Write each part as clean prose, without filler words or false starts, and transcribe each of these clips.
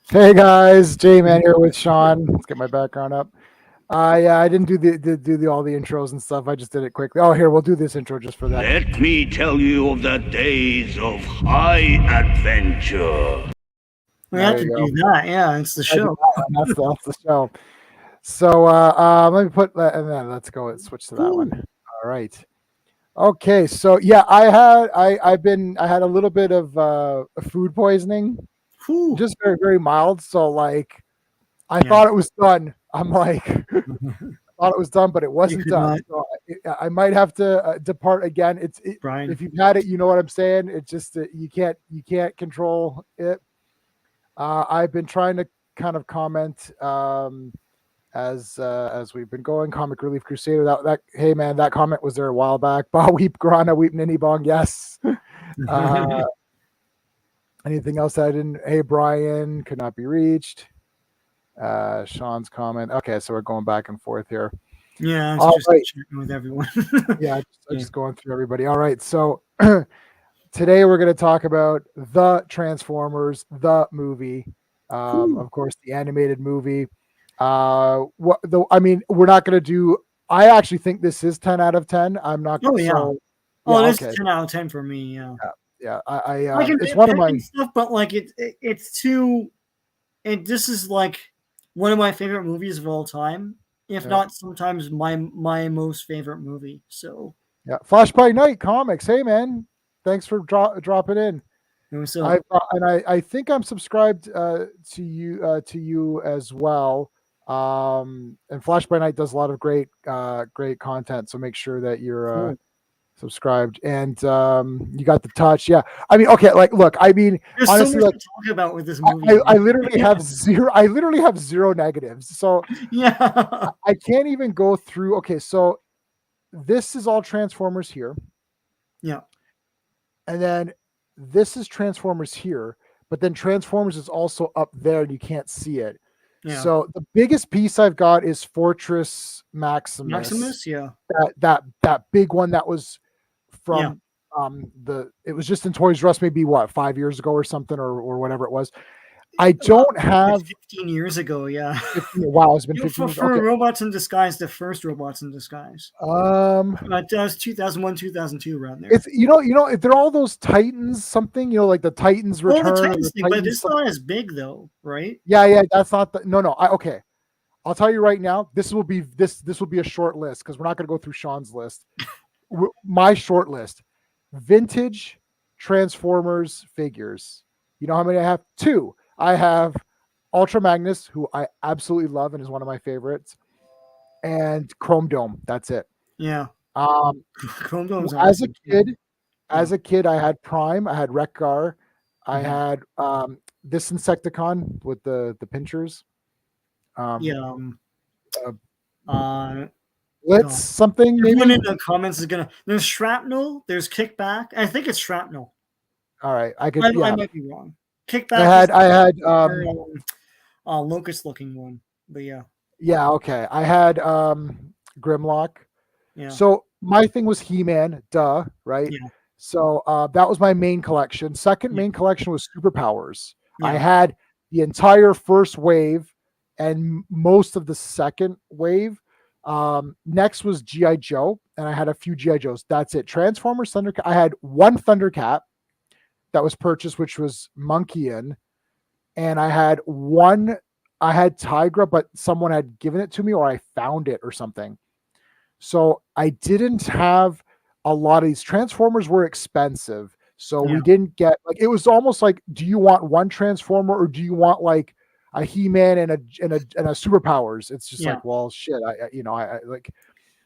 Hey guys, J-Man here with Sean. Let's get my background up. Yeah, I didn't do all the intros and stuff. I just did it quickly. Oh, here we'll do this intro just for that. Let me tell you of the days of high adventure. We There have to you do go. that. Yeah, it's the I do show. that one. That's the show. So let me put that, and then let's go and switch to that one. All right. Okay. So yeah, I had a little bit of food poisoning, Whew. just very very mild. So like I Yeah. thought it was done. I'm like. Thought it was done, but it You wasn't could done. not, So I might have to depart again. Brian. If you've had it, you know what I'm saying. It's just you can't control it. I've been trying to kind of comment as we've been going. Comic Relief Crusader. That hey man, that comment was there a while back. Ba weep grana weep nini bong. Yes. Uh, anything else that I didn't? Hey Brian, could not be reached. Sean's comment. Okay, so we're going back and forth here. Yeah, it's All just right. chatting with everyone. Yeah, I'm Yeah. just going through everybody. All right, so today we're going to talk about the Transformers, the movie, Whew. of course, the animated movie. What the? I mean, we're not going to do. I actually think this is 10 out of 10. I'm not Oh yeah. so. Oh, Yeah, this is okay, 10 out of 10 for me. Yeah. yeah. I I can it's one of nitpick my. and stuff, but like it's too. And this is like one of my favorite movies of all time, if Yeah, not sometimes my most favorite movie. So, yeah. Flashpoint Night comics. Hey man, thanks for dropping in. so I think I'm subscribed to you as well. And Flash by Night does a lot of great content. So make sure that you're cool. subscribed. And you got the touch. Yeah. I mean, okay. Like, look. I mean, There's so honestly, much like to talk about with this movie, I man. literally have zero. I literally have zero negatives. So Yeah. I can't even go through. Okay, so this is all Transformers here. Yeah. And then this is Transformers here, but then Transformers is also up there and you can't see it. Yeah. So the biggest piece I've got is Fortress Maximus. Maximus, yeah. That big one that was Yeah. from it was just in Toys R Us maybe what 5 years ago or something or whatever it was. I don't have 15 years ago, yeah. 15, wow, it's been 15 For, years. for Okay. Robots in Disguise, the first Robots in Disguise. Um That was 2001, 2002, around there. it's they're all those Titans something, like the Titans Well, the Return or Titans the thing, but Titans it's not as big, though, right? yeah, that's not the no. Okay. I'll tell you right now, this will be a short list because we're not going to go through Sean's list. My short list: vintage Transformers figures. You know how many I have? Two. I have Ultra Magnus, who I absolutely love and is one of my favorites, and Chrome Dome. That's it. Yeah. Um, Chrome Dome's as a awesome. kid, Yeah. I had Prime, I had Wreck-Gar, I Mhm. had this Insecticon with the pinchers. Yeah. Uh, Uh, Blitz God. something Everyone maybe. in the comments is gonna. There's Shrapnel. There's Kickback. I think it's Shrapnel. All right, I could I yeah. might be wrong. Kickback is I had locust-looking one, but yeah, yeah, okay. I had Grimlock. yeah, So my thing was He-Man, duh, right? yeah, So that was my main collection. Second yeah, main collection was Superpowers. I yeah, had the entire first wave and most of the second wave. Next was GI Joe, and I had a few GI Joes. That's it. Transformers, Thundercat. I had one Thundercat that was purchased, which was Monkeyin, and I had Tigra, but someone had given it to me or I found it or something. So I didn't have a lot of these. Transformers were expensive. So yeah, we didn't get like it was almost like, do you want one Transformer or do you want like a He-Man and a Superpowers? It's just yeah. like, well, shit. I like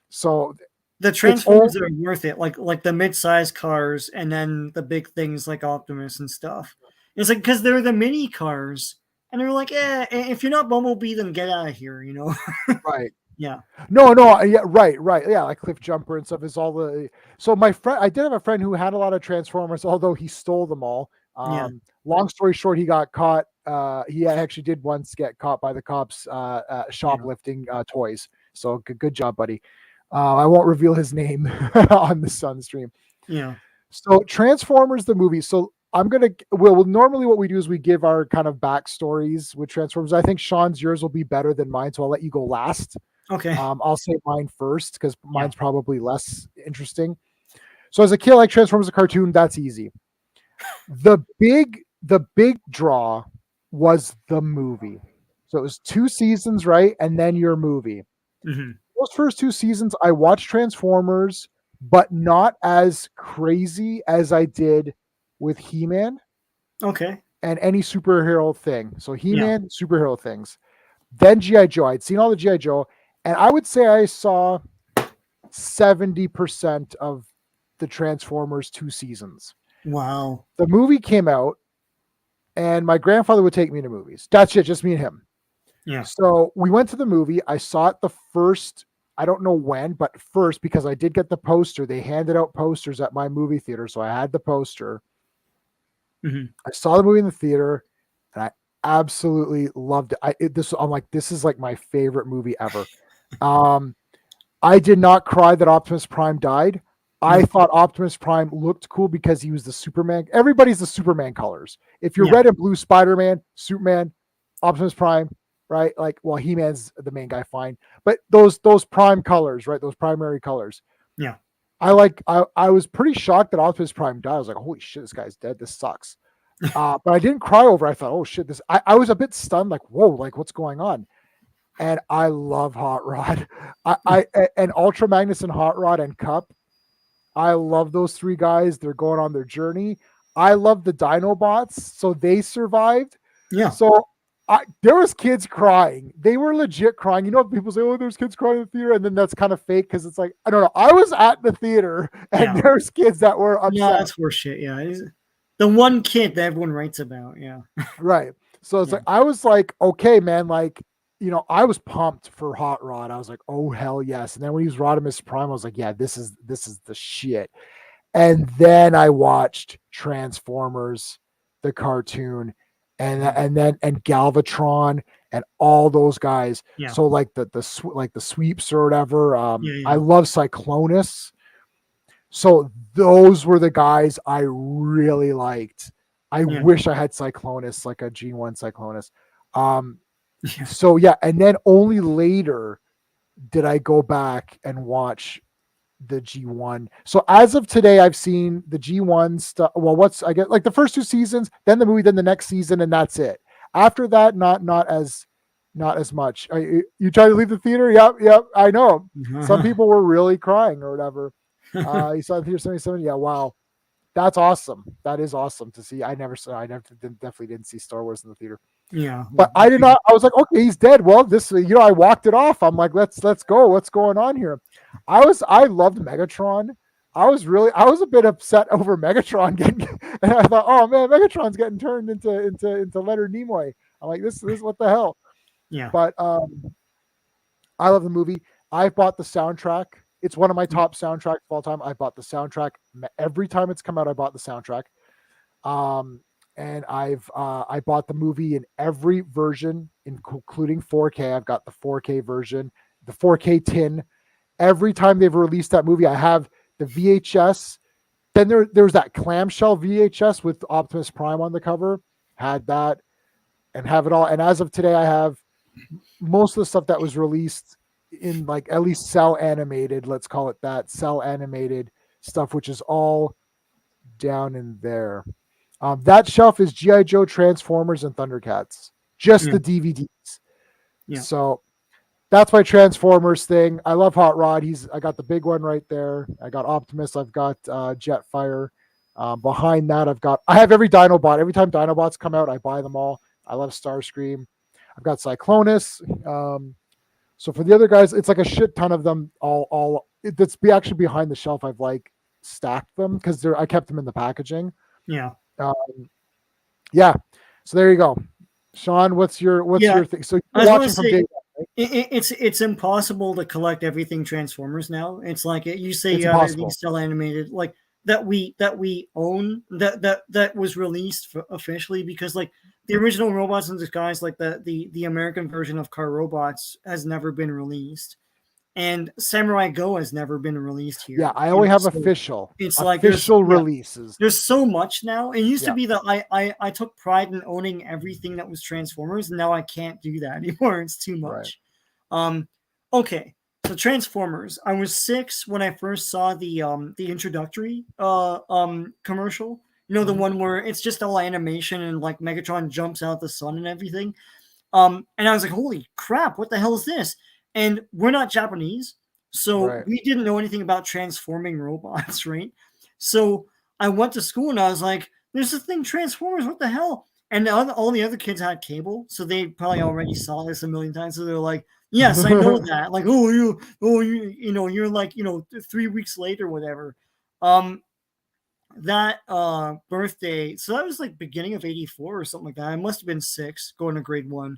so The it's all Transformers are worth it, like the mid-sized cars, and then the big things like Optimus and stuff. It's like because they're the mini cars, and they're like, if you're not Bumblebee, then get out of here, you know? right. Yeah, No, yeah, right, yeah, like Cliff Jumper and stuff is all the. So my friend, I did have a friend who had a lot of Transformers, although he stole them all. yeah, Long story short, he got caught. He actually did once get caught by the cops yeah, shoplifting toys. So good job, buddy. I won't reveal his name on the Sun stream. yeah, So Transformers the movie. So well, normally what we do is we give our kind of backstories with Transformers. I think Sean's yours will be better than mine, so I'll let you go last. Okay. I'll say mine first because Yeah. mine's probably less interesting. So as a kid, like Transformers a cartoon, that's easy. The big draw was the movie. So it was 2 seasons, right? And then your movie. Hmm. Those first 2 seasons, I watched Transformers, but not as crazy as I did with He-Man Okay. and any superhero thing. So Yeah. He-Man, superhero things. Then G.I. Joe. I'd seen all the G.I. Joe, and I would say I saw 70% of the Transformers 2 seasons. Wow. The movie came out, and my grandfather would take me to movies. That's it, just me and him. Yeah. So we went to the movie. I saw it the first, I don't know when, but first, because I did get the poster. They handed out posters at my movie theater. So I had the poster. Hmm. I saw the movie in the theater and I absolutely loved it. I'm like, this is like my favorite movie ever. Um, I did not cry that Optimus Prime died. I No. thought Optimus Prime looked cool because he was the Superman. Everybody's the Superman colors. If you're Yeah. red and blue, Spider-Man, Superman, Optimus Prime, right? Like, well, He-Man's the main guy, fine. But those prime colors, right? Those primary colors. Yeah. I was pretty shocked that Optimus Prime died. I was like, holy shit, this guy's dead. This sucks. But I didn't cry over it. I thought, oh shit, this I was a bit stunned, like, whoa, like what's going on? And I love Hot Rod. And Ultra Magnus and Hot Rod and Cup. I love those three guys. They're going on their journey. I love the Dinobots, so they survived. Yeah. So there was kids crying. They were legit crying. You know, people say, "Oh, there's kids crying in the theater," and then that's kind of fake because it's like I don't know. I was at the theater, and Yeah. there's kids that were upset. Yeah, that's horseshit. Yeah. The one kid that everyone writes about. Yeah. Right. So it's Yeah. like I was like, okay, man, like I was pumped for Hot Rod. I was like, oh hell yes. And then when he was Rodimus Prime, I was like, yeah, this is the shit. And then I watched Transformers, the cartoon, and Galvatron and all those guys. Yeah. So like the sweeps or whatever. Yeah. I love Cyclonus. So those were the guys I really liked. I Yeah. wish I had Cyclonus, like a G1 Cyclonus. Yeah. So yeah, and then only later did I go back and watch the G1. So as of today, I've seen the G1 stuff. Well, I get like the first 2 seasons, then the movie, then the next season, and that's it. After that, not as much. You try to leave the theater? Yep. I know. Some people were really crying or whatever. You saw the theater 77. Yeah, wow. That's awesome. That is awesome to see. I definitely didn't see Star Wars in the theater. Yeah. But I did not. I was like, okay, he's dead. Well, this, I walked it off. I'm like, let's go. What's going on here? I loved Megatron. I was a bit upset over Megatron getting, and I thought, oh man, Megatron's getting turned into Leonard Nimoy. I'm like, this is what the hell. Yeah. But I love the movie. I bought the soundtrack. It's one of my top soundtracks of all time. I bought the soundtrack every time it's come out. I bought the soundtrack. And I bought the movie in every version, including 4K. I've got the 4K version, the 4K tin. Every time they've released that movie, I have the VHS. Then there's that clamshell VHS with Optimus Prime on the cover. Had that and have it all. And as of today, I have most of the stuff that was released in like at least cell animated, let's call it that, cell animated stuff, which is all down in there. That shelf is G.I. Joe, Transformers, and Thundercats. Just the DVDs. Yeah. So that's my Transformers thing. I love Hot Rod. I got the big one right there. I got Optimus. I've got Jetfire. Behind that, I have every Dinobot. Every time Dinobots come out, I buy them all. I love Starscream. I've got Cyclonus. So for the other guys, it's like a shit ton of them. That's actually behind the shelf. I've like stacked them because I kept them in the packaging. Yeah. Yeah. So there you go, Sean. What's your thing? So you're watching from day one, right? It's impossible to collect everything Transformers now. It's like you say It's you have impossible. everything still animated, like that we own that was released officially, because like the original Robots in Disguise, like the American version of Car Robots has never been released. and Samurai Go has never been released Yeah, here. I And only have so official it's like official releases. there's so much now. It used to Yeah, be that I took pride in owning everything that was Transformers, and now I can't do that anymore. It's too right. much. Um, okay, so Transformers. I was 6 when I first saw the introductory commercial. You know, the Mhm. one where it's just all animation and like Megatron jumps out the sun and everything. And I was like, holy crap, what the hell is this? And we're not Japanese, so Right. we didn't know anything about transforming robots, right? So I went to school and I was like, there's this thing, Transformers, what the hell? And all the other kids had cable, so they probably already saw this a million times. So they're like, yes, I know that. Like, you're like, 3 weeks late or whatever. Um, that birthday, so that was like beginning of 84 or something like that. I must have been 6 going to grade 1.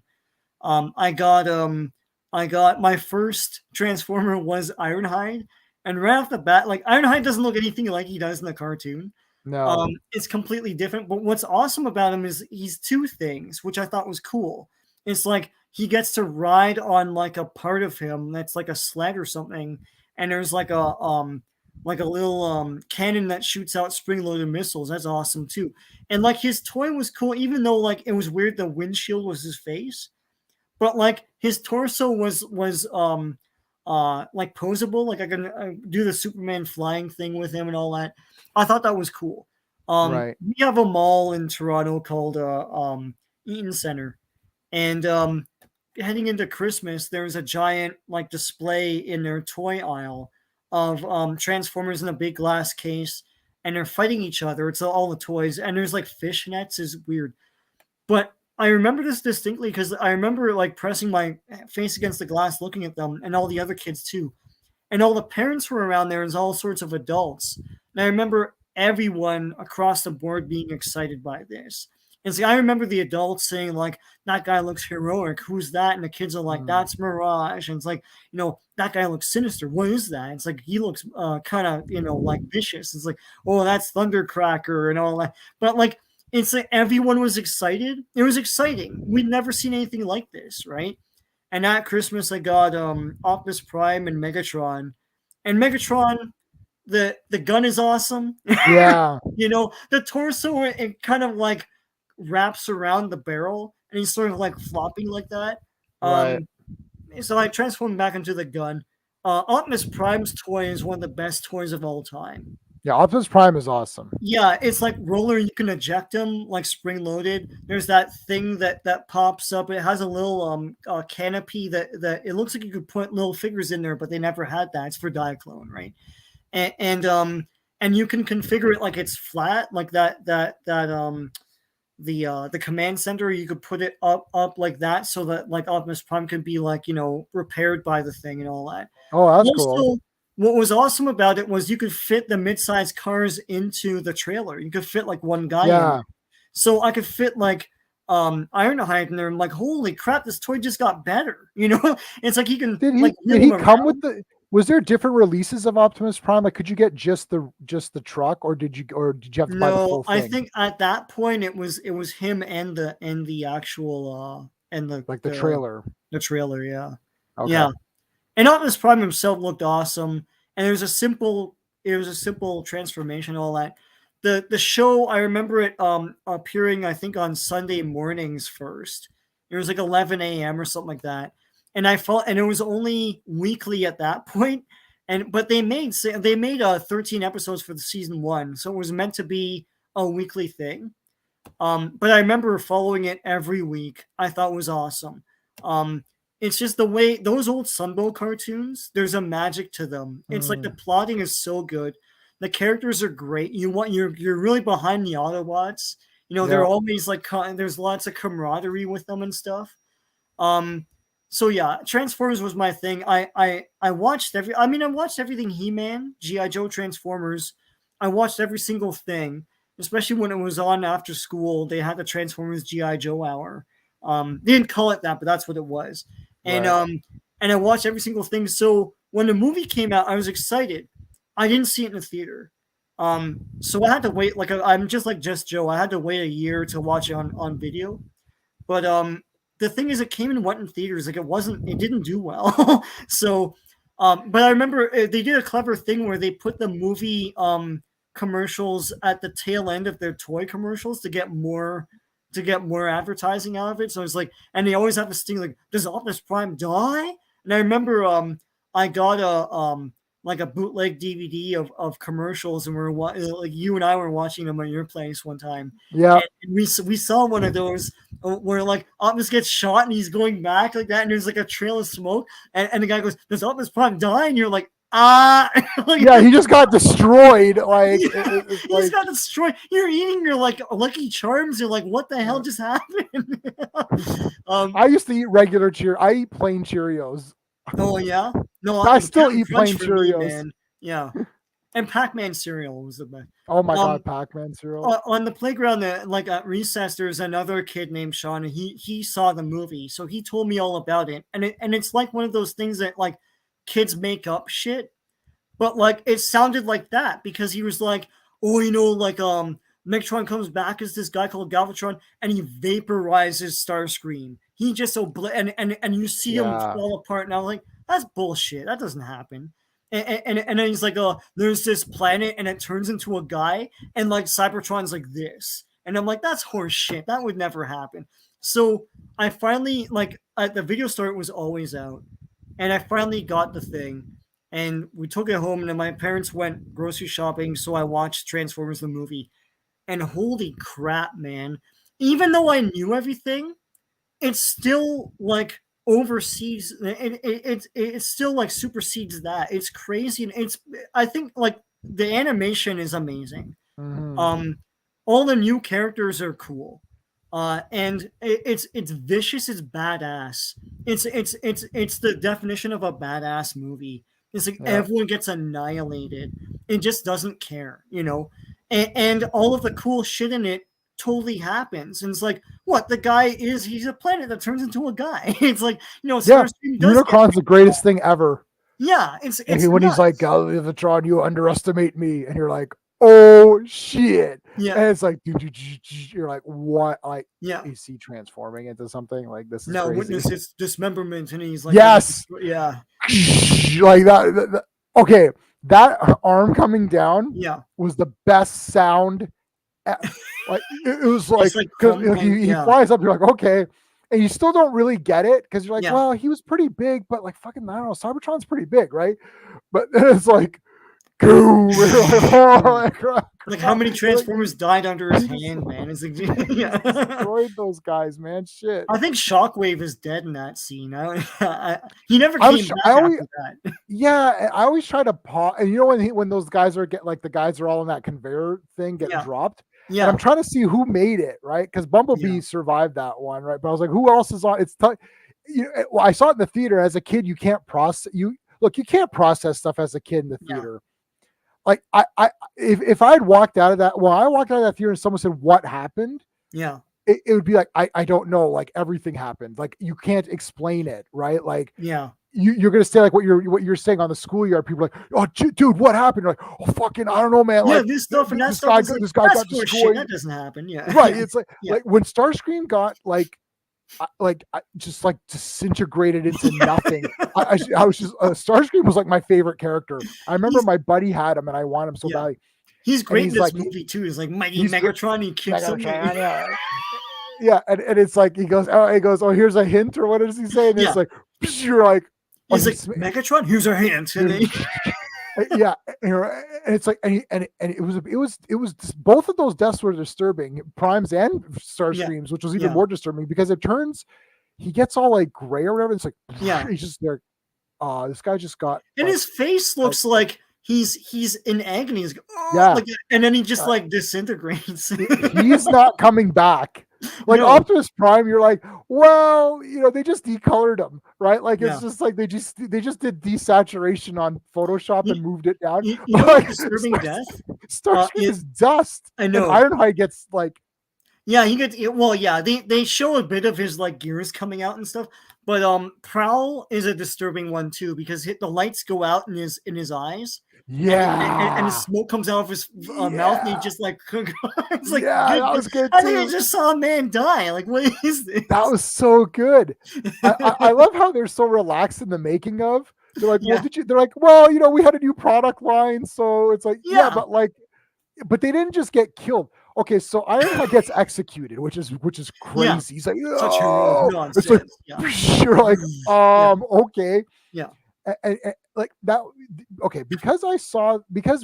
um, I got um I got my first Transformer was Ironhide, and right off the bat, like Ironhide doesn't look anything like he does in the cartoon. No. It's completely different. But what's awesome about him is he's two things, which I thought was cool. It's like he gets to ride on like a part of him that's like a sled or something, and there's like a little cannon that shoots out spring-loaded missiles. That's awesome too. And like his toy was cool, even though like it was weird the windshield was his face, but like his torso was like posable, like I can do the Superman flying thing with him and all that. I thought that was cool. Right. We have a mall in Toronto called Eaton Center, and heading into Christmas there's a giant like display in their toy aisle of Transformers in a big glass case, and they're fighting each other. It's all the toys, and there's like fish nets. Is weird, but I remember this distinctly because I remember like pressing my face against the glass, looking at them, and all the other kids too. And all the parents were around there, and all sorts of adults. And I remember everyone across the board being excited by this. And see, I remember the adults saying like, "That guy looks heroic. Who's that?" And the kids are like, Mm. "That's Mirage." And it's like, that guy looks sinister. What is that? It's like he looks kind of like vicious. It's like, oh, that's Thundercracker and all that. But like it's like everyone was excited. It was exciting. We'd never seen anything like this, right? And at Christmas, I got Optimus Prime and Megatron. And Megatron, the gun is awesome. Yeah. The torso it kind of like wraps around the barrel, and he's sort of like flopping like that. Right. Um, so I transformed back into the gun. Optimus Prime's toy is one of the best toys of all time. Yeah. Optimus Prime is awesome. Yeah, it's like roller. You can eject them like spring loaded. There's that thing that pops up. It has a little canopy that it looks like you could put little figures in there, but they never had that. It's for Diaclone, right? And you can configure it like it's flat, like the command center. You could put it up like that, so that like Optimus Prime could be like repaired by the thing and all that. Oh, that's cool. Also, what was awesome about it was you could fit the mid-sized cars into the trailer. You could fit like one guy in. Yeah. So I could fit like Ironhide in there. I'm like, holy crap, this toy just got better. It's like he can Did he like did wheel he him come around. with the was there different releases of Optimus Prime? Like could you get just the truck or did you have to buy the No, full I thing? think at that point it was him and the actual and Like the trailer. the trailer, yeah. Okay. Yeah. And Optimus Prime himself looked awesome, and it was a simple transformation, all that. The show, I remember it appearing, I think, on Sunday mornings first. It was like 11 a.m. or something like that, and it was only weekly at that point. But they made 13 episodes for the season 1, so it was meant to be a weekly thing. But I remember following it every week. I thought it was awesome. Um, it's just the way those old Sunbow cartoons, there's a magic to them. It's like the Mm. plotting is so good. The characters are great. You're really behind the Autobots. They're Yeah. always like there's lots of camaraderie with them and stuff. Um, so yeah, Transformers was my thing. I watched I watched everything He-Man, G.I. Joe, Transformers. I watched every single thing, especially when it was on after school. They had the Transformers G.I. Joe hour. They didn't call it that, but that's what it was. And Right. and I watched every single thing. So when the movie came out, I was excited. I didn't see it in the theater. So I had to wait. Like I'm just like Just Joe. I had to wait a year to watch it on video. But the thing is, it came and went in theaters. Like it didn't do well. So But I remember they did a clever thing where they put the movie commercials at the tail end of their toy commercials to get more advertising out of it. So it's like, and they always have this thing like, "Does Optimus Prime die?" And I remember I got a like a bootleg DVD of commercials, and like you and I were watching them at your place one time, Yeah. and we saw one of those where like Optimus gets shot and he's going back like that, and there's like a trail of smoke, and the guy goes, "Does Optimus Prime die?" And you're like, ah, like, Yeah, he just got destroyed. Like, yeah, it's he like just got destroyed. You're eating your like Lucky Charms. You're like, what the hell just happened? I used to eat regular I eat plain Cheerios. Oh yeah, no, I still Captain eat Crunch plain for me, Cheerios. man. Yeah, and Pac-Man cereal was the best. Oh my Um, god, Pac-Man cereal. on the playground, like at recess, there's another kid named Sean, and he saw the movie, so he told me all about it. And it's like one of those things that like kids make up shit, but like it sounded like that because he was like, oh, like Megatron comes back as this guy called Galvatron, and he vaporizes Starscream. He just and you see him Yeah. fall apart, and I was like, that's bullshit. That doesn't happen. And then he's like, oh, there's this planet, and it turns into a guy, and like Cybertron's like this, and I'm like, that's horse shit. That would never happen. So I finally like at the video store, it was always out, and I finally got the thing, and we took it home, and then my parents went grocery shopping, so I watched Transformers the movie, and holy crap, man! Even though I knew everything, it's still like oversees it still like supersedes that. It's crazy, and it's I think like the animation is amazing. Mm-hmm. um all the new characters are cool, and it's vicious, it's badass. It's the definition of a badass movie. It's like Yeah. everyone gets annihilated. It just doesn't care, and all of the cool shit in it totally happens. And it's like, what, the guy he's a planet that turns into a guy. It's like, Yeah. Starscream does get, Unicron's the greatest thing ever. yeah, it's When he's like, nuts. Galvatron, you underestimate me, and you're like, oh shit. Yeah, And it's like, you're like, what? Like, yeah. is he transforming into something? Like, this is Now crazy. witness its dismemberment, and he's like, Yes. yeah, Like that. Okay. That arm coming down yeah. was the best sound. Like, it was like, It's like because crumbling, he yeah, flies up, you're like, okay. And you still don't really get it because you're like, yeah. well, he was pretty big, but like, fucking, I don't know, Cybertron's pretty big, right? But then it's like, boom. Like, oh, Like how many like, Transformers died under his he just, hand, man? It's like, he yeah. just destroyed those guys, man. Shit. I think Shockwave is dead in that scene. He never I came was, back I always, after that. yeah, I always try to pause. And when those guys are the guys are all in that conveyor thing getting Yeah, dropped, and I'm yeah, trying to see who made it, right? Because Bumblebee yeah, survived that one, right? But I was like, who else is on? It's well, I saw it in the theater as a kid. You can't process you can't process stuff as a kid in the yeah, theater. Like if I had walked out of that, well, I walked out of that theater and someone said what happened, yeah, it would be like I don't know, like everything happened, like you can't explain it, right? Like yeah. you're gonna say like what you're saying on the schoolyard. People are like, oh dude, what happened? You're like, oh fucking, I don't know, man. Yeah, Like this stuff and that this stuff guy is like, this guy that's got horse shit. destroyed. That doesn't happen. Yeah, Right. It's like yeah, like when Starscream got just like disintegrated into nothing. I was just Starscream was like my favorite character. I remember he's my buddy had him, and I want him so yeah, badly. he's And great in he's this like, movie too. He's like Mighty he's great. Megatron. He kicks him. Megatron, yeah. Yeah, and it's like he goes, oh, here's a hint, or what does he say? And Yeah, it's like you're like, oh, he's like Megatron. Here's our hands. And then, yeah, and it's like, and it was both of those deaths were disturbing, Primes and yeah, Starscreams, which was even yeah, more disturbing because it turns, he gets all like gray or whatever. It's like yeah. he's just there. This guy just got And like, his face looks like he's in agony. He's yeah, like, and then he just like disintegrates. he's not coming back. Like No, Optimus Prime, you're like, well, they just decolored him, right? Like yeah. it's just like they just did desaturation on Photoshop You, and moved it down. you know Like what disturbing death? Starscream is dust. I And know. Ironhide gets like, Yeah, he gets well. Yeah, they show a bit of his like gears coming out and stuff, but Prowl is a disturbing one too because the lights go out in his eyes, and the yeah, smoke comes out of his mouth, and he yeah, just like it's like yeah, that was good I think I too. just saw a man die. Like, what is this? That was so good. I love how they're so relaxed in the making of. They're like, well, Yeah. did you? They're like, well, we had a new product line, so it's like, yeah, Yeah. but like, but they didn't just get killed. Okay, so Ironheart gets executed, which is Yeah. crazy. He's like, Such heroic no, it's like nonsense. Yeah. you're like, Yeah. okay, Yeah. and like that. Okay, because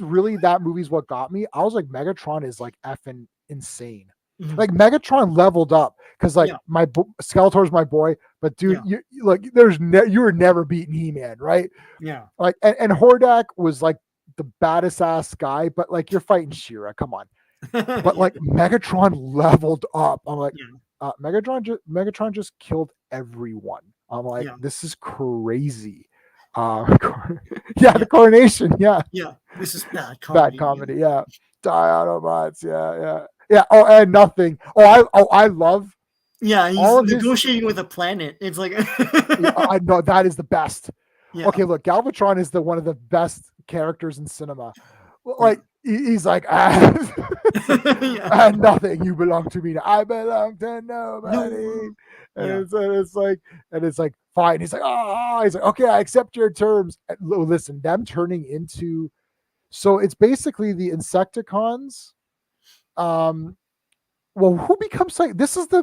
really that movie's what got me. I was like, Megatron is like effing insane. Mhm. Like Megatron leveled up because like Yeah. Skeletor's my boy, but dude, Yeah. you like you were never beating He-Man, right? Yeah. Like and Hordak was like the baddest ass guy, but like you're fighting She-Ra, come on. But Yeah. like Megatron leveled up. I'm like, Yeah. Megatron just killed everyone. I'm like, Yeah. this is crazy. Uh, yeah, Yeah. the coronation, yeah, Yeah. This is bad bad comedy. comedy, yeah. Die Autobots, yeah. Oh, and nothing. I love Yeah. He's all of his. negotiating with a planet. It's like, Yeah, I know that is the best. yeah. Okay, look, Galvatron is the one of the best characters in cinema. Yeah. Like he's like, Yeah. and nothing. You belong to me. Now. I belong to nobody. No. And Yeah. it's like fine. He's like, he's like, okay, I accept your terms. Listen, them turning into, so it's basically the Insecticons. Well, who becomes like this is the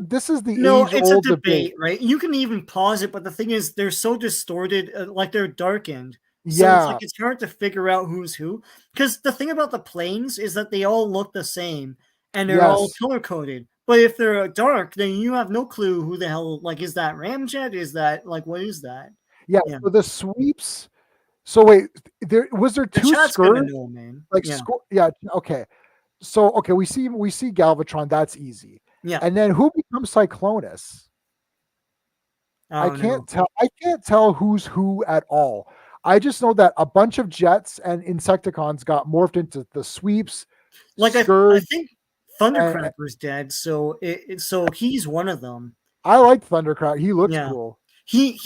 No, age it's a old debate. debate, right? You can even pause it, but the thing is, they're so distorted, like they're darkened. So it's like Yeah. it's hard to figure out who's who. Because the thing about the planes is that they all look the same and they're all Yes. color coded. But if they're dark, then you have no clue who the hell. Like, is that Ramjet? Is that like what is that? Yeah. Yeah, So the sweeps. So wait, there the two chat's gonna Scourge know, man. like Yeah, yeah. Okay. So okay, we see Galvatron. That's easy. yeah. And then who becomes Cyclonus? I don't know. I can't tell who's who at all. I just know that a bunch of jets and Insecticons got morphed into the sweeps, Like I Scourge, think and Thundercracker's dead, so so he's one of them. I like Thundercrack. He looks Yeah. cool. He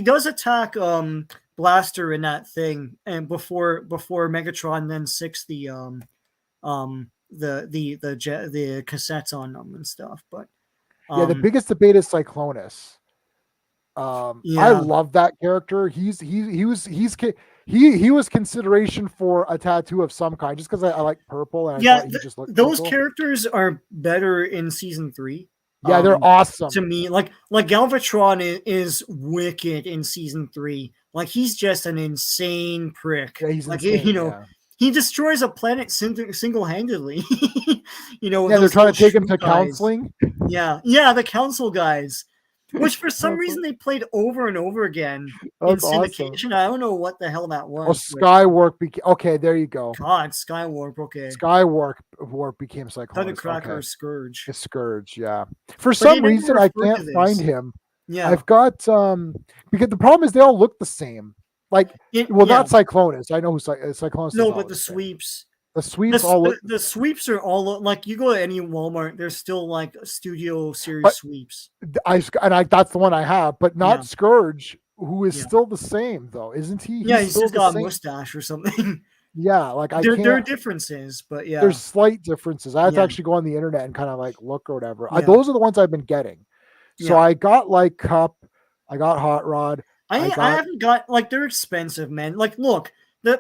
does attack Blaster in that thing, and before Megatron then six the cassettes on them and stuff. But Yeah, the um biggest debate is Cyclonus. I yeah. love that character. He was consideration for a tattoo of some kind, just because I like purple and I Yeah, thought he just looked pretty those cool. characters are better in season 3. Yeah, they're awesome. To me, like Galvatron is wicked in season 3. Like he's just an insane prick. Yeah, he's Like insane. Yeah, he destroys a planet single handedly. yeah, they're Those trying little to take him shrew to guys. counseling. Yeah, the council guys, which for some reason they played over and over again in That's awesome. syndication. I don't know what the hell that Oh, was. Skywarp okay, there you go. God, Skywarp. Okay, Warp became Cyclonus. Thundercracker, Okay. Scourge. It's Scourge, yeah. For But they some never reason I refer to can't find this. him. Yeah, I've got because the problem is they all look the same. Like yeah. not Cyclonus. I know who Cyclonus No, is but all the same. sweeps. The sweeps all look The sweeps are all like you go to any Walmart, there's still like studio series But- sweeps. that's the one I have, but not Yeah. Scourge, who is Yeah. still the same though, isn't he? Yeah, he's still just the got a same. mustache or something. Yeah, like I there are can't. differences, but yeah. There's slight differences. I have to Yeah. actually go on the internet and kind of like look or whatever. Yeah. Those are the ones I've been getting. So Yeah. I got like Cup, I got Hot Rod. I haven't got like they're expensive, man. Like look,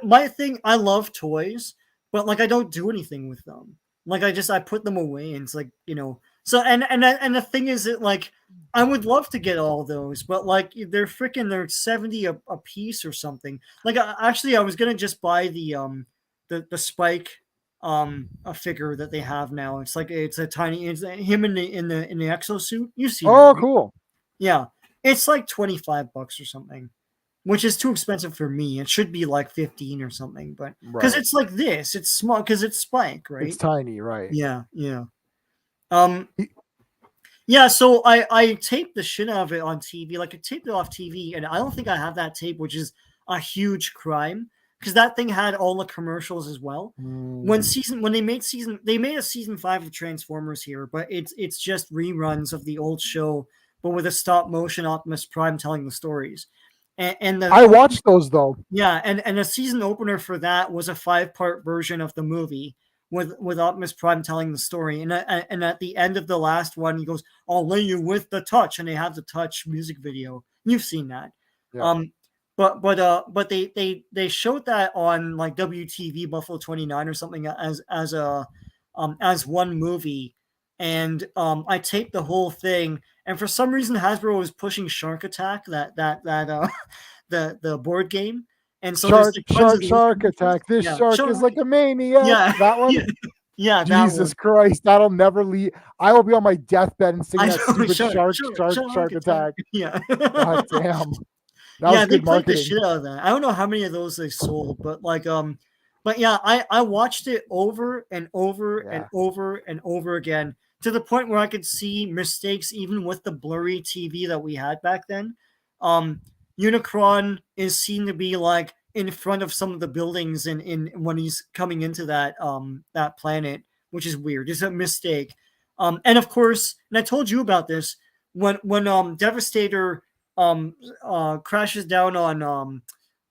my thing, I love toys, but like I don't do anything with them. Like I put them away and it's like, So and the thing is that like I would love to get all those, but like they're 70 a piece or something. Like actually I was going to just buy the Spike a figure that they have now. It's like it's a tiny it's him in the exosuit. You see Oh, right? cool. Yeah. It's like $25 or something, which is too expensive for me. It should be like 15 or something, but because Right. it's like this, it's small because it's Spike, right? It's tiny, right? Yeah. Yeah, so I taped the shit out of it on TV. Like I taped it off TV, and I don't think I have that tape, which is a huge crime because that thing had all the commercials as well. When they made a season 5 of Transformers here, but it's just reruns of the old show, but with a stop motion Optimus Prime telling the stories. And I watched those though. Yeah, and the season opener for that was a 5-part version of the movie with Optimus Prime telling the story. And at the end of the last one, he goes, "I'll lay you with the touch," and they have the touch music video. You've seen that. Yeah. but they showed that on like WTV Buffalo 29 or something as one movie, and I taped the whole thing. And for some reason, Hasbro was pushing Shark Attack, that the board game, and so there's Shark, like tons of shark, those shark commercials. attack. This Yeah, shark is shark. like a maniac. Yeah, That one? yeah, yeah, that one. Jesus Christ, that'll never leave. I will be on my deathbed and singing I that know, stupid shark, shark, shark, shark, shark shark attack. attack. Yeah. God damn. That was Yeah, they good played the marketing. shit out of that. I don't know how many of those they sold, but but yeah, I watched it over and over and Yeah. over and over again to the point where I could see mistakes even with the blurry TV that we had back then. Um, Unicron is seen to be like in front of some of the buildings in when he's coming into that planet, which is weird. It's a mistake. And of course, and I told you about this when Devastator crashes down on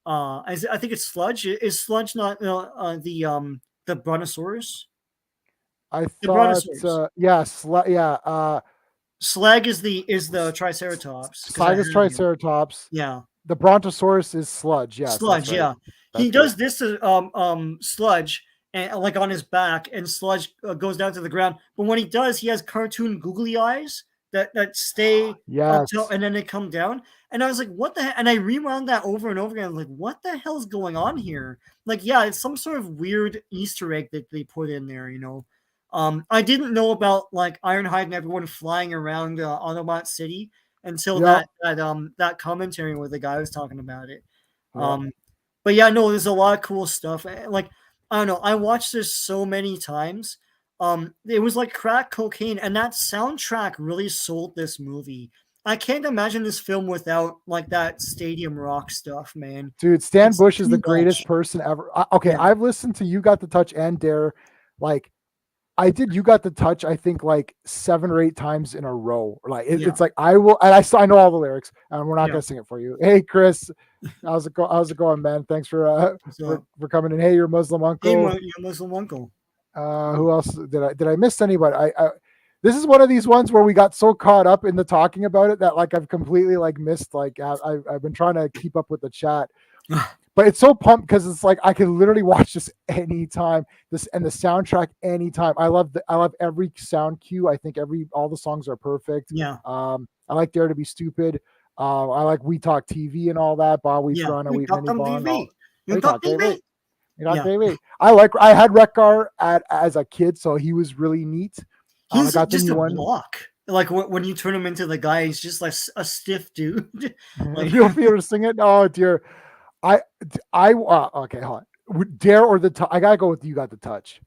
I think it's Sludge. Is Sludge not the Brontosaurus? I The thought, Brontosaurus. Slag is the Triceratops because I Cygus have him. Triceratops. Yeah, The Brontosaurus is Sludge. Yes, that's Sludge. right. Yeah, he That's right. does this to Sludge and like on his back, and Sludge goes down to the ground. But when he does, he has cartoon googly eyes that stay up till, Yes. and then they come down. And I was like, what the heck? And I rewound that over and over again. I was like, what the hell's going on here? Like, yeah, it's some sort of weird Easter egg that they put in there, you know. I didn't know about like Ironhide and everyone flying around Autobot City until Yep. that commentary where the guy was talking about it. Yep. Um, but yeah, no, there's a lot of cool stuff. Like, I don't know, I watched this so many times. It was like crack cocaine, and that soundtrack really sold this movie. I can't imagine this film without like that stadium rock stuff, man. Dude, Stan It's Bush is the too greatest much. person ever. Okay, Yeah, I've listened to You Got the Touch and Dare. Like, I did You Got the Touch, I think like 7 or 8 times in a row. Like yeah, it's like I will, and I know all the lyrics, and we're not yeah. gonna sing it for you. Hey Chris, how's it going, man? Thanks So, for coming in. Hey, your Muslim hey, uncle. your Muslim uncle. Who else did I miss anybody? I this is one of these ones where we got so caught up in the talking about it that like I've completely like missed, like I've been trying to keep up with the chat. But it's so pumped because it's like I can literally watch this anytime. This and the soundtrack anytime. I love every sound cue. I think all the songs are perfect. Yeah, I like Dare to Be Stupid. I like We Talk TV and all that. Bob We yeah. Piranha, You Wheat got Mini them Bong. TV. You We got Talk TV. TV. We Talk Yeah. TV. I had Rekgar as a kid, so he was really neat. I He's got the just new a one. block. Like when you turn him into the guy, he's just like a stiff dude. Like, Feel free to sing it. Oh dear. Okay, hold on. Dare or the touch? I gotta go with You Got the Touch.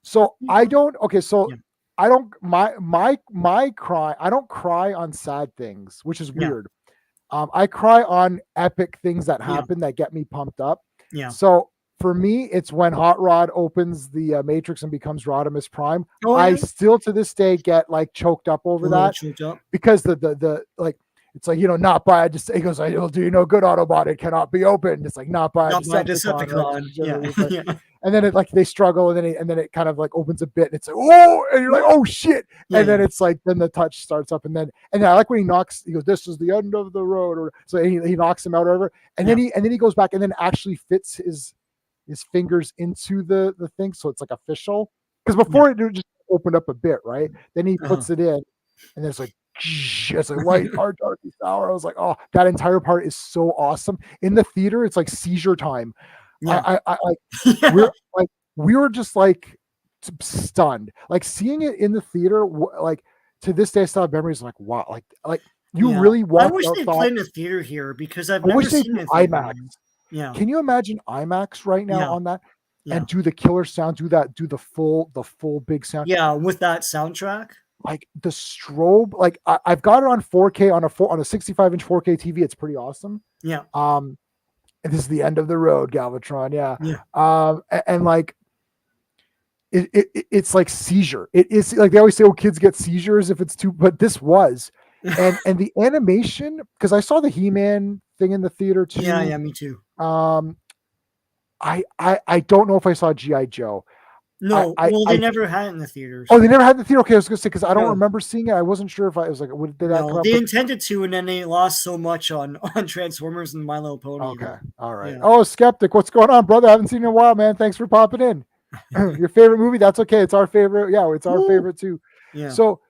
So I don't. Okay, so yeah, I don't. My cry. I don't cry on sad things, which is yeah, weird. I cry on epic things that yeah, happen that get me pumped up. yeah. So for me, it's when Hot Rod opens the Matrix and becomes Rodimus Prime. Oh I yeah, still to this day get like choked up a over little that choked up. because the like it's like, not by a he goes, it'll do you no good, Autobot, it cannot be opened. It's like not by a Not by a Decepticon, right? Decepticon. Yeah, yeah, And then it like they struggle, and then it kind of like opens a bit, and it's like, oh, and you're like, oh shit. yeah, And then yeah, it's like then the touch starts up, and then I like when he goes, this is the end of the road, or so he knocks him out or whatever, and yeah, then he goes back and then actually fits his fingers into the thing, so it's like official. Because yeah. before it just opened up a bit, right? Then he Uh-huh. puts it in, and there's like it's like white hard darky sour. I was like, oh, that entire part is so awesome. In the theater, it's like seizure time. Yeah, I like yeah, we were just like stunned, like seeing it in the theater. Like to this day, I still have memories like wow, like you yeah. really I walked wish out they thought. played in the theater here because I've I never wish they seen do it in the theater. IMAX. Yeah, Can you imagine IMAX right now yeah, on that yeah, and do the killer sound, do the full big sound, yeah. With that soundtrack. like the strobe, like I've got it on 4K on a 65-inch 4K TV. It's pretty awesome. Yeah, And this is the end of the road, Galvatron. Yeah. yeah, And like it's like seizure. It is like they always say, oh, kids get seizures if it's too, but this was. And the animation, because I saw the He-Man thing in the theater too. yeah, yeah. Me too. I don't know if I saw G.I. Joe. No, well, they I never had it in the oh, theaters. they never had the theater. Okay, I was gonna say because I don't No, remember seeing it. I wasn't sure if I was like, did that come no, out? they But intended to, and then they lost so much on on Transformers and My Little Pony okay, that all right. yeah. Oh, Skeptic, what's going on, brother? I haven't seen you in a while, man. Thanks for popping in. Your favorite movie? That's okay. It's our favorite. Yeah, it's our Woo! favorite too. Yeah, So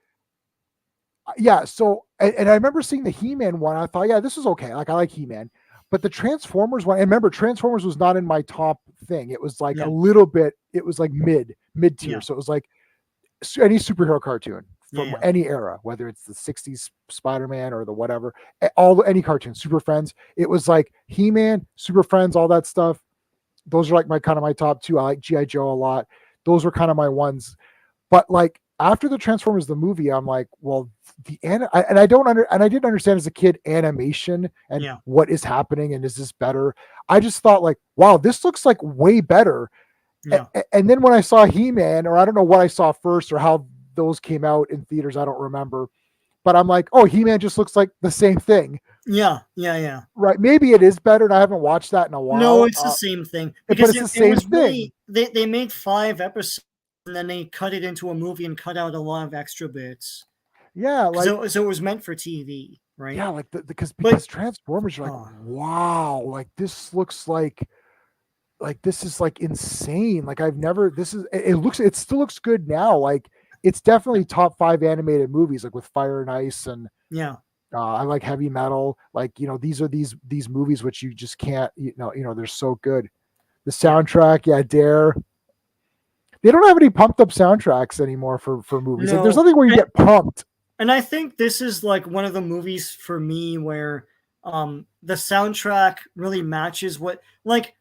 yeah, so and I remember seeing the He-Man one. I thought, yeah, this is okay. Like I like He-Man, but the Transformers one. And remember, Transformers was not in my top thing. It was like a yeah, little bit. It was like mid tier. yeah, So it was like any superhero cartoon yeah, from yeah, any era, whether it's the '60s Spider-Man or the whatever, all any cartoon, Super Friends. It was like He-Man, Super Friends, all that stuff. Those are like my kind of my top two. I like GI Joe a lot. Those were kind of my ones. But like after the Transformers the movie, I'm like, well, and I don't and I didn't understand as a kid animation and yeah, what is happening and is this better? I just thought like, wow, this looks like way better. yeah. And then when I saw He-Man, or I don't know what I saw first or how those came out in theaters, I don't remember. But I'm like, oh, He-Man just looks like the same thing, Yeah, yeah, yeah. right? Maybe it is better, and I haven't watched that in a No, while. it's the same thing But because it's the it same was thing. really they made 5 episodes and then they cut it into a movie and cut out a lot of extra bits. Yeah, like So it was meant for TV, right? yeah, like But because Transformers, you're like, oh, wow, like this looks like this is like insane. Like I've never this is it still looks good now. Like it's definitely top 5 animated movies, like with Fire and Ice and yeah, I like Heavy Metal. Like, these are these movies which you just can't, they're so good. The yeah. soundtrack, yeah, Dare. They don't have any pumped up soundtracks anymore for movies. Like there's No, nothing where you get pumped. and I think this is like one of the movies for me where the soundtrack really matches what like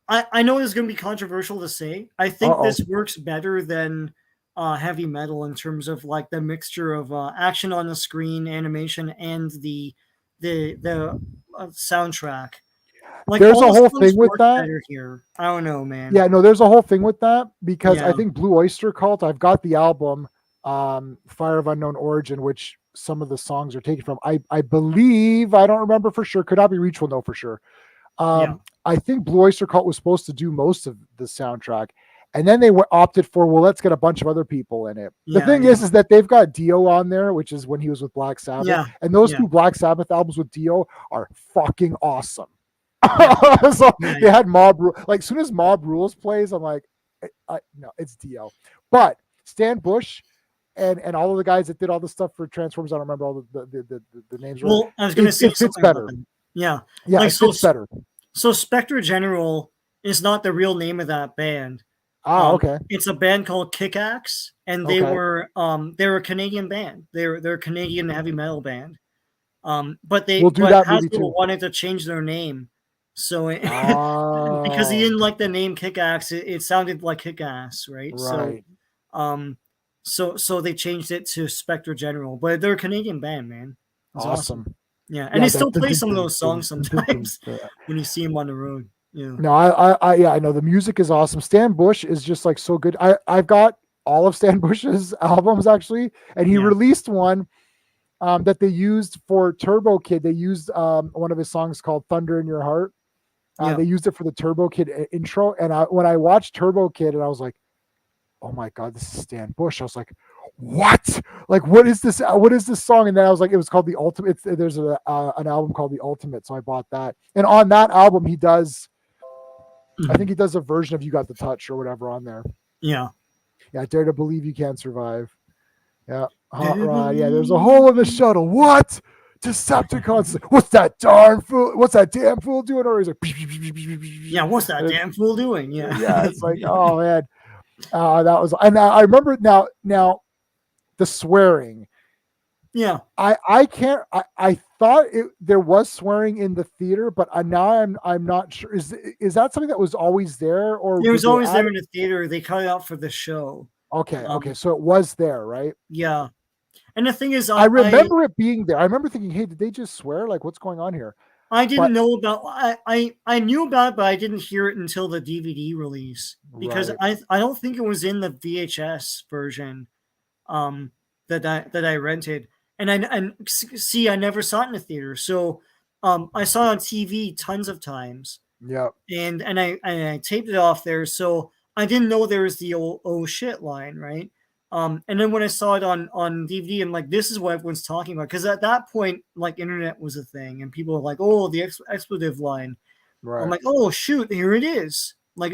I know it's going to be controversial to say. I think Uh-oh. this works better than heavy metal in terms of like the mixture of action on the screen, animation, and the soundtrack. Like There's all a the whole songs thing with work that. better here. I don't know, man. Yeah, no, there's a whole thing with that because Yeah, I think Blue Oyster Cult, I've got the album, Fire of Unknown Origin, which some of the songs are taken from. I believe, I don't remember for sure. Could not be Reach will know for sure. yeah, I think Blue Oyster Cult was supposed to do most of the soundtrack. And then they opted for, well, let's get a bunch of other people in it. The yeah, thing yeah, is that they've got Dio on there, which is when he was with Black Sabbath. yeah, And those yeah, two Black Sabbath albums with Dio are fucking awesome. yeah, So yeah, they yeah, had like as soon as Mob Rules plays, I'm like, no, it's Dio. But Stan Bush and all of the guys that did all the stuff for Transformers, I don't remember all the names. Right? Well, I was gonna say It fits something about better. them. Yeah, Yeah, like it fits better. so Spectre General is not the real name of that band. Ah, okay, It's a band called Kickaxe, and okay. they're a Canadian band. They're a Canadian heavy metal band. We'll do But that movie Hasbro too. wanted to change their name, so because he Oh, didn't like the name Kickaxe, it sounded like Kickass, right? right. Um, so they changed it to Spectre General, but they're a Canadian band, man. It's awesome. Awesome. Yeah, and Yeah, they that. still play some of those songs sometimes Yeah. when you see them on the road. Yeah, No, yeah, I know the music is awesome. Stan Bush is just like so good. I've got all of Stan Bush's albums actually, and he yeah, released one that they used for Turbo Kid. They used one of his songs called "Thunder in Your Heart." yeah. They used it for the Turbo Kid intro, and when I watched Turbo Kid, and I was like, "Oh my god, this is Stan Bush!" I was like, "What? Like, what is this? What is this song?" And then I was like, "It was called the Ultimate." There's an album called the Ultimate, so I bought that. And on that album, he does. I think he does a version of "You Got the Touch" or whatever on there. Yeah. Yeah, Dare to Believe You Can Survive. Yeah, Hot Dare Rod. Yeah, there's a hole in the believe- shuttle. What? Decepticons. What's that darn fool? What's that damn fool doing? Or he's like, Yeah, what's that damn fool doing? Yeah. yeah, it's like, oh man, that was. And I remember now. The swearing. Yeah. I can't. I thought there was swearing in the theater, but now I'm not sure. Is that something that was always there, or It did was they always add there it? in the theater. They cut it out for the show. Okay, so it was there, right? Yeah. And the thing is, I remember it being there. I remember thinking, "Hey, did they just swear? Like, what's going on here?" I didn't But know about I knew about it, but I didn't hear it until the DVD release because right, I don't think it was in the VHS version um that I rented. And see, I never saw it in the theater. So I saw it on TV tons of times yeah, and I taped it off there. So I didn't know there was the old oh shit line, right? And then when I saw it on DVD, I'm like, this is what everyone's talking about. Because at that point, like internet was a thing, and people were like, oh, the expletive line. I'm Right. like, oh shoot, here it is. Like,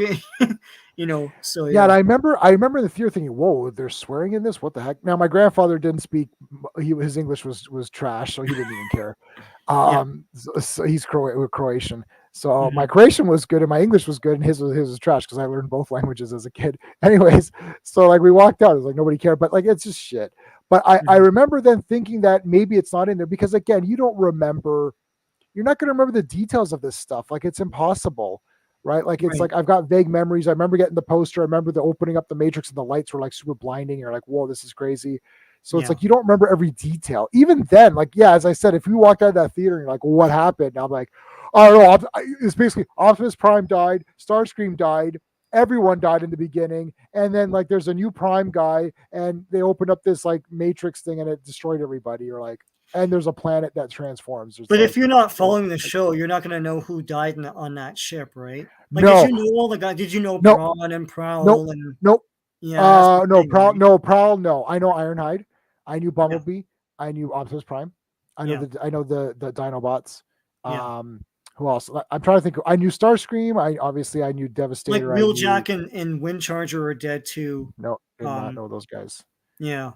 so Yeah, and yeah, I remember in the theater thinking, "Whoa, they're swearing in this? What the heck?" Now, my grandfather didn't speak; his English was trash, so he didn't even care. yeah, So he's Croatian, so my mhm, Croatian was good and my English was good, and his was trash because I learned both languages as a kid. Anyways, so like we walked out, it was like nobody cared, but like it's just shit. But I mhm, remember then thinking that maybe it's not in there because again, you don't remember you're not going to remember the details of this stuff. Like it's impossible, right? Like it's right, like I've got vague memories. I remember getting the poster. I remember the opening up the Matrix and the lights were like super blinding. You're like, whoa, this is crazy. So it's yeah. like you don't remember every detail. Even then, like yeah, as I said, if you walked out of that theater and you're like, well, what happened? I'm like, I don't know. It's basically Optimus Prime died, Starscream died, everyone died in the beginning, and then like there's a new Prime guy, and they opened up this like Matrix thing, and it destroyed everybody. You're like, and there's a planet that transforms. It's But if like, you're not well, following the show, you're not gonna know who died on that ship, right? Like, did no, you know all the guys? Did you know no, Brawn and nope, Prowl and nope. yeah, that's the No, thing, right? Prowl. No, I know Ironhide. I knew Yeah, Bumblebee. I knew Optimus Prime. yeah, I know the Dinobots. yeah. Who else? I'm trying to think. I knew Starscream. I knew Like Devastator. I knew Wheeljack and Windcharger are dead too. no, did not Um, know those guys. yeah.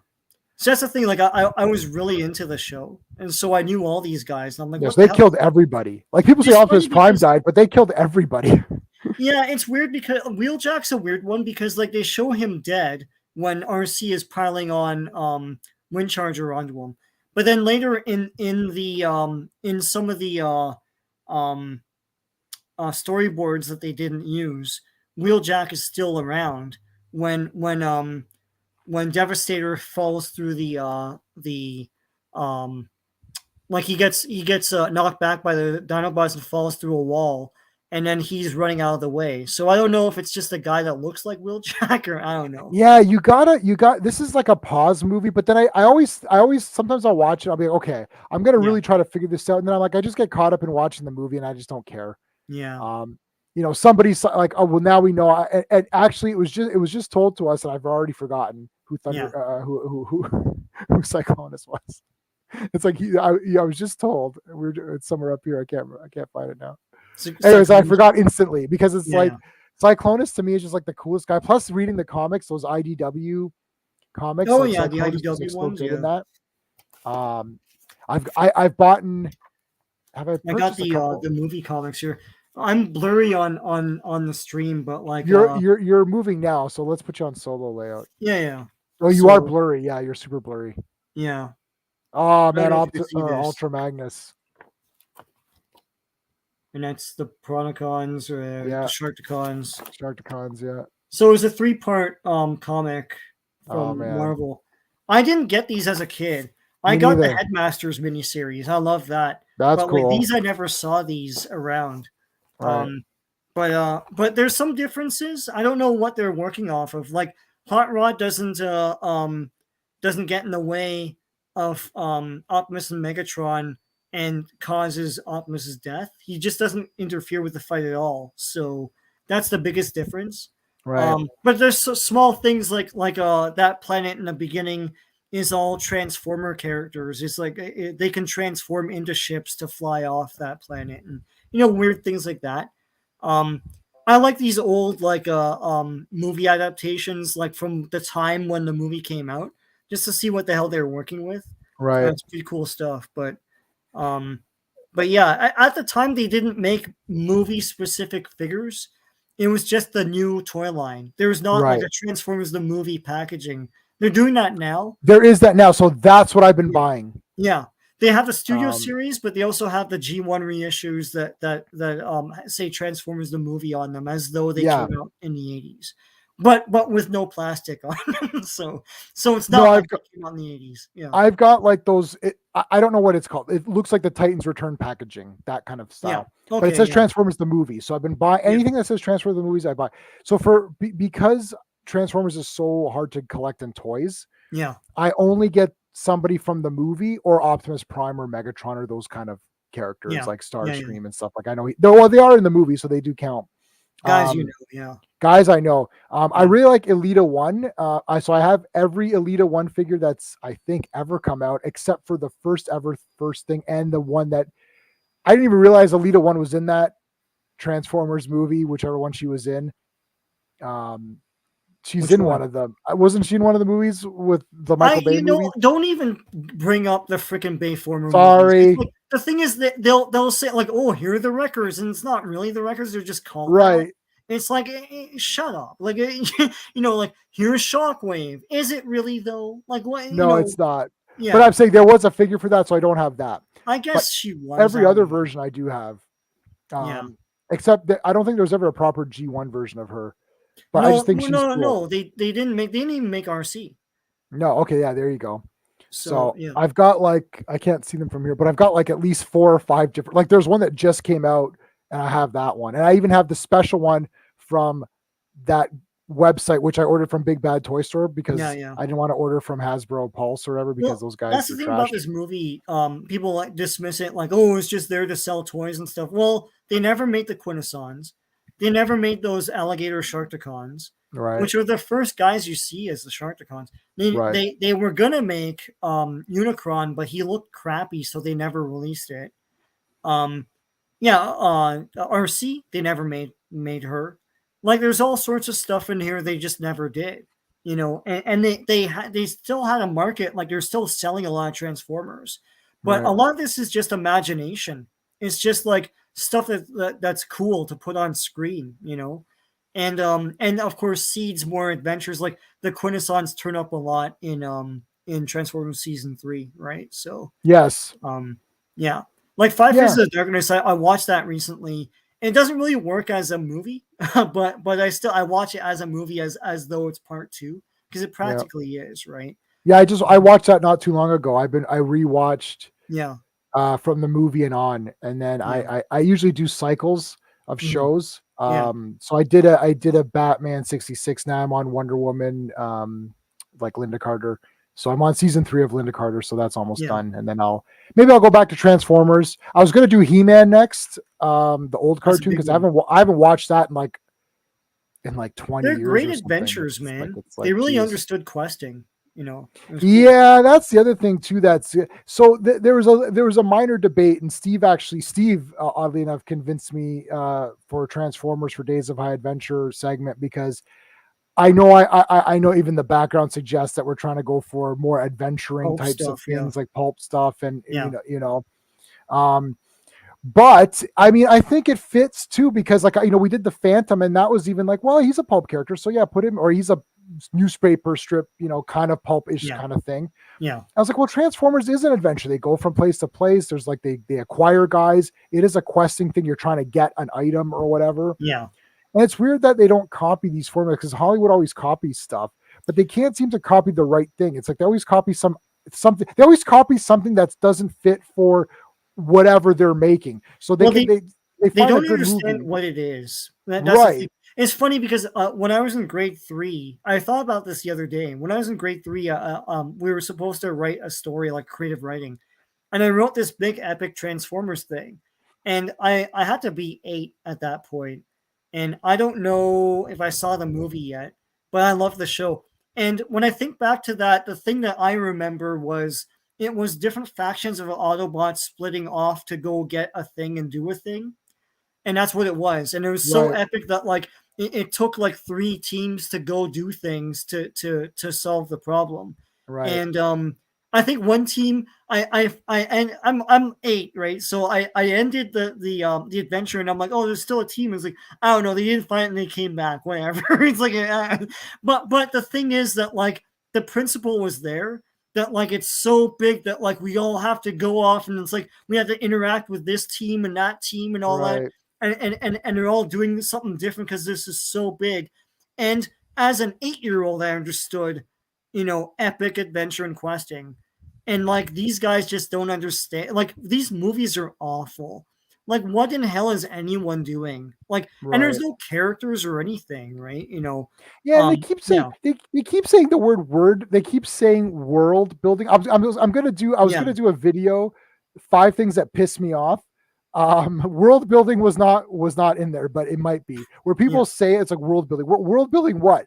So that's the thing. Like I was really into the show, and so I knew all these guys. And I'm like, Yes, what the they hell? killed everybody. Like people say It's funny Optimus Prime because died, but they killed everybody. yeah, it's weird because Wheeljack's a weird one because like they show him dead when RC is piling on Windcharger onto him. But then later in some of the um storyboards that they didn't use, Wheeljack is still around when Devastator falls through the um like he gets knocked back by the Dinobots and falls through a wall, and then he's running out of the way. So I don't know if it's just a guy that looks like Wheeljack or I don't know. Yeah, you got this is like a pause movie, but then I always sometimes I'll watch it, I'll be like, okay, I'm gonna Yeah, really try to figure this out. And then I'm like, I just get caught up in watching the movie and I just don't care. yeah, Um, somebody's like, oh well, now we know. And actually, it was just told to us, and I've already forgotten who yeah. who Cyclonus was. It's like I was just told. It's somewhere up here. I can't find it now. Anyways, I Cyclones. forgot instantly because it's Yeah, like yeah. Cyclonus to me is just like the coolest guy. Plus, reading the comics, those IDW comics, Oh like yeah, the Cyclonus was like IDW so ones. good in Yeah, that. I've bought have I I got purchased a couple? the movie comics here. I'm blurry on the stream, but like. You're moving now, so let's put you on solo layout. Yeah, yeah. Oh, you are So blurry. Yeah, you're super blurry. yeah, Oh I don't man, know if you can see this, Ultra Magnus. and that's the Piranacons or the Yeah, Sharkticons. Sharkticons. Yeah. So it was a three-part comic Oh from man, Marvel. I didn't get these as a kid. I me got the neither. Headmasters miniseries. I love that. That's But like cool. these I never saw these around. Right. But there's some differences. I don't know what they're working off of. Like Hot Rod doesn't get in the way of Optimus and Megatron and causes Optimus's death. He just doesn't interfere with the fight at all. So that's the biggest difference. Right. But there's small things like that planet in the beginning is all Transformer characters. It's like they can transform into ships to fly off that planet, and weird things like that. Um, I like these old movie adaptations, like from the time when the movie came out, just to see what the hell they were working with. Right. That's pretty cool stuff. Um, but yeah, at the time they didn't make movie specific figures. It was just the new toy line. There was not like Right. a Transformers the movie packaging. They're doing that now. There is that now, so that's what I've been buying. Yeah. They have the studio Um, series, but they also have the G1 reissues that say Transformers the movie on them as though they yeah. came out in the 80s. But with no plastic on them. So it's No, not like they came out in the 80s. Yeah. I've got like those. I don't know what it's called. It looks like the Titans Return packaging, that kind of Yeah. style. But it Okay, says yeah. Transformers the movie, so I've been buying Yeah. anything that says Transformers the movies. I buy. So because Transformers is so hard to collect in toys, Yeah. I only get somebody from the movie or Optimus Prime or Megatron or those kind of characters Yeah. like Yeah, yeah. Starscream and stuff. Like I know, well, they are in the movie, so they do count. Guys, Um, yeah. Guys, I know. I Yeah. really like Elita One. So I have every Elita One figure that's I think ever come out, except for the first thing, and the one that I didn't even realize Elita One was in that Transformers movie, whichever one she was in. Um, she's Which in one? one of them. Wasn't she in one of the movies with the Michael Bay movies? Don't even bring up the freaking Bayformer movies. It's Sorry. like the thing is that they'll say like, "Oh, here are the wreckers," and it's not really the wreckers; they're just called that. Right. It's like, shut up. Like, like here's Shockwave. Is it really though? Like, what? No, it's not. But Yeah. I'm saying there was a figure for that, so I don't have that. I But guess she was. every I don't other know. version I do have. Yeah. Except that I don't think there was ever a proper G1 version of her. But I No, just think no, she's no, cool. no. They didn't even make RC. No, okay, yeah, there you go. So So yeah. I've got like I can't see them from here, but I've got like at least 4 or 5 different. Like there's one that just came out, and I have that one, and I even have the special one from that website which I ordered from Big Bad Toy Store Yeah, because yeah. I didn't want to order from Hasbro Pulse or whatever because Well, those guys that's the are thing about trash. this movie. People like dismiss it like, oh, it's just there to sell toys and stuff. Well, they never made the Quintessons. They never made those alligator Sharkticons, Right, which are the first guys you see as the Sharkticons. They right, they were gonna make Unicron, but he looked crappy, so they never released it. Um, yeah, RC they never made her. Like there's all sorts of stuff in here they just never did, and they still had a market, like they're still selling a lot of Transformers, but a right. lot of this is just imagination. It's just like stuff that's cool to put on screen. And of course seeds more adventures, like the Quintessons turn up a lot in Transformers season 3, right? So Yes. um, yeah, like Five Yeah. Faces of Darkness. I watched that recently. It doesn't really work as a movie, but I watch it as a movie as though it's part two because it Yeah. practically is, right? Yeah. I watched that not too long ago. I rewatched Yeah, from the movie and on, and then yeah, I usually do cycles of mhm, shows. yeah, So I did a Batman 66. Now I'm on Wonder Woman, like Linda Carter. So I'm on season 3 of Linda Carter, so that's almost yeah. done. And then maybe I'll go back to Transformers. I was gonna do He-Man next, the old That's a cartoon, big because one. I haven't watched that in like 20 They're years great or something. adventures, man. It's They like, really geez. understood questing. It was cool. Yeah, that's the other thing too. So there was a minor debate, and Steve, oddly enough, convinced me for Transformers for Days of High Adventure segment, because I know even the background suggests that we're trying to go for more adventuring Pulp types of stuff. Yeah, things like pulp stuff, and yeah, um, but I mean, I think it fits too, because like we did the Phantom, and that was even like, well, he's a pulp character, so yeah, put him, or he's a newspaper strip, kind of pulp-ish yeah, kind of thing. yeah, I was like, well, Transformers is an adventure. They go from place to place. There's like they acquire guys. It is a questing thing. You're trying to get an item or whatever. yeah. And it's weird that they don't copy these formulas, because Hollywood always copies stuff, but they can't seem to copy the right thing. It's like they always copy something. They always copy something that doesn't fit for whatever they're making. So Well, they they find a don't good understand movie. what it is. That's the thing. Right. It's funny because when I was in grade 3, I thought about this the other day. When I was in grade 3, we were supposed to write a story, like creative writing, and I wrote this big epic Transformers thing, and I had to be 8 at that point, and I don't know if I saw the movie yet, but I love the show. And when I think back to that, the thing that I remember was it was different factions of Autobots splitting off to go get a thing and do a thing, and that's what it was. And it was so Right. epic that like it took like 3 teams to go do things to solve the problem. Right. And I think one team, and I'm 8, right? So I ended the adventure, and I'm like, oh, there's still a team. It's like, I don't know, they didn't fight and they came back, whatever. It's like, but the thing is that like the principle was there, that like it's so big that like we all have to go off, and it's like we have to interact with this team and that team and all that, Right. and they're all doing something different because this is so big. And as an 8-year-old, I understood, epic adventure and questing. And like these guys just don't understand. Like these movies are awful. Like what in hell is anyone doing? Like, and there's Right. no characters or anything, right? Yeah, and they keep saying Yeah, they keep saying the word. They keep saying world building. I was yeah, gonna do a video, 5 things that piss me off. World building was not in there, but it might be where Yeah. people say it's like world building. World building what?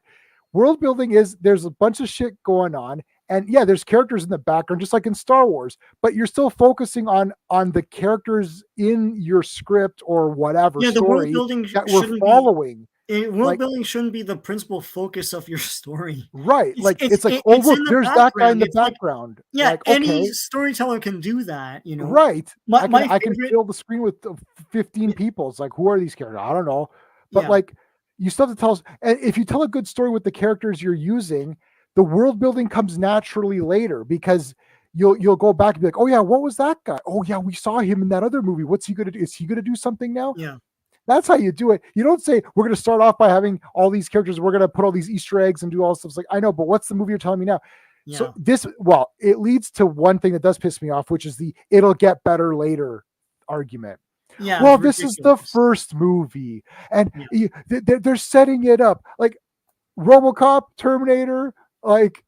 World building is there's a bunch of shit going on, and yeah, there's characters in the background, just like in Star Wars, but you're still focusing on the characters in your script or whatever Yeah, the world story building that we're shouldn't be following. world Like, building shouldn't be the principal focus of your story. right, It's like it's it's like, it, oh it's in look, the there's that guy in background. the It's like, background. yeah, Like, any okay, storyteller can do that, you know. right. My I can my I can favorite fill the screen with 15 people. It's like, who are these characters? I don't know. But yeah, like, you still have to tell us. And if you tell a good story with the characters you're using, the world building comes naturally later because you'll go back and be like, oh yeah, what was that guy? Oh yeah, we saw him in that other movie. What's he gonna do? Is he gonna do something now? yeah, That's how you do it. You don't say we're gonna start off by having all these characters, we're gonna put all these Easter eggs and do all this stuff. It's like, I know, but what's the movie you're telling me now? So yeah, well, it leads to one thing that does piss me off, which is the it'll get better later argument. yeah, it's Well, this is the ridiculous. first movie, and Yeah, they're setting it up like RoboCop, Terminator, like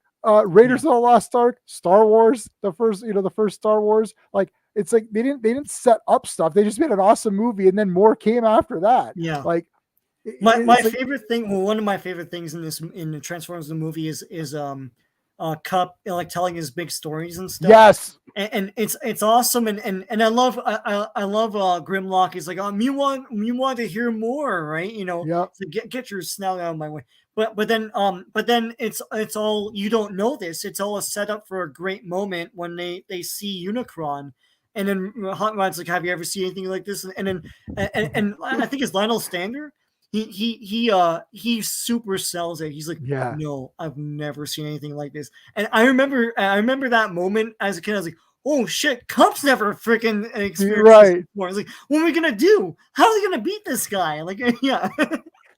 yeah, Raiders of the Lost Ark, Star Wars, the first Star Wars. Like, it's like they didn't set up stuff. They just made an awesome movie, and then more came after that. yeah. Like, My it's like, favorite thing, well, one of my favorite things in the Transformers the movie is Cup, like telling his big stories and stuff. yes, And it's awesome, and I love Grimlock. He's like, you want to hear more, right? You know, yep, so get your snout out of my way. But then it's all, you don't know this. It's all a setup for a great moment when they see Unicron, and then Hot Rod's like, have you ever seen anything like this? And then and I think it's Lionel Stander. He super sells it. He's like, yeah, no, I've never seen anything like this. And I remember that moment as a kid. I was like, oh shit, Cup's never freaking experienced this right. before. I was like, what are we gonna do? How are we gonna beat this guy? Like, yeah,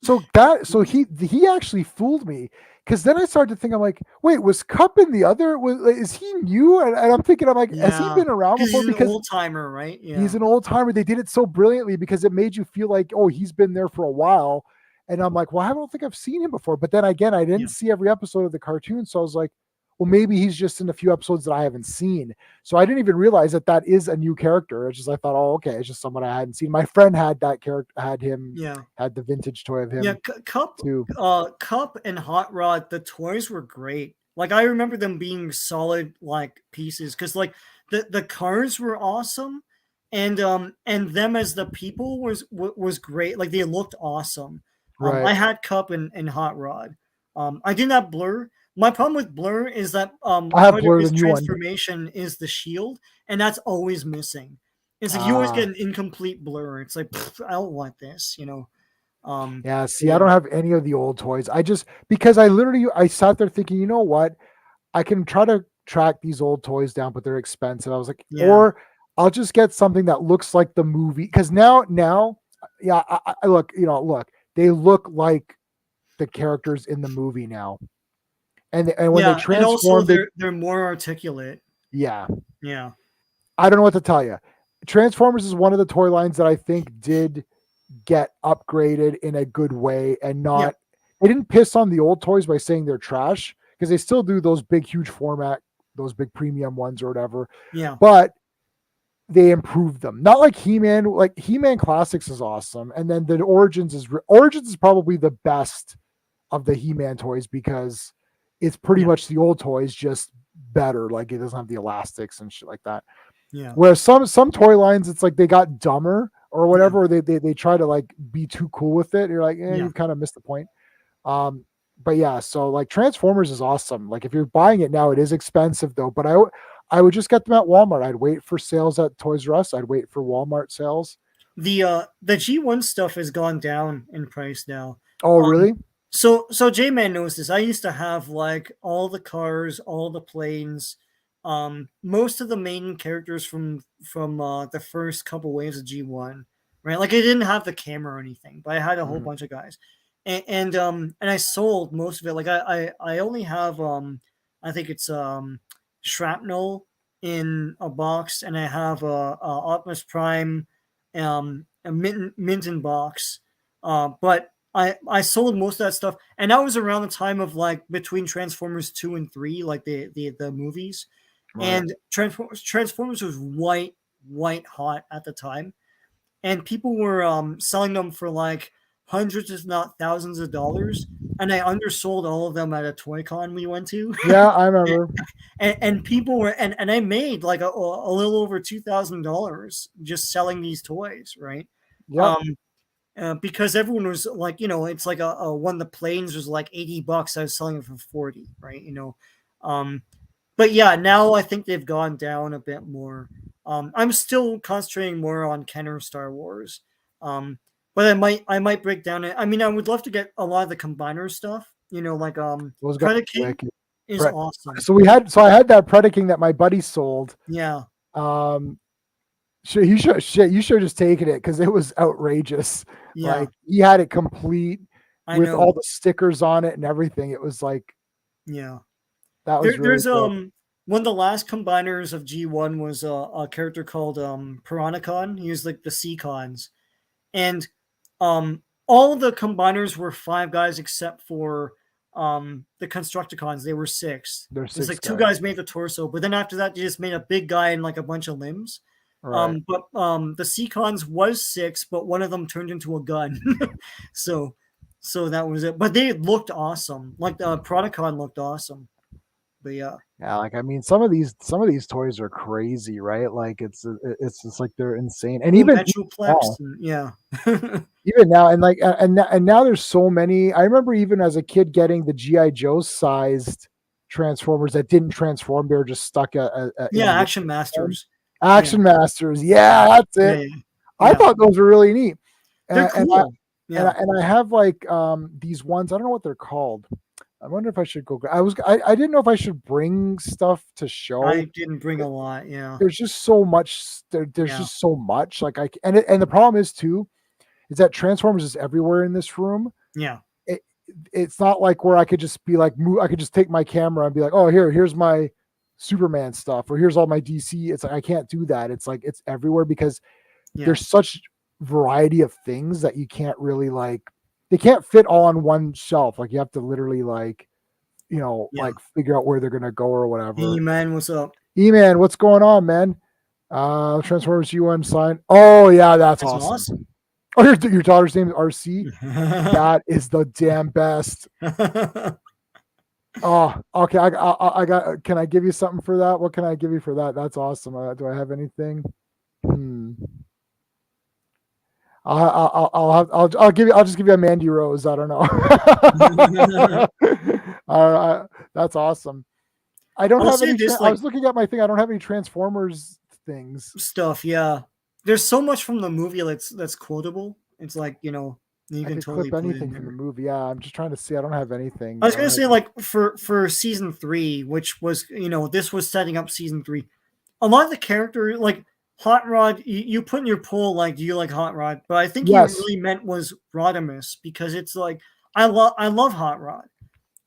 So he actually fooled me because then I started to think, I'm like, wait, was Cup in the other? Is he new? And I'm thinking, I'm like, has he yeah, been around because before? he's an Because old timer, right? he's Yeah, an old timer. They did it so brilliantly because it made you feel like, oh, he's been there for a while. And I'm like, well, I don't think I've seen him before. But then again, I yeah, didn't see every episode of the cartoon. So I was like, well, maybe he's just in a few episodes that I haven't seen. So I didn't even realize that is a new character. It's just, I thought, oh, okay, it's just someone I hadn't seen. My friend had that character, yeah. had the vintage toy of Yeah, him Cup, too. Cup and Hot Rod, the toys were great. Like, I remember them being solid like pieces, because like the cars were awesome, and them as the people was great. Like, they looked awesome. Right. I had Cup and Hot Rod. I didn't have Blur. My problem with Blur is that I have part of Blur, the his new one. transformation is the shield, and that's always missing. It's like you always Ah, get an incomplete Blur. It's like, I don't want this, you know. yeah. See, I Yeah, don't have any of the old toys. I just because I sat there thinking, you know what? I can try to track these old toys down, but they're expensive. I was like, yeah, or I'll just get something that looks like the movie. Because now, yeah, I look, look, they look like the characters in the movie now, and when they yeah, and also transform, they're more articulate. yeah, Yeah, I don't know what to tell you. Transformers is one of the toy lines that I think did get upgraded in a good way and yeah, not they didn't piss on the old toys by saying they're trash because they still do those big huge format, those big premium ones or whatever, yeah, but they improved them. Not like He-Man. Like He-Man Classics is awesome, and then the Origins is probably the best of the He-Man toys because it's pretty yeah, much the old toys, just better. Like it doesn't have the elastics and shit like that. yeah, Whereas some toy lines, it's like they got dumber or yeah, whatever, or they try to like be too cool with it. You're like, yeah. you've kind of missed the point. But yeah, so like Transformers is awesome. Like if you're buying it now, it is expensive though. But I would just get them at Walmart. I'd wait for sales at Toys R Us. I'd wait for Walmart sales. The G1 stuff has gone down in price now. Oh, Um, really? so J-Man knows this. I used to have like all the cars, all the planes, most of the main characters from the first couple waves of G1, right? Like, I didn't have the camera or anything, but I had a whole Mhm. bunch of guys, and I sold most of it. Like, I only have I think it's Shrapnel in a box, and I have a Optimus Prime, a Minton box, but I sold most of that stuff, and that was around the time of like between Transformers 2 and 3, like the movies, Right. and Transformers was white hot at the time. and people were selling them for like hundreds, if not thousands, of dollars. And I undersold all of them at a toy con we went to. Yeah, I remember. And people were and I made like a little over $2,000 just selling these toys, right? Yep. Um, because everyone was like, it's like a one of the planes was like $80. I was selling it for 40, right? Um, but yeah, now I think they've gone down a bit more. I'm still concentrating more on Kenner Star Wars. Um, but I might break down it. I mean, I would love to get a lot of the combiner stuff. Like Those guys are Predaking wicked. is awesome. So I had that Predaking that my buddy sold. Yeah, Um, you should have just taken it because it was outrageous. yeah, Like he had it complete I with know. all the stickers on it and everything. It was like Yeah. that was really There's cool. one of the last combiners of G1 was a character called Piranacon. He was like the Seacons. And all the combiners were five guys except for the Constructicons. They were six. There's It's six like two guys. guys made the torso, but then after that they just made a big guy and like a bunch of limbs. Right. But the Seacons was six, but one of them turned into a gun. so so that was it. But they looked awesome. Like the Piranacon looked awesome. But yeah. Yeah, like I mean, some of these toys are crazy, right? Like it's just like they're insane, and Full even Metroplex, now, and yeah. and like and now there's so many. I remember even as a kid getting the GI Joe sized Transformers that didn't transform; they were just stuck Yeah, in the Action form. Masters. Yeah, Action Masters. Yeah, that's yeah, it. yeah. I Yeah. thought those were really neat, They're and I cool. Yeah. and I have like these ones. I don't know what they're called. I wonder if I should go. I didn't know if I should bring stuff to I show. didn't bring a lot. Yeah. There's just so much. There's Yeah. just so much. Like and the problem is too is that Transformers is everywhere in this room. Yeah. It, it's not like where I could just be like I could just take my camera and be like, oh here's my Superman stuff or here's all my DC. It's like I can't do that. It's like it's everywhere because Yeah. there's such variety of things that you can't really like. They can't fit all on one shelf. Like you have to literally like Yeah. like figure out where they're gonna go or Hey whatever. man, what's up? E-Man, what's going on, man? Transformers UN sign. Oh yeah, that's That's awesome. awesome. Oh, your daughter's name is RC. That is the damn best. Oh, okay. I got. Can I give you something for that? What can I give you for that? That's awesome. Do I have anything? I'll give you. I'll just give you a Mandy Rose. I don't know. That's awesome. I don't I'll have say any. this, I like was looking at my thing. I don't have any Transformers things. stuff. Yeah. There's so much from the movie that's quotable. It's like you I can could totally clip put in anything from the there. movie. Yeah, I'm just trying to see. I don't have anything. I was I don't gonna have. say like for season three, which was this was setting up season three. A lot of the character like Hot Rod, you put in your poll like, do you like Hot Rod? But I think you Yes, really meant was Rodimus because it's like I love Hot Rod.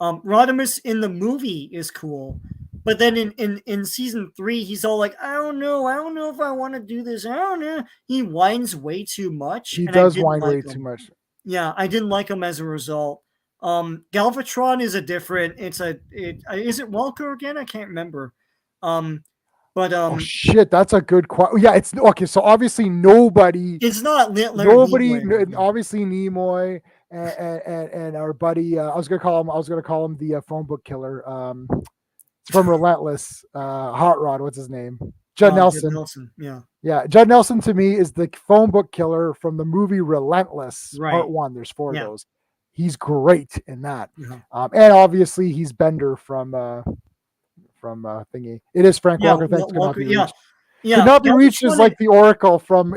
Rodimus in the movie is cool, but then in season three, he's all like, I don't know if I want to do this. I don't know. He whines way too much, he and I does didn't whine like way too him. much. Yeah, I didn't like him as a result. Galvatron is a different. Is it Walker again? I can't remember. Um, but Oh shit, that's a good question. Yeah, it's okay. So obviously it's not Leonard nobody, Nimoy. obviously Nimoy and our buddy. I was gonna call him the phone book killer. It's from Relentless. Hot Rod. What's his name? Judd Judd Nelson. Nelson. Yeah, Yeah, Judd Nelson to me is the phone book killer from the movie Relentless right. Part One. There's four of Yeah. those. He's great in that, Yeah. and obviously he's Bender from thingy. It is Frank Yeah, Walker. Thanks, could not Walker. be Yeah, reached. Could yeah. not be reached is Galvatron. like the Oracle from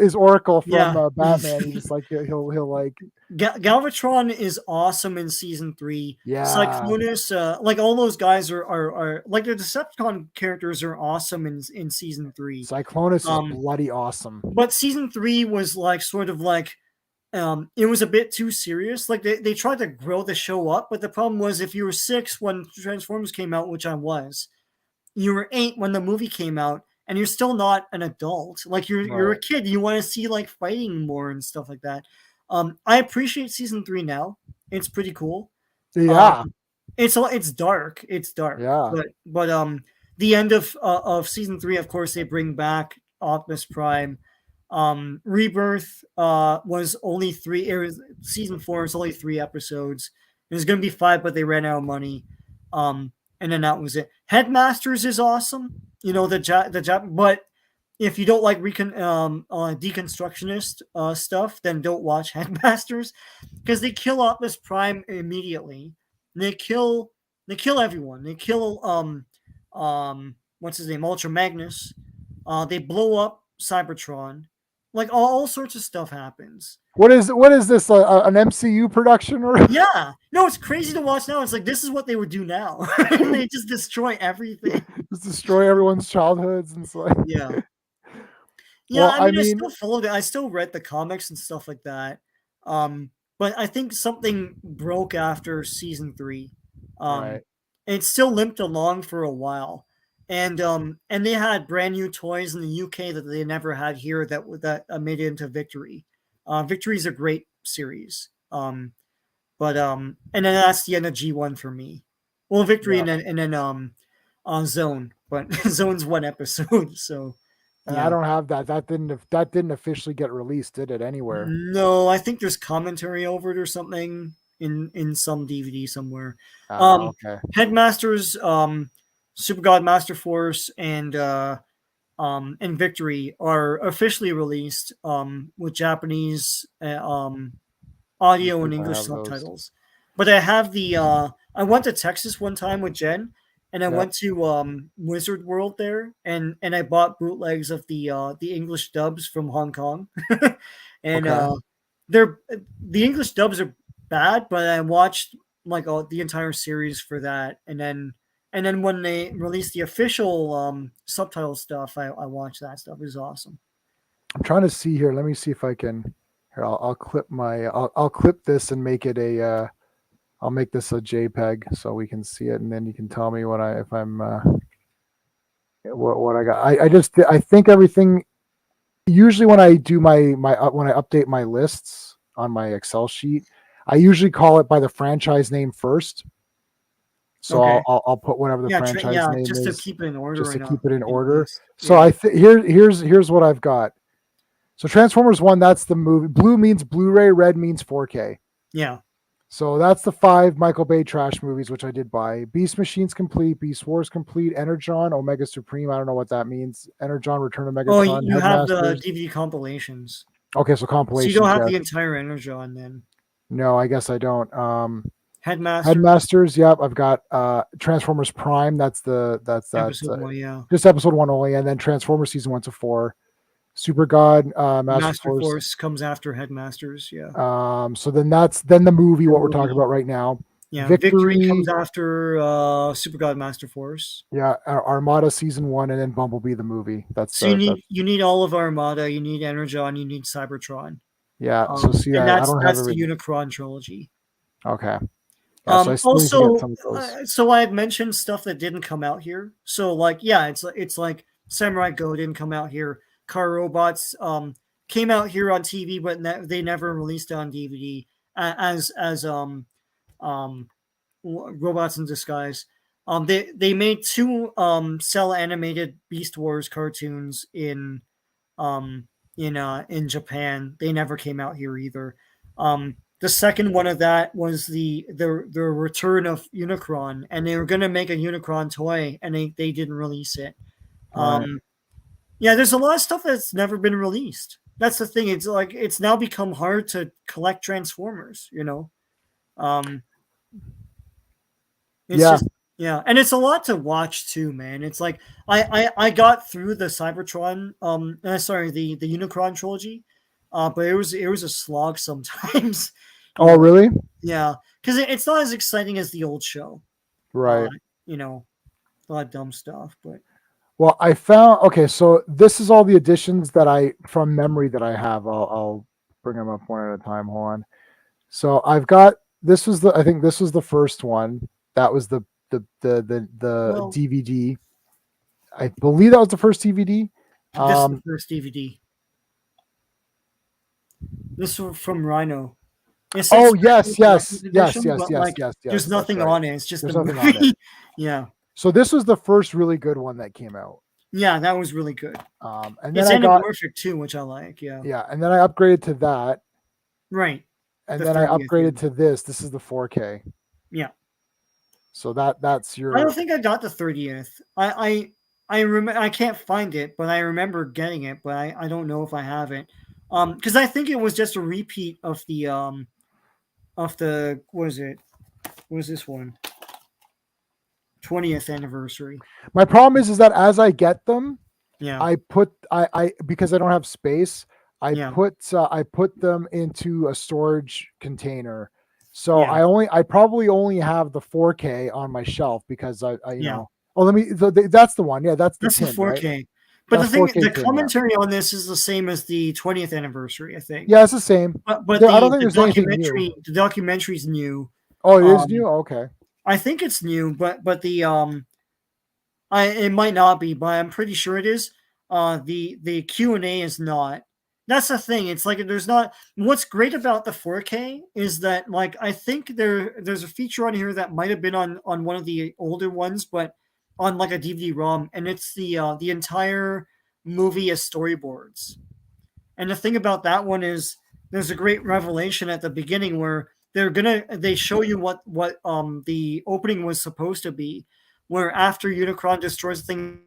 Yeah. Batman. He just like he'll like Galvatron is awesome in season three. yeah. Cyclonus, like all those guys are like the Decepticon characters are awesome in season three. Cyclonus is bloody awesome. But season three was like sort of like it was a bit too serious. Like they tried to grow the show up, but the problem was if you were 6 when Transformers came out, which I was, you were 8 when the movie came out, and you're still not an adult. Like you're a kid. You want to see like fighting more and stuff like that. I appreciate season 3 now. It's pretty cool. Yeah. It's dark. It's dark. Yeah. But the end of season 3, of course, they bring back Optimus Prime. Rebirth was only three. It was season 4. It's only 3 episodes. It was going to be 5, but they ran out of money. And then that was it. Headmasters is awesome. You know but if you don't like deconstructionist stuff, then don't watch Headmasters because they kill Optimus Prime immediately. They kill everyone. They kill what's his name, Ultra Magnus. They blow up Cybertron. Like all sorts of stuff happens. What is this? An MCU production or? Yeah, no, it's crazy to watch now. It's like this is what they would do now. They just destroy everything. Just destroy everyone's childhoods and so. Yeah. Yeah, Well, I mean, I still followed it. I still read the comics and stuff like that. But I think something broke after season 3. right. And it still limped along for a while. And they had brand new toys in the UK that they never had here that made it into Victory. Victory is a great series. And then that's the end of G1 for me. Well, Victory Yeah. and then Zone, but Zone's 1 episode, so. And Yeah. I don't have that. That didn't officially get released, did it? Anywhere? No, I think there's commentary over it or something in some DVD somewhere. Okay. Headmasters, Super God Master Force, and Victory are officially released with Japanese audio and I English have those. subtitles. But I have the I went to Texas one time with Jen, and I went to Wizard World there, and I bought bootlegs of the English dubs from Hong Kong, and they're the English dubs are bad, but I watched like the entire series for that, and then when they released the official subtitle stuff, I watched that stuff. It was awesome. I'm trying to see here. Let me see if I can. Here, I'll clip my. I'll clip this and make it a. I'll make this a JPEG so we can see it, and then you can tell me what I got. I think everything. Usually, when I do when I update my lists on my Excel sheet, I usually call it by the franchise name first. So Okay. I'll put whatever the franchise name just is, to keep it in order. just to keep it in order. Yes. So Yeah. here's what I've got. So Transformers 1, that's the movie. Blue means Blu-ray, red means 4K. Yeah. So that's the 5 Michael Bay trash movies, which I did buy. Beast Machine's complete, Beast Wars complete, Energon, Omega Supreme. I don't know what that means. Energon, Return of Megatron. Oh, you have the DVD compilations. Okay, so compilations. So you don't have the entire Energon then. No, I guess I don't. Headmasters. Yep, I've got Transformers Prime. That's Episode 1, yeah. Just episode 1 only, and then Transformers season 1 to 4. Super God, Master Force comes after Headmasters, yeah. So then the movie, what we're talking about right now. Yeah, Victory comes after Super God Master Force. Yeah, Armada season 1, and then Bumblebee the movie. You need all of Armada. You need Energon. You need Cybertron. Yeah. So see, that's the Unicron trilogy. Okay. Yeah, so I had mentioned stuff that didn't come out here. So like, yeah, it's like Samurai Go didn't come out here. Car Robots came out here on TV, but they never released it on DVD as Robots in Disguise. They made 2 cell animated Beast Wars cartoons in Japan. They never came out here either. The second one of that was the return of Unicron, and they were going to make a Unicron toy, and they didn't release it. Yeah, there's a lot of stuff that's never been released. That's the thing. It's like it's now become hard to collect Transformers. And it's a lot to watch too, man. It's like I got through the Cybertron, the Unicron trilogy, but it was a slog sometimes. Oh, really? Yeah, because it's not as exciting as the old show, right? A lot of dumb stuff, but. Well, I found so this is all the additions that from memory that I have. I'll bring them up one at a time. Hold on. So I've got I think this was the first one. That was the DVD. I believe that was the first DVD. This is the first DVD. This was from Rhino. Oh yes. There's nothing on it. It's just the movie. Yeah. So this was the first really good one that came out. Yeah, that was really good. And then It's I got anamorphic too, which I like. Yeah. yeah, and then I upgraded to that, Right. and The then I 30th. Yeah. upgraded to this. This is the 4K. Yeah. So that's I don't your think I got the 30th. I can't find it, but I remember getting it, but I don't know if I have it. Because I think it was just a repeat of the what is it? What is this one? 20th anniversary. my problem is that as I get them, Yeah. I because I don't have space, Yeah. I put them into a storage container. So Yeah. I probably only have the 4K on my shelf because I you Yeah. know. Oh, that's the one. Yeah, that's the That's the tin, right? 4K. But That's the thing, 4K the tin. Yeah, commentary on this is the same as the 20th anniversary, I think. yeah, it's the same. But I don't think there's anything new. the documentary's new. Oh, it is Um, new. Okay. I think it's new, but the it might not be, but I'm pretty sure it is. The Q&A is not. That's the thing. It's like there's not. What's great about the 4K is that like I think there's a feature on here that might have been on one of the older ones, but on like a DVD-ROM, and it's the entire movie as storyboards. And the thing about that one is there's a great revelation at the beginning where they show you what the opening was supposed to be, where after Unicron destroys the thing,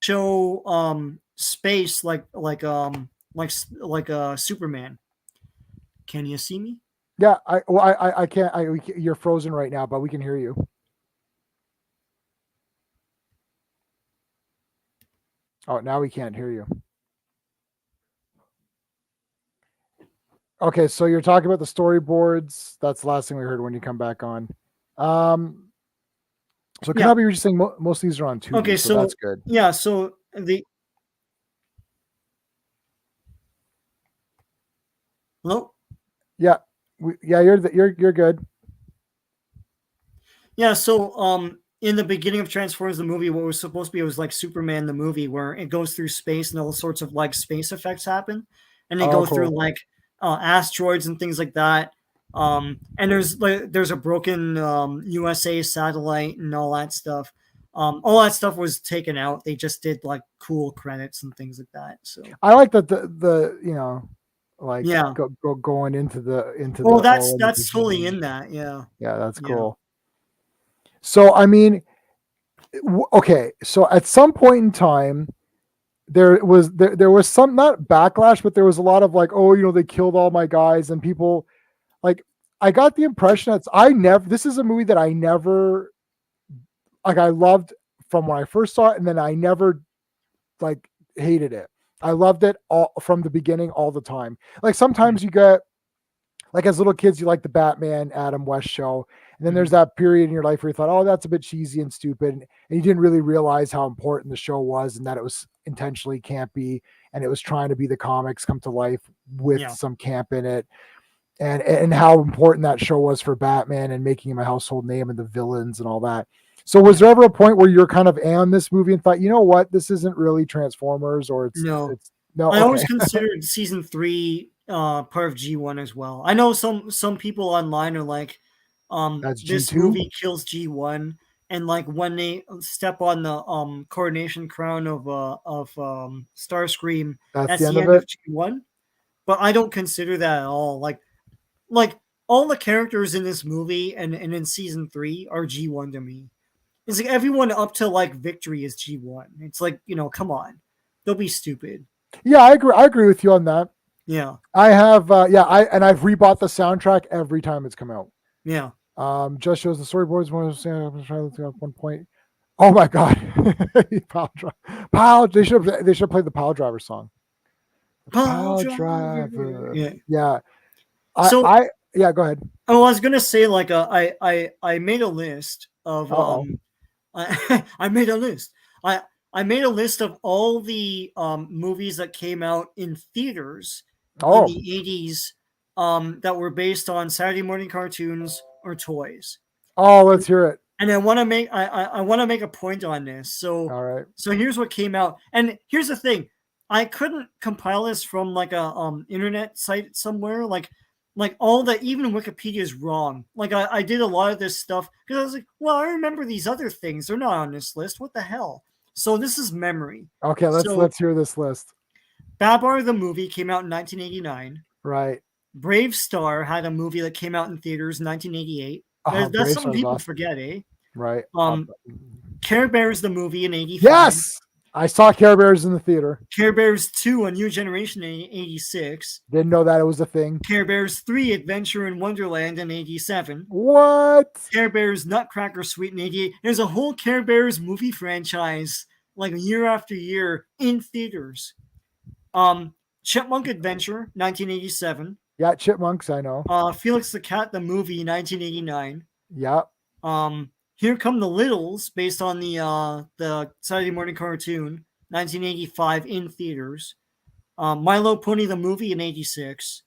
show space like Superman. Can you see me? Yeah, I can't. You're frozen right now, but we can hear you. Oh, now we can't hear you. Okay, so you're talking about the storyboards. That's the last thing we heard when you come back on. So Yeah. Kenobi, you were just saying most of these are on Tubi, Okay, so that's good. yeah, so the hello. Yeah, you're good. Yeah, so in the beginning of Transformers the movie, what was supposed to be, it was like Superman the movie where it goes through space and all sorts of like space effects happen, and they Oh, go through cool. like asteroids and things like that. And there's a broken USA satellite and all that stuff. All that stuff was taken out. They just did like cool credits and things like that. So I like that the you know like yeah, going into the well all in the that's totally position. in that. Yeah, Yeah, that's yeah, cool. So I mean, okay, so at some point in time there was some, not backlash, but there was a lot of like, oh, they killed all my guys, and people like, I got the impression that this is a movie that I never, like, I loved from when I first saw it, and then I never like hated it. I loved it all from the beginning, all the time. Like sometimes you get, like as little kids, you like the Batman Adam West show, and then there's that period in your life where you thought, oh, that's a bit cheesy and stupid, and you didn't really realize how important the show was, and that it was intentionally campy, and it was trying to be the comics come to life with yeah. some camp in it, and how important that show was for Batman and making him a household name and the villains and all that. So was there ever a point where you're kind of on this movie and thought, you know what, this isn't really Transformers, or it's No, no, I always okay, considered season 3 part of G1 as well. I know some people online are like, that's this G2? movie kills G1, and like when they step on the coronation crown of Starscream, That's the that's end the of end of it? G1. But I don't consider that at all. Like all the characters in this movie and in season 3 are G1 to me. It's like everyone up to like Victory is G1. It's like, come on. Don't be stupid. Yeah, I agree with you on that. Yeah. I have I've rebought the soundtrack every time it's come out. Yeah. Just shows the storyboards. At one point. Oh my god, Pile. They should have played the Pile Driver song. Pile Pile driver. Driver. Yeah. Yeah. So Yeah. Go ahead. oh, I was gonna say like I made a list of Oh. I made a list. I made a list of all the movies that came out in theaters in Oh. the 80s that were based on Saturday morning cartoons or toys. Oh, let's hear it. And I want to make I want to make a point on this. So All right. so here's what came out. And here's the thing. I couldn't compile this from like a internet site somewhere. Like all that, even Wikipedia is wrong. Like I did a lot of this stuff because I was like, well, I remember these other things. They're not on this list. What the hell? So this is memory. Okay, So let's hear this list. Babar the movie came out in 1989. Right. Brave Star had a movie that came out in theaters in 1988. That's Brave something Star's people awesome. forget, eh? Right. Care Bears the movie in 85. Yes, I saw Care Bears in the theater. Care Bears 2, A New Generation in 86. Didn't know that it was a thing. Care Bears 3, Adventure in Wonderland in 87. What? Care Bears Nutcracker Suite in 88. There's a whole Care Bears movie franchise, like year after year, in theaters. Chipmunk Adventure, 1987. Yeah, Chipmunks, I know. Felix the Cat, the movie, 1989. Yeah. Here Come the Littles, based on the Saturday morning cartoon, 1985, in theaters. Milo Pony the movie in 86.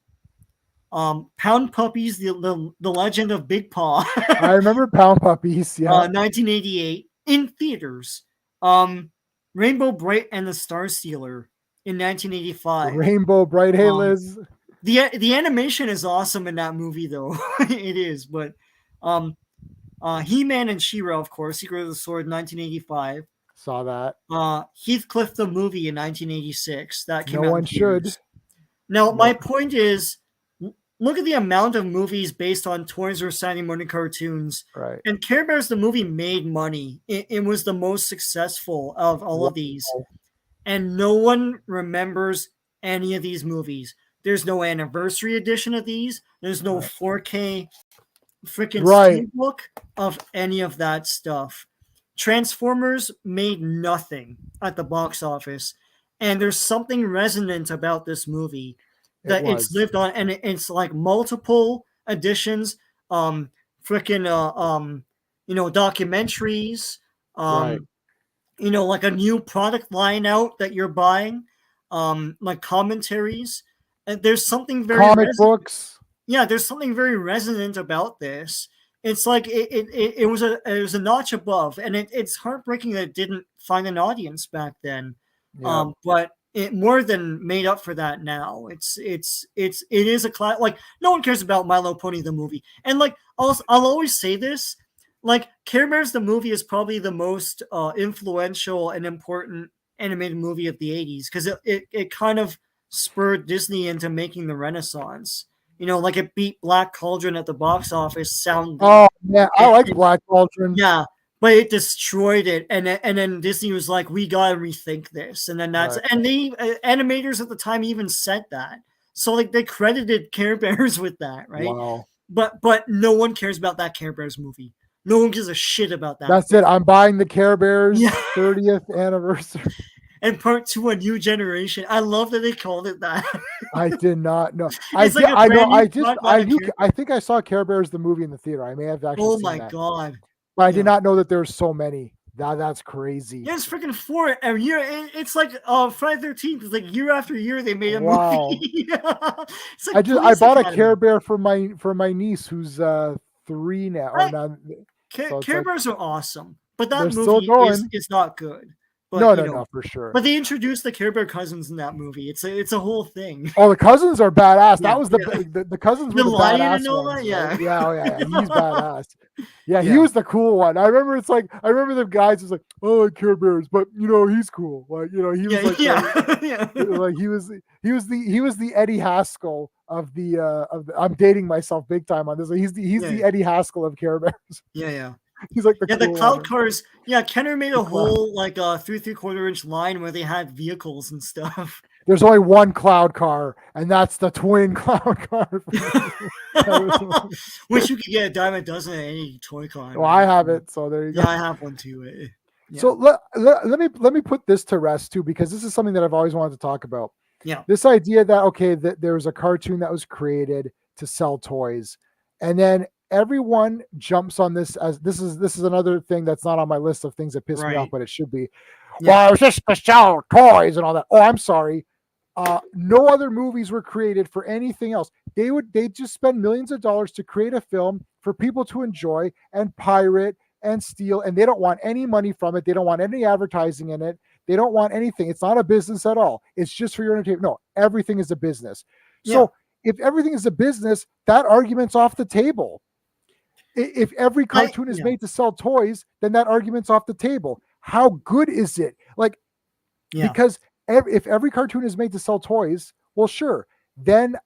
Pound Puppies, the Legend of Big Paw. I remember Pound Puppies. Yeah. 1988, in theaters. Rainbow Bright and the Star Stealer in 1985. Rainbow Bright. Hey, Liz. The animation is awesome in that movie, though. It is, but He-Man and She-Ra, of course, Secret of the Sword, 1985. Saw that. Heathcliff the movie in 1986. That came out. No one should. Now, my point is, look at the amount of movies based on toys or Saturday morning cartoons. Right. And Care Bears the movie made money. It was the most successful of all of these. And no one remembers any of these movies. There's no anniversary edition of these. There's no 4K freaking steelbook of any of that stuff. Transformers made nothing at the box office. And there's something resonant about this movie that it's lived on, and it's like multiple editions, documentaries, like a new product line out that you're buying, like commentaries. And there's something very comic books. Yeah, there's something very resonant about this. It's like it was a notch above, and it's heartbreaking that it didn't find an audience back then. Yeah. But it more than made up for that now. It is a class. Like, no one cares about Milo Pony the movie, and like I'll always say this, like Care Bears the movie is probably the most influential and important animated movie of the 80s, because it kind of spurred Disney into making the Renaissance. Like it beat Black Cauldron at the box office sound. Oh yeah, I like Black Cauldron. Yeah. But it destroyed it, and then Disney was like, "We gotta rethink this." And then and the animators at the time even said that. So like they credited Care Bears with that, right? Wow. But no one cares about that Care Bears movie. No one gives a shit about that. That's it. I'm buying the Care Bears 30th anniversary. And part 2, A New Generation. I love that they called it that. I did not know. I think I saw Care Bears the movie in the theater. I may have actually. Oh my god. But I did not know that there's so many. That's crazy. Yeah, it's freaking 4 every year. It's like Friday 13th. It's like year after year they made a movie. Like I bought a Care Bear for my niece who's 3 now. Care Bears are awesome, but that movie is not good. But, no, for sure. But they introduced the Care Bear cousins in that movie. It's a whole thing. Oh, the cousins are badass. That was the cousins were the lion badass and all ones, that. Yeah. Right? Yeah. He's badass. Yeah, he was the cool one. I remember the guys was like, oh, Care Bears, but he's cool. Like he was like he was the Eddie Haskell of the I'm dating myself big time on this. He's the Eddie Haskell of Care Bears. Yeah. He's like the Cloud Cars. Yeah, Kenner made a whole like 3/4 inch line where they had vehicles and stuff. There's only one Cloud Car, and that's the twin Cloud Car. Wish you could get a dime a dozen at any toy con. Well, I have it, so there you go. Yeah, I have one too. Yeah. So let me put this to rest too, because this is something that I've always wanted to talk about. Yeah. This idea that there was a cartoon that was created to sell toys, and then everyone jumps on this as this is another thing that's not on my list of things that piss me off, but it should be. Yeah. Well, it's just to sell toys and all that. Oh, I'm sorry. No other movies were created for anything else. They just spend millions of dollars to create a film for people to enjoy and pirate and steal, and they don't want any money from it. They don't want any advertising in it. They don't want anything. It's not a business at all. It's just for your entertainment. No, everything is a business. So if everything is a business, that argument's off the table. If every cartoon is made to sell toys, then that argument's off the table. how good is it? Like, Yeah. because if every cartoon is made to sell toys, well, sure, then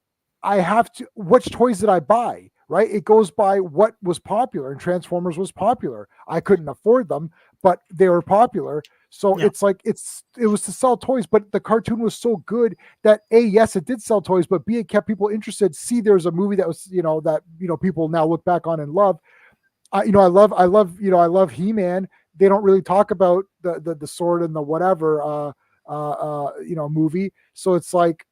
I have to. Which toys did I buy? Right? It goes by what was popular, and Transformers was popular. I couldn't afford them, but they were popular. So Yeah. it's like it was to sell toys, but the cartoon was so good that A, yes, it did sell toys, but B, it kept people interested. C, there's a movie that was, that people now look back on and love. I love He-Man. They don't really talk about the sword and the whatever movie. So it's like,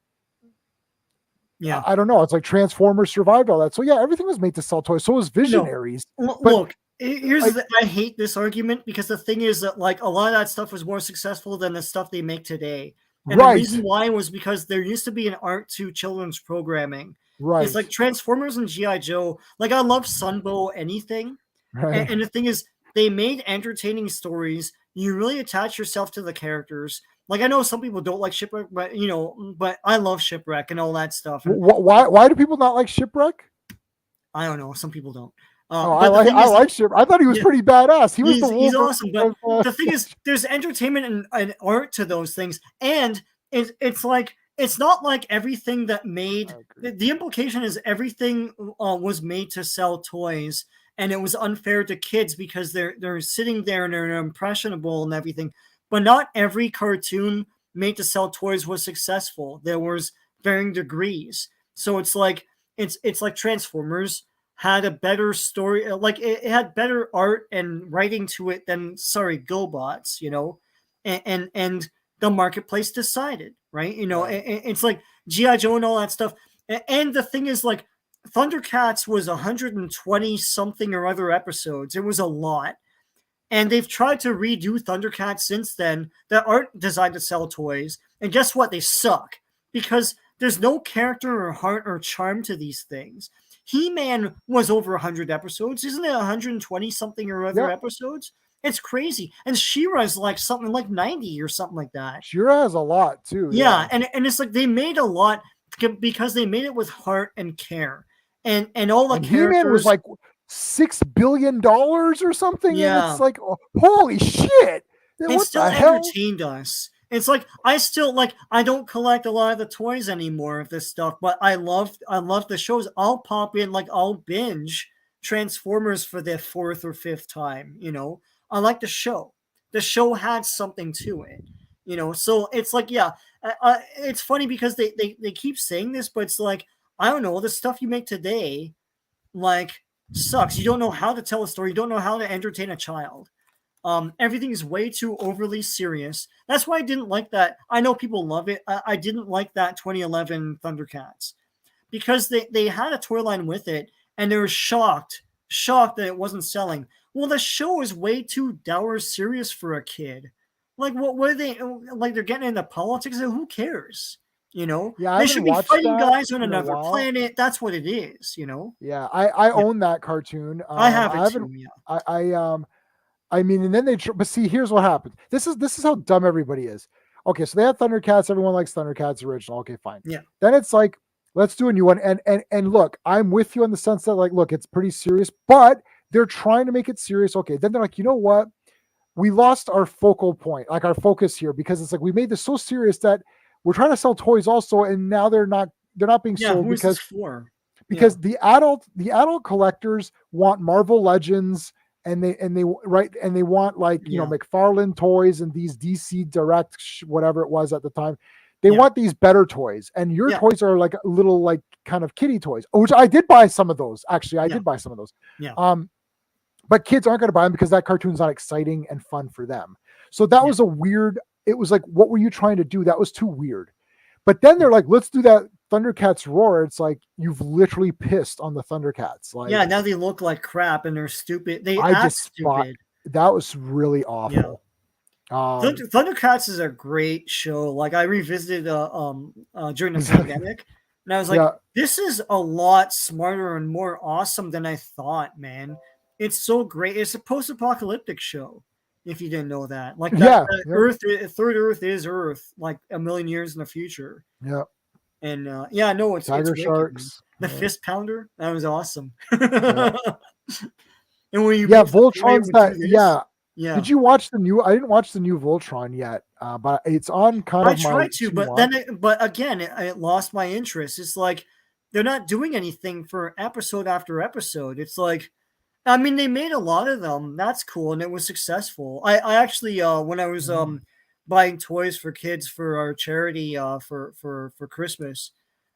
Yeah. I don't know. It's like Transformers survived all that. So yeah, everything was made to sell toys. So was No. Visionaries. But Look, here's like, I hate this argument because the thing is that like a lot of that stuff was more successful than the stuff they make today. And the reason right, why was because there used to be an art to children's programming. It's right, like Transformers and G.I. Joe. Like I love Sunbow anything. right. And the thing is, they made entertaining stories. You really attach yourself to the characters. Like I know some people don't like Shipwreck, but I love Shipwreck and all that stuff. And Why do people not like Shipwreck? I don't know, some people don't. Oh, But the thing I is, like Shipwreck. I thought he was yeah, pretty badass. He was the he's Wolverine awesome. But of, the thing is, there's entertainment and art to those things, and it's like it's not like everything that made the implication is everything was made to sell toys, and it was unfair to kids because they're sitting there and they're impressionable and everything. But not every cartoon made to sell toys was successful. There was varying degrees. So it's like Transformers had a better story, like it had better art and writing to it than GoBots, and the marketplace decided, right? right. It's like GI Joe and all that stuff. And the thing is, like Thundercats was 120 something or other episodes. It was a lot. And they've tried to redo Thundercats since then that aren't designed to sell toys. And guess what? They suck because there's no character or heart or charm to these things. He-Man was over 100 episodes. Isn't it 120 something or other Yep. episodes? It's crazy. And She-Ra's like something like 90 or something like that. She-Ra has a lot too. Yeah. And it's like they made a lot because they made it with heart and care. And all the And He-Man was characters. like $6 billion or something, and Yeah. it's like, oh, holy shit! It What still the hell? entertained us. It's like I don't collect a lot of the toys anymore of this stuff, but I love the shows. I'll pop in, like I'll binge Transformers for the fourth or fifth time. I like the show. The show had something to it. So it's like, yeah, it's funny because they keep saying this, but it's like, I don't know, the stuff you make today like sucks. You don't know how to tell a story. You don't know how to entertain a child. Everything is way too overly serious. That's why I didn't like that. I know people love it. I didn't like that 2011 Thundercats because they had a toy line with it and they were shocked that it wasn't selling. Well, the show is way too dour serious for a kid. Like, what are they like? They're getting into politics. Who cares? Yeah, I They haven't should be watched fighting that guys on in a another while. planet. That's what it is. Yeah, I Yeah. own that cartoon. I have I it haven't. too. Yeah. I mean, and then but see, here's what happens. This is how dumb everybody is. Okay, so they have Thundercats. Everyone likes Thundercats original. Okay, fine. Yeah. Then it's like, let's do a new one. And look, I'm with you in the sense that, like, look, it's pretty serious, but they're trying to make it serious. Okay, then they're like, you know what? We lost our focal point, like our focus here, because it's like we made this so serious that we're trying to sell toys also, and now they're not being Yeah. sold Who is this for? because the adult collectors want Marvel Legends, and they want, like, Yeah. McFarlane toys and these DC Direct whatever it was at the time. They Yeah. want these better toys, and your Yeah. toys are like little, like, kind of kiddie toys, which I did buy some of those. Actually, I Yeah. did buy some of those. Yeah. But kids aren't going to buy them because that cartoon's not exciting and fun for them. So that Yeah. was a weird. It was like, what were you trying to do? That was too weird. But then they're like, let's do that Thundercats roar. It's like, you've literally pissed on the Thundercats. Like, Yeah, now they look like crap and they're stupid. They I act just thought stupid. that was really awful. Thundercats is a great show. Like I revisited during the Exactly. pandemic, and I was like, Yeah. this is a lot smarter and more awesome than I thought, man. It's so great. It's a post-apocalyptic show. If you didn't know that, like Yeah. that Yeah. Earth, third Earth is Earth, like a million years in the future. Yeah. And yeah, no, it's Tiger wicked, man. sharks. The Yeah. fist pounder, that was awesome. Yeah. And when you Yeah, move the planet Voltron's would that. do this. Yeah. Yeah. Did you watch the new? I didn't watch the new Voltron yet, but it's on kind I of my tried to, to but watch. then, but again, it lost my interest. It's like they're not doing anything for episode after episode. It's like, I mean, they made a lot of them. That's cool, and it was successful. I actually, when I was Mhm. buying toys for kids for our charity for Christmas,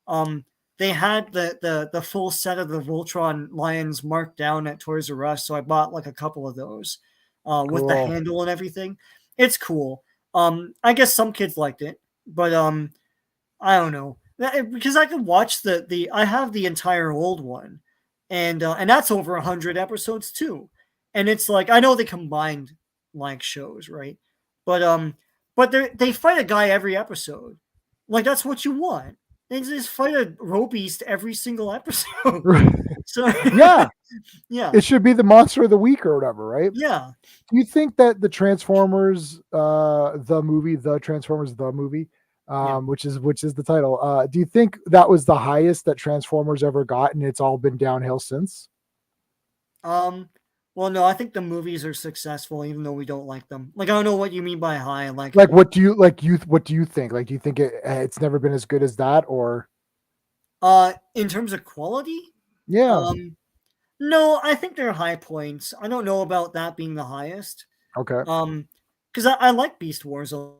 um, they had the full set of the Voltron lions marked down at Toys R Us, so I bought like a couple of those, with the Cool. handle and everything. It's cool. I guess some kids liked it, but I don't know. Because I could watch the I have the entire old one, and that's over 100 episodes too. And it's like I know they combined like shows, right? But but they fight a guy every episode. Like that's what you want. They just fight a rope beast every single episode. So Yeah, yeah, it should be the monster of the week or whatever, right? yeah, Do you think that the Transformers, the Transformers, the movie, yeah. which is the title, do you think that was the highest that Transformers ever got, and it's all been downhill since? Um, well, no, I think the movies are successful, even though we don't like them. Like I don't know what you mean by high. Like Like, what do you like? What do you think? Like, do you think it's never been as good as that, or in terms of quality, yeah? um, no, I think they're high points. I don't know about that being the highest. Okay, Um, because I like Beast Wars. I like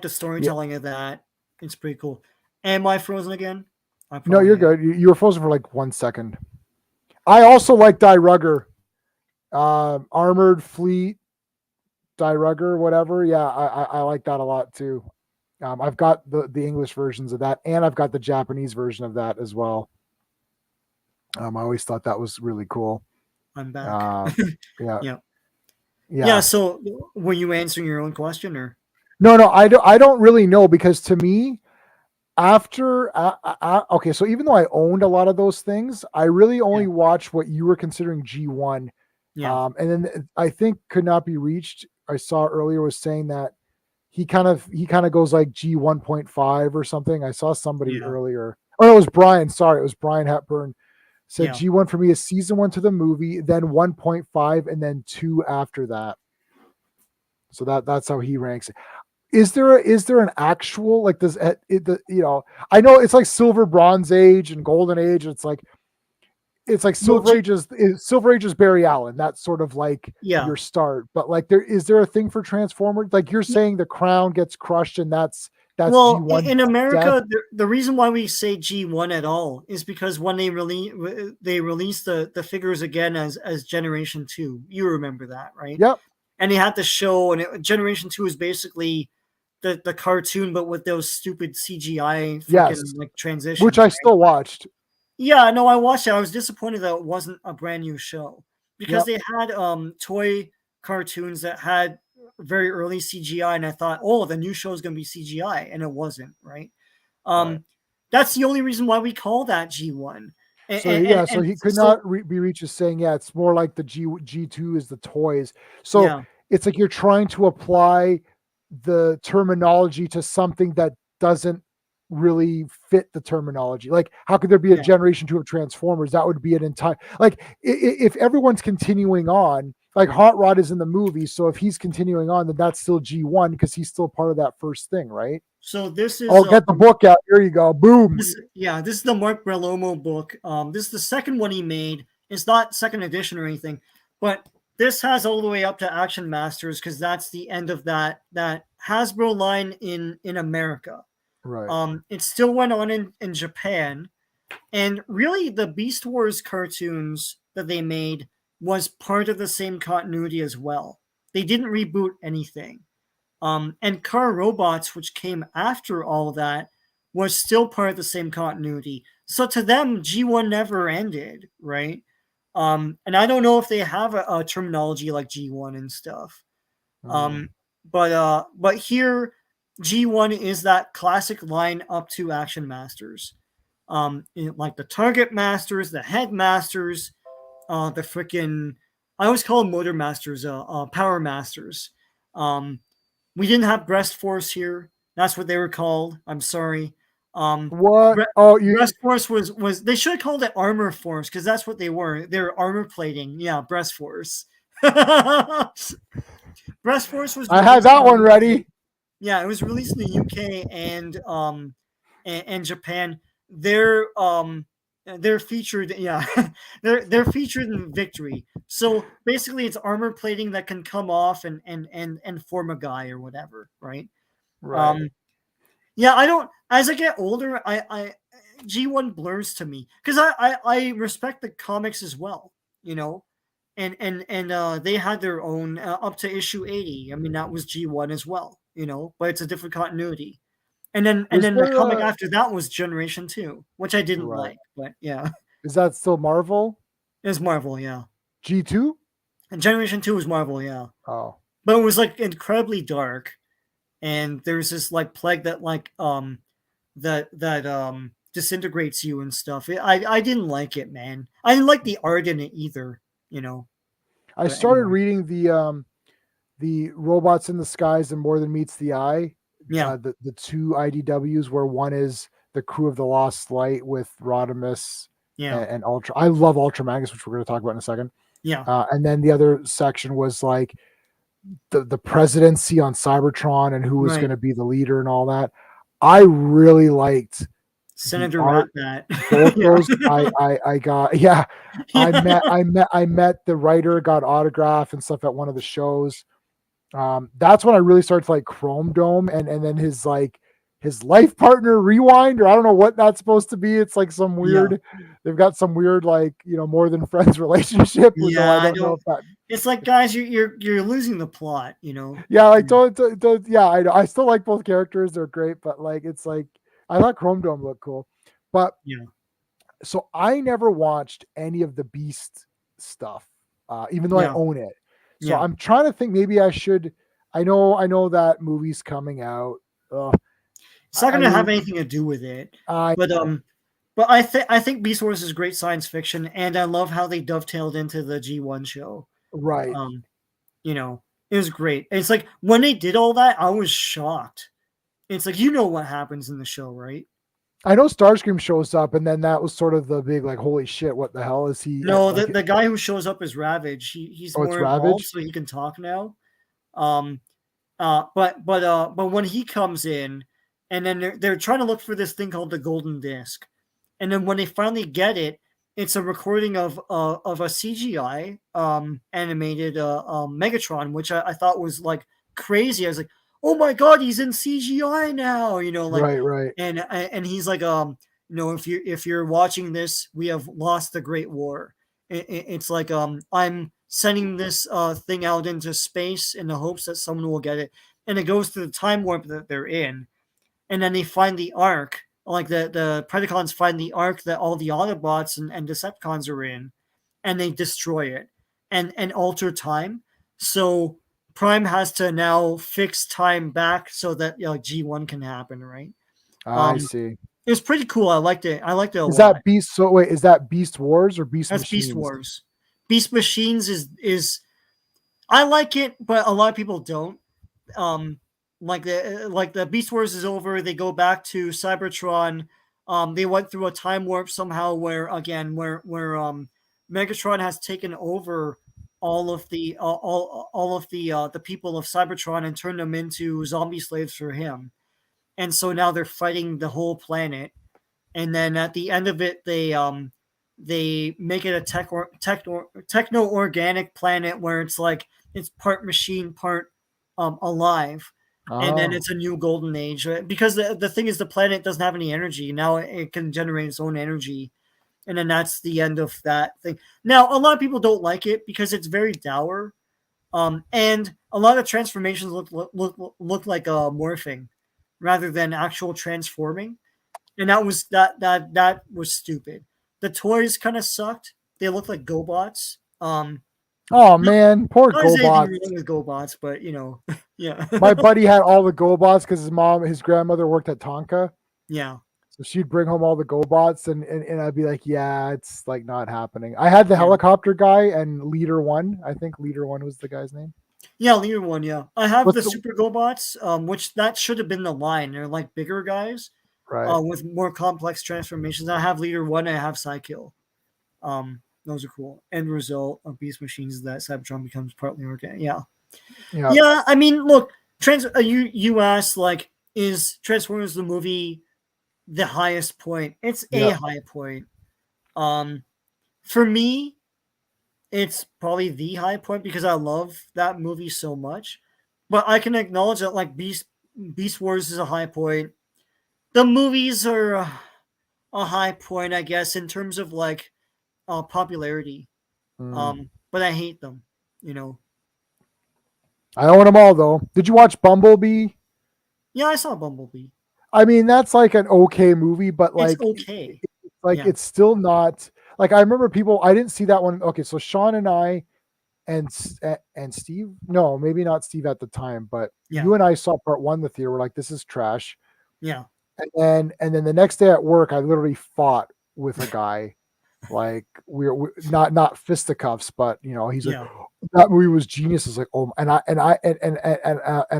the yeah. storytelling of that. It's pretty cool. Am I frozen again? I No, probably you're am. good. You were frozen for like 1 second. I also like Die Rugger, Armored Fleet, Die Rugger, whatever. Yeah, I like that a lot too. I've got the English versions of that, and I've got the Japanese version of that as well. I always thought that was really cool. I'm back. Um, yeah, Yeah. Yeah. yeah. So, were you answering your own question or? No, no, I don't. I don't really know because to me, after okay, so even though I owned a lot of those things, I really Yeah. only watched what you were considering G1. Yeah. And then I think Could Not Be Reached, I saw earlier, was saying that he kind of goes like G1.5 or something. I saw somebody Yeah. earlier. Oh, it was Brian. Sorry, it was Brian Hepburn. Said Yeah. G1 for me is season one to the movie, then 1.5, and then two after that. So that's how he ranks it. Is there an actual like this I know it's like silver, bronze age, and golden age. It's like Well, silver age is Barry Allen. That's sort of like yeah. your start. But like there a thing for Transformers? Like you're saying the crown gets crushed and that's Well, G1 in death. America, the reason why we say G1 at all is because when they released the figures again as Generation 2. You remember that, right? Yep. And they had to show, and Generation 2 is basically the cartoon, but with those stupid CGI freaking Yes. like Which transitions, I right? still watched. Yeah, no, I watched it. I was disappointed that it wasn't a brand new show because Yep. they had toy cartoons that had very early CGI, and I thought, oh, the new show is going to be CGI, and it wasn't, right? Right. Um, that's the only reason why we call that G1. And, So and, yeah, so and he could so, not be reached as saying, yeah, it's more like the G2 is the toys. So yeah, it's like you're trying to apply the terminology to something that doesn't really fit the terminology. Like, how could there be a yeah. generation two of Transformers? That would be an entire like if everyone's continuing on, like Hot Rod is in the movie, so if he's continuing on, then that's still G1 because he's still part of that first thing, right? So this is Oh, get the book out. Here you go. Boom. this is the Mark Bellomo book. This is the second one he made. It's not second edition or anything, but this has all the way up to Action Masters because that's the end of that Hasbro line in America. Right. It still went on in Japan, and really the Beast Wars cartoons that they made was part of the same continuity as well. They didn't reboot anything. And Car Robots, which came after all of that, was still part of the same continuity. So to them, G1 never ended, right? And I don't know if they have a terminology like G1 and stuff. Mm. Um, but here, G1 is that classic line up to Action Masters. Like the Target Masters, the Head Masters, the freaking I always call them Motor Masters, Power Masters. Um, we didn't have Breast Force here. That's what they were called. I'm sorry. What? Bre- Oh, you Breast Force was they should have called it Armor Force because that's what they were. They were armor plating. Yeah, Breast Force. Breast Force was I had released in that the one UK. ready. Yeah, it was released in the UK and Japan. They're featured. Yeah, they're featured in Victory. So basically, it's armor plating that can come off and form a guy or whatever, right? Right. Um, yeah, I don't. As I get older, I G1 blurs to me because I respect the comics as well, you know, and they had their own up to issue 80. I mean, that was G1 as well, you know, but it's a different continuity. And Was then the there comic a after that was Generation 2, which I didn't right? like, but yeah, Is that still Marvel? it was Marvel, yeah. G2? And Generation 2 was Marvel, yeah. Oh, But it was like incredibly dark, and there's this like plague that disintegrates you and stuff. I didn't like it, man. I didn't like the art in it either, you know. I But started anyway, reading the Robots in the Skies and More Than Meets the Eye. yeah, The two IDWs where one is the Crew of the Lost Light with Rodimus yeah, and Ultra. I love Ultra Magnus, which we're going to talk about in a second. yeah, And then the other section was like the presidency on Cybertron and who was going right. to be the leader and all that. I really liked the Senator art. Ratbat. Both Yeah, those I got. Yeah, yeah, I met the writer, got autograph and stuff at one of the shows. That's when I really started to like Chrome Dome and then his life partner Rewind, or I don't know what that's supposed to be. It's like some yeah, weird, they've got some weird like more than friends relationship. Though yeah. I I don't know don't. if that. It's like, guys, you're losing the plot, you know. Yeah, like don't yeah, I still like both characters. They're great, but like it's like I thought Chrome Dome looked cool, but Yeah, so I never watched any of the Beast stuff, even though I yeah, own it. So yeah. I'm trying to think maybe I should. I know that movie's coming out. It's not I going to mean, have anything to do with it, I but know, I think Beast Wars is great science fiction, and I love how they dovetailed into the G1 show. right. Um, you know, it was great. And it's like when they did all that, I was shocked. It's like, you know what happens in the show, right? I know Starscream shows up, and then that was sort of the big like, holy shit, what the hell is he No, like? the guy who shows up is Ravage. He's Oh, it's more evolved, Ravage. so he can talk now. Um, but when he comes in, and then they're trying to look for this thing called the Golden Disc, and then when they finally get it, it's a recording of a CGI animated Megatron, which I thought was like crazy. I was like, oh my god, he's in CGI now, you know, like, Right, right. and he's like, if you're watching this, we have lost the Great War. It's like, I'm sending this thing out into space in the hopes that someone will get it, and it goes to the time warp that they're in, and then they find the arc, like the Predacons find the arc that all the Autobots and Decepticons are in, and they destroy it and alter time. So Prime has to now fix time back so that, G1 can happen, right? I Um, see. it was pretty cool. I liked it. I liked it a Is lot. that Beast? So wait, is that Beast Wars or Beast That's Beast Machines? Wars. Beast Machines is I like it, but a lot of people don't. Um, like the Beast Wars is over. They go back to Cybertron. They went through a time warp somehow where, again, where Megatron has taken over all of the people of Cybertron and turned them into zombie slaves for him. And so now they're fighting the whole planet. And then at the end of it, they make it a techno organic planet where it's like it's part machine, part alive, and then Oh, it's a new golden age, because the thing is, the planet doesn't have any energy now. It can generate its own energy, and then that's the end of that thing. Now a lot of people don't like it because it's very dour, and a lot of transformations look like morphing rather than actual transforming, and that was stupid. The toys kind of sucked. They look like GoBots. oh Not, man, poor not as anything GoBots. wrong with GoBots, but yeah, My buddy had all the GoBots because his grandmother worked at Tonka. yeah, So she'd bring home all the GoBots and I'd be like, yeah, it's like not happening. I had the yeah, helicopter guy and Leader One. I think Leader One was the guy's name. yeah. Leader one, yeah. I have What's the the Super GoBots, which that should have been the line. They're like bigger guys, right? with more complex transformations. I have Leader one. I have Psykill. Um, Those are cool. End result of Beast Machines is that Cybertron becomes partly organic. Yeah. Yeah. Yeah, I mean, look, you asked like, is Transformers the movie the highest point? It's a Yeah. high point. Um, for me, it's probably the high point because I love that movie so much. But I can acknowledge that like Beast Wars is a high point. The movies are a high point, I guess, in terms of like popularity. Mm. But I hate them. You know. I own them all though. Did you watch Bumblebee? Yeah, I saw Bumblebee. I mean, that's like an okay movie, but It's like, okay. like Yeah. it's still not like I remember people. I didn't see that one. Okay, so Sean and I and Steve. No, maybe not Steve at the time, but Yeah. you and I saw part one in the theater. We're like, this is trash. Yeah. And then the next day at work, I literally fought with a guy. Like we're not fisticuffs, but he's like, Yeah. that movie was genius. It's like, oh, and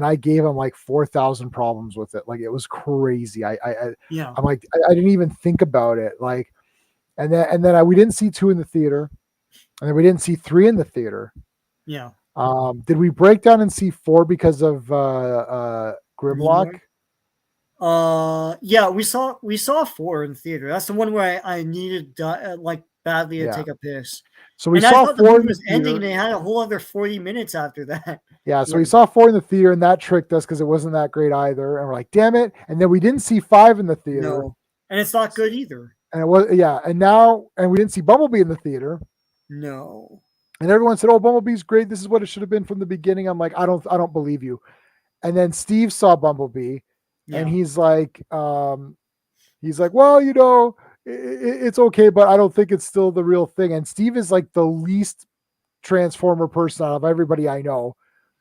I gave him like 4,000 problems with it. Like it was crazy. Yeah. I'm like, I didn't even think about it. Like, and then we didn't see two in the theater, and then we didn't see three in the theater. Yeah. Did we break down and see four because of Grimlock? Nimoy? Yeah, we saw 4 in theater. That's the one where I needed like badly to Yeah. take a piss. So we And I saw thought the four movie in the was ending, and theater. they had a whole other 40 minutes after that. Yeah, so Yeah. we saw four in the theater, and that tricked us because it wasn't that great either. And we're like, damn it! And then we didn't see five in the theater, No, and it's not good either. and we didn't see Bumblebee in the theater. No. And everyone said, "Oh, Bumblebee's great. This is what it should have been from the beginning." I'm like, I don't believe you. And then Steve saw Bumblebee, and Yeah. he's like, well, it's okay, but I don't think it's still the real thing. And Steve is like the least Transformer person out of everybody I know.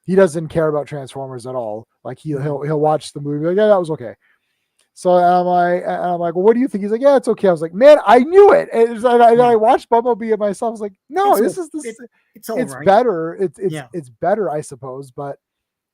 He doesn't care about Transformers at all. Like he'll watch the movie, like, yeah, that was okay. So I'm like, well, what do you think? He's like, yeah, it's okay. I was like, man, I knew it. And I watched Bumblebee and myself. I was like, no, It's it's all right. better. Yeah. It's better, I suppose, but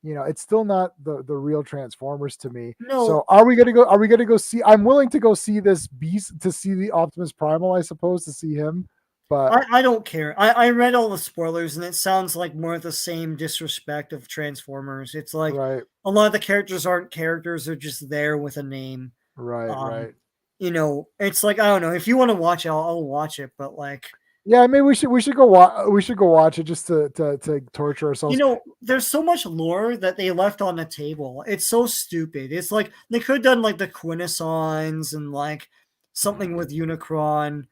it's still not the real Transformers to me. No. So are we gonna go see? I'm willing to go see this Beast, to see the Optimus Primal, I suppose, to see him. But I don't care. I read all the spoilers, and it sounds like more of the same disrespect of Transformers. It's like right, a lot of the characters aren't characters; they're just there with a name. right. It's like, I don't know. If you want to watch it, I'll watch it. But like, Yeah, maybe we should go watch it just to torture ourselves. there's so much lore that they left on the table. It's so stupid. It's like they could have done like the Quintessons and like something with Unicron.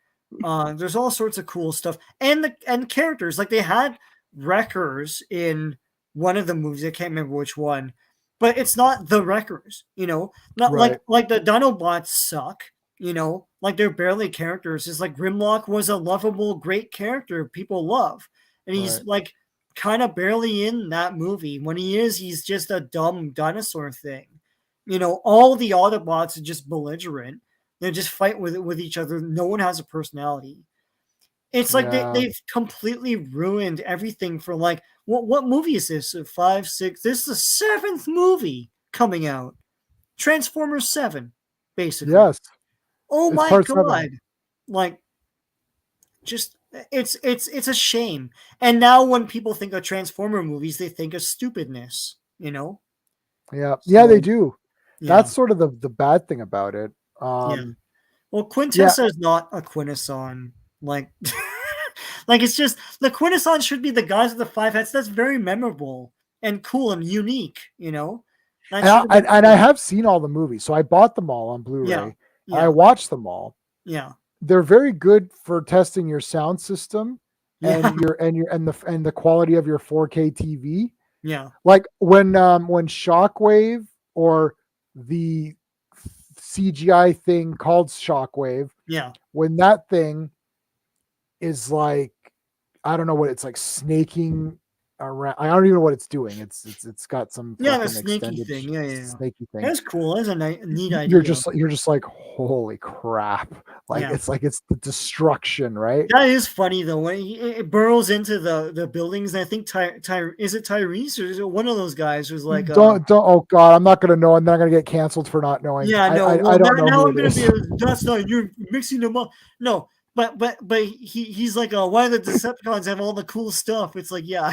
There's all sorts of cool stuff, and characters like they had Wreckers in one of the movies. I can't remember which one, but it's not the Wreckers. Not Right. like the Dinobots suck. Like they're barely characters. It's like Grimlock was a lovable, great character people love, and he's Right. like kind of barely in that movie. When he is, he's just a dumb dinosaur thing. All the Autobots are just belligerent. They just fight with each other. No one has a personality. It's like Yeah. they've completely ruined everything for like what movie is this? 5, 6. This is the 7th movie coming out. Transformers 7, basically. Yes. Oh It's my part god! 7. Like, just it's a shame. And now when people think of Transformer movies, they think of stupidness. Yeah. Yeah, they So, do. yeah, That's sort of the bad thing about it. yeah. Well, Yeah. Quintessa is not a Quintesson. Like, like it's just the Quintesson should be the guys with the 5 heads. That's very memorable and cool and unique. That should have been And I have seen all the movies, so I bought them all on Blu-ray. Yeah, And yeah. I watched them all. Yeah, They're very good for testing your sound system and yeah, the quality of your 4K TV. yeah, Like when Shockwave, or the CGI thing called Shockwave, yeah. when that thing is like, I don't know what it's like, snaking around. I don't even know what it's doing. It's got some Yeah, the fucking snaky extended thing. Yeah, yeah. snaky thing. That's cool. That's a neat idea. You're just like, holy crap. Like Yeah. it's the destruction, right? That is funny though. When it burrows into the buildings, and I think is it Tyrese, or is it one of those guys who's like, Don't oh god, I'm not gonna know, and then I'm gonna get canceled for not knowing. yeah, no. I well, don't know now who I'm it gonna is. be. That's not, you're mixing them up. No, but he's like, why do the Decepticons have all the cool stuff? It's like, yeah.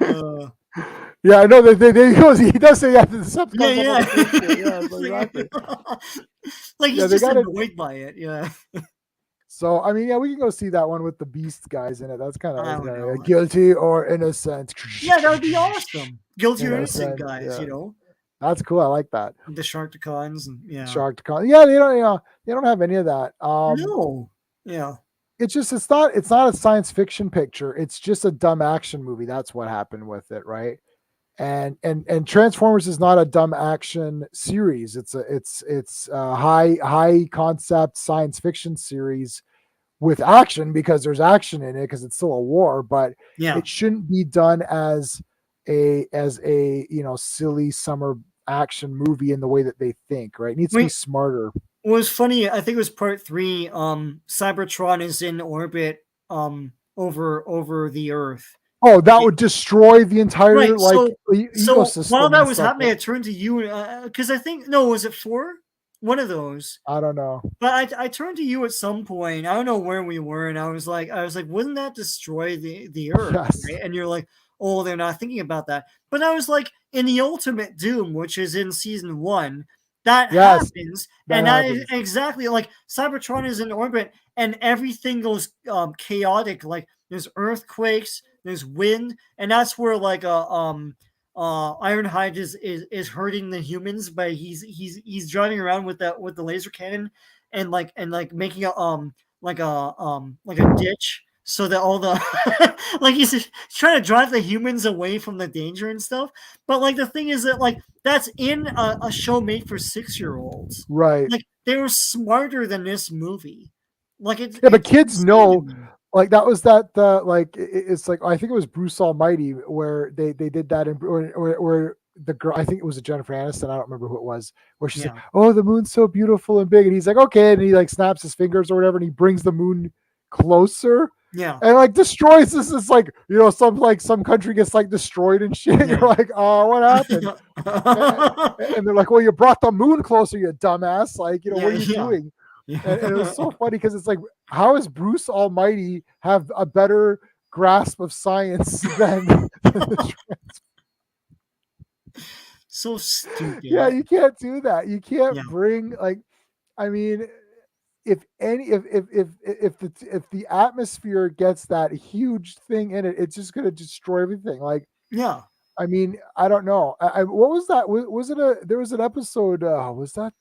uh, Yeah, I know they he does say yeah, the yeah, Decepticons have all yeah. the cool shit. Yeah, It's exactly. like Yeah, he's they just got it. annoyed by it. Yeah. So I mean, yeah, we can go see that one with the Beast guys in it. I That's don't kind of know. guilty or innocent. Yeah, that would be awesome. Guilty or innocent Innocent. guys, Yeah, that's cool. I like that. the Sharkticons, and yeah. Shark Con. Yeah, they don't. They don't have any of that. No. Yeah. It's just it's not a science fiction picture. It's just a dumb action movie. That's what happened with it, right? And Transformers is not a dumb action series. It's a high concept science fiction series with action because there's action in it because it's still a war, but Yeah. it shouldn't be done as a silly summer action movie in the way that they think, right? It needs to be Wait, smarter. it was funny. I think it was part three. Cybertron is in orbit over the Earth. Oh, that would destroy the Right. entire like So while ecosystem that and was stuff. happening, I turned to you because I think no, was it four? One of those. I don't know. But I turned to you at some point. I don't know where we were, and I was like, wouldn't that destroy the Earth? Yes. Right? And you're like, oh, they're not thinking about that. But I was like, in the Ultimate Doom, which is in season one, that Yes, happens, that and that is happens. exactly like Cybertron is in orbit, and everything goes chaotic. Like there's earthquakes, there's wind, and that's where like Ironhide is hurting the humans, but he's driving around with the laser cannon and making a like a ditch so that all the like he's trying to drive the humans away from the danger and stuff. But like the thing is that like that's in a show made for 6-year-olds. Right. Like they were smarter than this movie. Like Yeah, but it's kids insane to know me. like that was that like it's like I think it was Bruce Almighty where they did that in where the girl I think it was a Jennifer Aniston, I don't remember who it was, where she said, Yeah, "Oh, the moon's so beautiful and big," and he's like, "Okay," and he like snaps his fingers or whatever, and he brings the moon closer yeah, and like destroys this. It's like some country gets like destroyed and shit. You're yeah. like, "Oh, what happened?" And they're like, "Well, you brought the moon closer, you dumbass. Like, Yeah, what are you yeah. doing?" And it was so funny because it's like, how does Bruce Almighty have a better grasp of science than the So yeah, stupid. you can't do that. You can't Yeah. bring like, I mean, if the atmosphere gets that huge thing in it, it's just gonna destroy everything. Like, Yeah. I mean, I don't know. What was that? Was it there was an episode? Was that?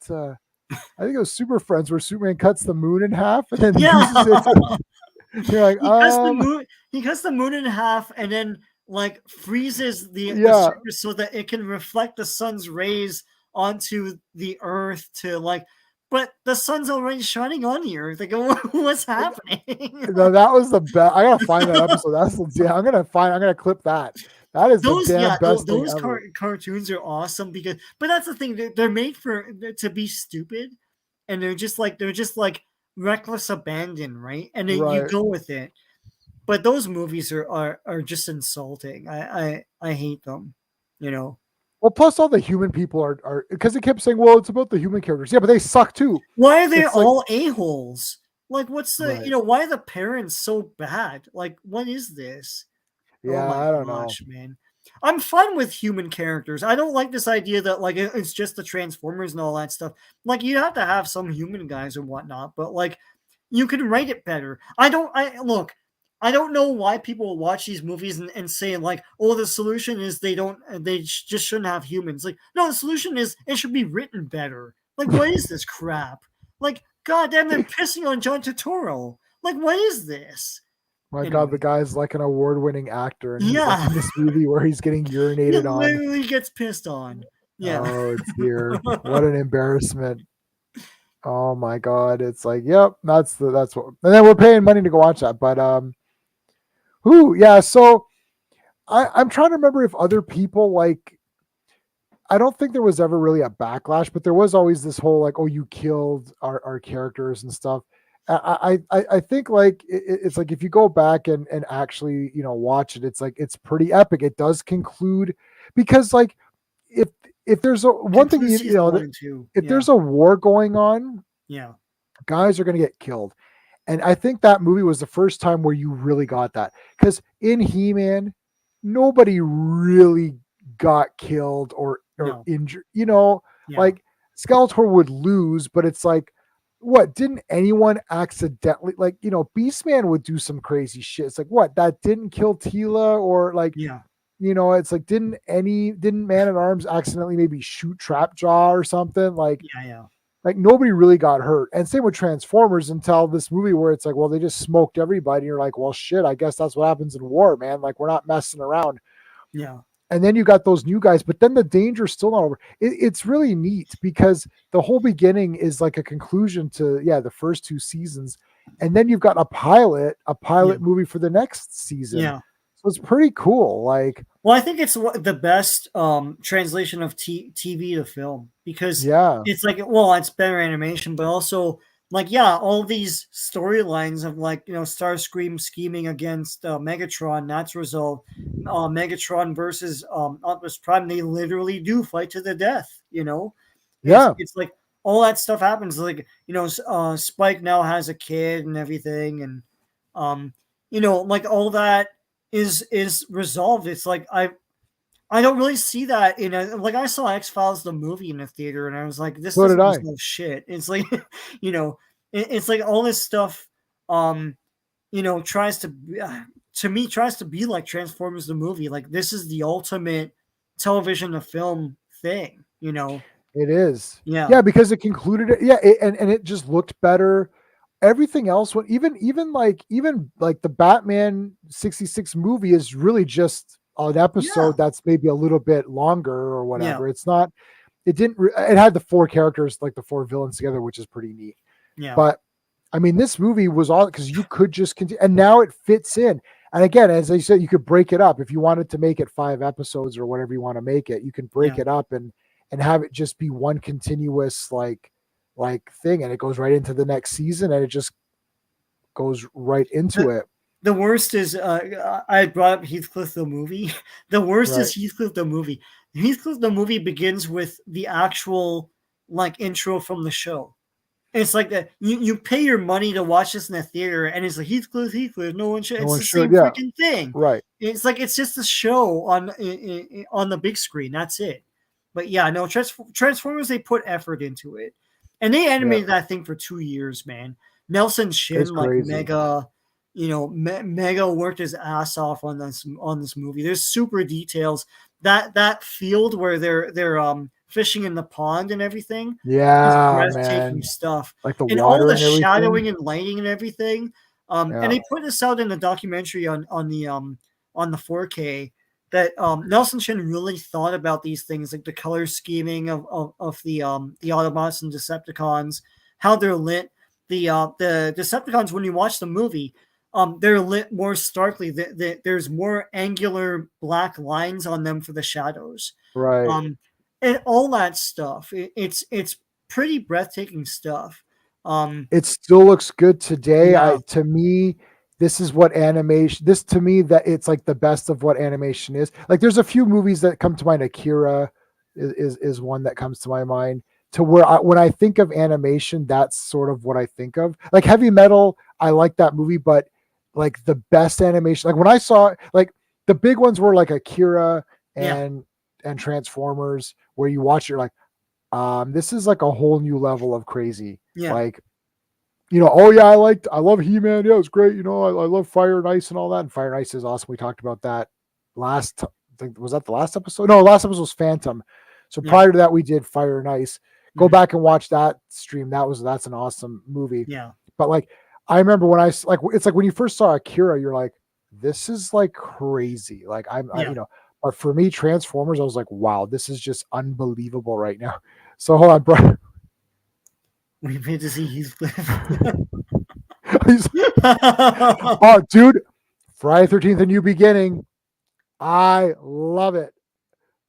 I think it was Super Friends where Superman cuts the moon in half and then Yeah. uses it. You're like, He cuts the moon in half and then like freezes the yeah, surface so that it can reflect the sun's rays onto the earth to like but the sun's already shining on the earth. Like what's happening? no, that was the best. I gotta find that episode. That's legit. I'm gonna clip that. That is the Those damn yeah, best thing those ever. cartoons are awesome because but that's the thing, they're made for to be stupid and they're just like reckless abandon, right? And then you Right. go with it. But those movies are just insulting. I hate them. You know Well, plus all the human people are because they kept saying, well, it's about the human characters. Yeah, but they suck too. why are they It's like all a holes? Like what's the right. why are the parents so bad? Like what is this? Oh Yeah, my I don't know. gosh, man. I'm fine with human characters. I don't like this idea that like it's just the Transformers and all that stuff. Like you have to have some human guys and whatnot, but like you can write it better. I look, I don't know why people watch these movies and say like, oh, the solution is just shouldn't have humans. Like, no, the solution is it should be written better. Like, what is this crap? Like, goddamn, they're pissing on John Turturro. Like, what is this? My God, the Anyway, guy's like an award-winning actor, and he's like yeah. in this movie where he's getting He urinated on. literally gets pissed on. Yeah. Oh, dear. What an embarrassment. Oh my God. It's like, yep, that's what and then we're paying money to go watch that. But who yeah, so I'm trying to remember if other people like I don't think there was ever really a backlash, but there was always this whole like, oh, you killed our characters and stuff. I think like it's like if you go back and actually watch it, it's like it's pretty epic. It does conclude because like if if there's a one thing Conclude season one and two. if Yeah. there's a war going on, Yeah. Guys are going to get killed. And I think that movie was the first time where you really got that. Because in He-Man, nobody really got killed or No. injured. You know, Yeah. like Skeletor would lose, but it's like, what? Didn't anyone accidentally, like, Beastman would do some crazy shit. It's like, what? That didn't kill Tila, or like, Yeah. it's like, didn't Man at Arms accidentally maybe shoot Trapjaw or something? Yeah. Yeah. Like nobody really got hurt. And same with Transformers until this movie where it's like, well, they just smoked everybody. And you're like, well, shit, I guess that's what happens in war, man. Like we're not messing around. Yeah. And then you got those new guys, but then the danger's still not over. It's really neat because the whole beginning is like a conclusion to the first two seasons, and then you've got a Yeah. pilot movie for the next season. Yeah. So it's pretty cool. Like, Well, I think it's the best translation of TV to film because yeah, it's like, well, it's better animation, but also like, yeah, all these storylines of like, Starscream scheming against Megatron. That's result. Megatron versus Optimus Prime. They literally do fight to the death. yeah, It's like all that stuff happens. Like Spike now has a kid and everything, and um, like all that is resolved. It's like I don't really see that like I saw X-Files the movie in the theater and I was like, this so did doesn't I. resolve shit. It's like it's like all this stuff um tries to me tries to be like Transformers the movie. Like this is the ultimate television to film thing. It is. Yeah. Yeah, because it concluded it. Yeah, and it just looked better. Everything else, even like the Batman 66 movie is really just an Yeah. episode that's maybe a little bit longer or Yeah. whatever. It's not. It didn't. It had the four characters, like the four villains together, which is pretty neat. Yeah. But I mean, this movie was all because you could just continue, and now it fits in. And again, as I said, you could break it up if you wanted to make it 5 episodes or whatever you want to make it. You can break Yeah. it up and have it just be one continuous like thing, and it goes right into the next season, and it just goes right into The, it. the worst is I brought up Heathcliff the movie. The worst Right. is Heathcliff the movie. Heathcliff the movie begins with the actual like intro from the show. It's like that you pay your money to watch this in the theater, and it's like Heathcliff, no one should. No It's one the should. same Yeah. freaking thing. Right. It's like it's just a show on the big screen. That's it. But yeah, no Transformers. They put effort into it, and they Yeah. animated that thing for 2 years, man. Nelson It's Shin like crazy. mega worked his ass off on this movie. There's super details. That field where they're fishing in the pond and everything is Yeah, breathtaking man. stuff, Like the and all water the and everything. shadowing and lighting and everything. And Yeah. they put this out in the documentary on the 4K that Nelson Chin really thought about these things, like the color scheming of the Autobots and Decepticons, how they're lit. The Decepticons, when you watch the movie, they're lit more starkly. There's more angular black lines on them for the shadows. Right. Um, and all that stuff. It's pretty breathtaking stuff. It still looks good today. Yeah, To me, this is what animation, this to me, that it's like the best of what animation is. Like there's a few movies that come to mind. Akira is one that comes to my mind, to where when I think of animation, that's sort of what I think of. Like Heavy Metal, I like that movie, but like the best animation, like when I saw, like the big ones were like Akira yeah, and Transformers, where you watch it, you're like, this is like a whole new level of crazy. yeah, Like, oh yeah, I love He-Man. Yeah, it was great. I love Fire and Ice and all that. And Fire and Ice is awesome. We talked about that last, I think, was that the last episode? No, last episode was Phantom. So yeah, prior to that, we did Fire and Ice. Go mhm, back and watch that stream. That's an awesome movie. yeah, But like, I remember when it's like when you first saw Akira, you're like, this is like crazy. Like yeah. but for me, Transformers, I was like, wow, this is just unbelievable right now. So hold on, bro. We paid to see Heathcliff. Oh, dude, Friday 13th, a new beginning. I love it.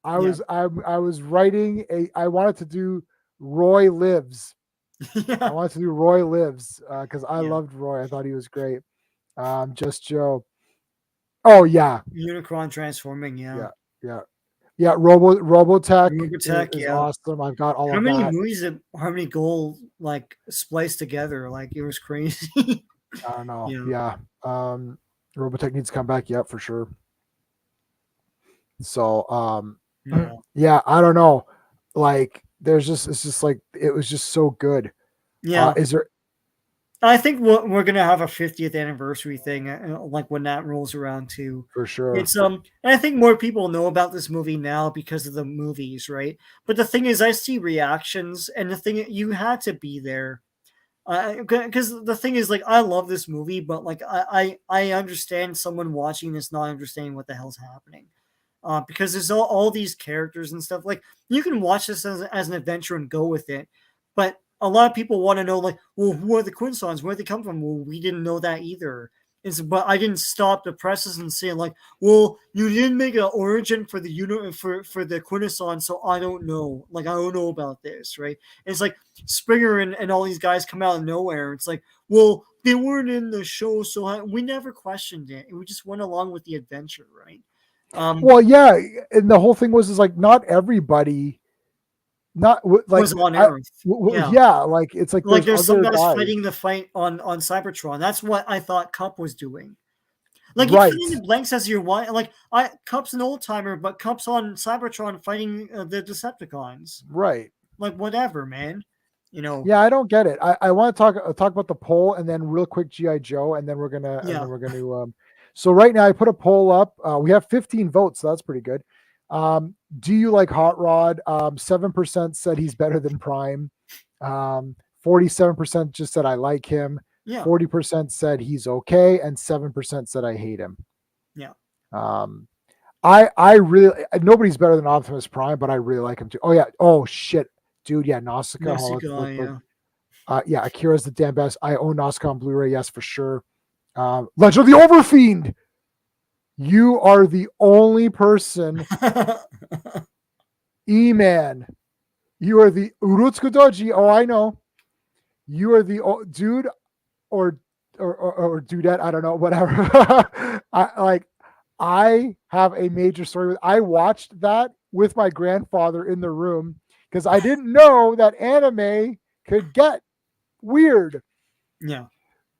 I Yeah, was I was writing I wanted to do Roy Lives. I yeah, wanted to do Roy Lives because I yeah. loved Roy. I thought he was great. Just Joe. Oh yeah, Unicron transforming. Yeah, yeah, yeah. Yeah, Robotech Robotech, is yeah. awesome. I've got all How of many that. movies that how many gold like spliced together? Like it was crazy. I don't know. Yeah. Yeah. Robotech needs to come back. Yeah, for sure. So, Yeah. yeah, I don't know. Like, it's just like, it was just so good. Yeah. Is there, I think we're gonna have a 50th anniversary thing, like when that rolls around too. for sure. It's and I think more people know about this movie now because of the movies, right? But the thing is, I see reactions, and the thing you had to be there, because the thing is, like, I love this movie, but like, I understand someone watching this not understanding what the hell's happening, because there's all these characters and stuff. Like, you can watch this as an adventure and go with it, but a lot of people want to know, like, well, who are the Quinsons? Where they come from? Well, we didn't know that either. But I didn't stop the presses and say, like, well, you didn't make an origin for the for the Quintesson, so I don't know. Like, I don't know about this, right? And it's like Springer and all these guys come out of nowhere. It's like, well, they weren't in the show, so we never questioned it. We just went along with the adventure, right? Um, Well, yeah. And the whole thing was, is like, not everybody, not like, was on Earth. Yeah. yeah, like, it's like Like there's there's some other guys guys. fighting the fight on Cybertron. That's what I thought Cup was doing. Like you fill Right. in the blanks as you're like I Cup's an old timer, but Cup's on Cybertron fighting the Decepticons. Right. Like whatever, man. You know. Yeah, I don't get it. I want to talk about the poll, and then real quick GI Joe, and then Yeah. we're gonna so right now I put a poll up. We have 15 votes, so that's pretty good. Do you like Hot Rod? 7% said he's better than Prime. 47% just said I like him. Yeah. 40% said he's okay, and 7% said I hate him. Yeah. Um, I really, nobody's better than Optimus Prime, but I really like him too. Oh yeah. Oh shit, dude. Yeah, Nausicaa. Hold on, Nausicaa, yeah. yeah, Akira's the damn best. I own Nausicaa on Blu-ray. Yes, for sure. Legend of the Overfiend. You are the only person, E-Man. You are the Urutsukudoji. Oh, I know. You are the dude, or or dudette. I don't know. Whatever. I have a major story with. I watched that with my grandfather in the room because I didn't know that anime could get weird. Yeah.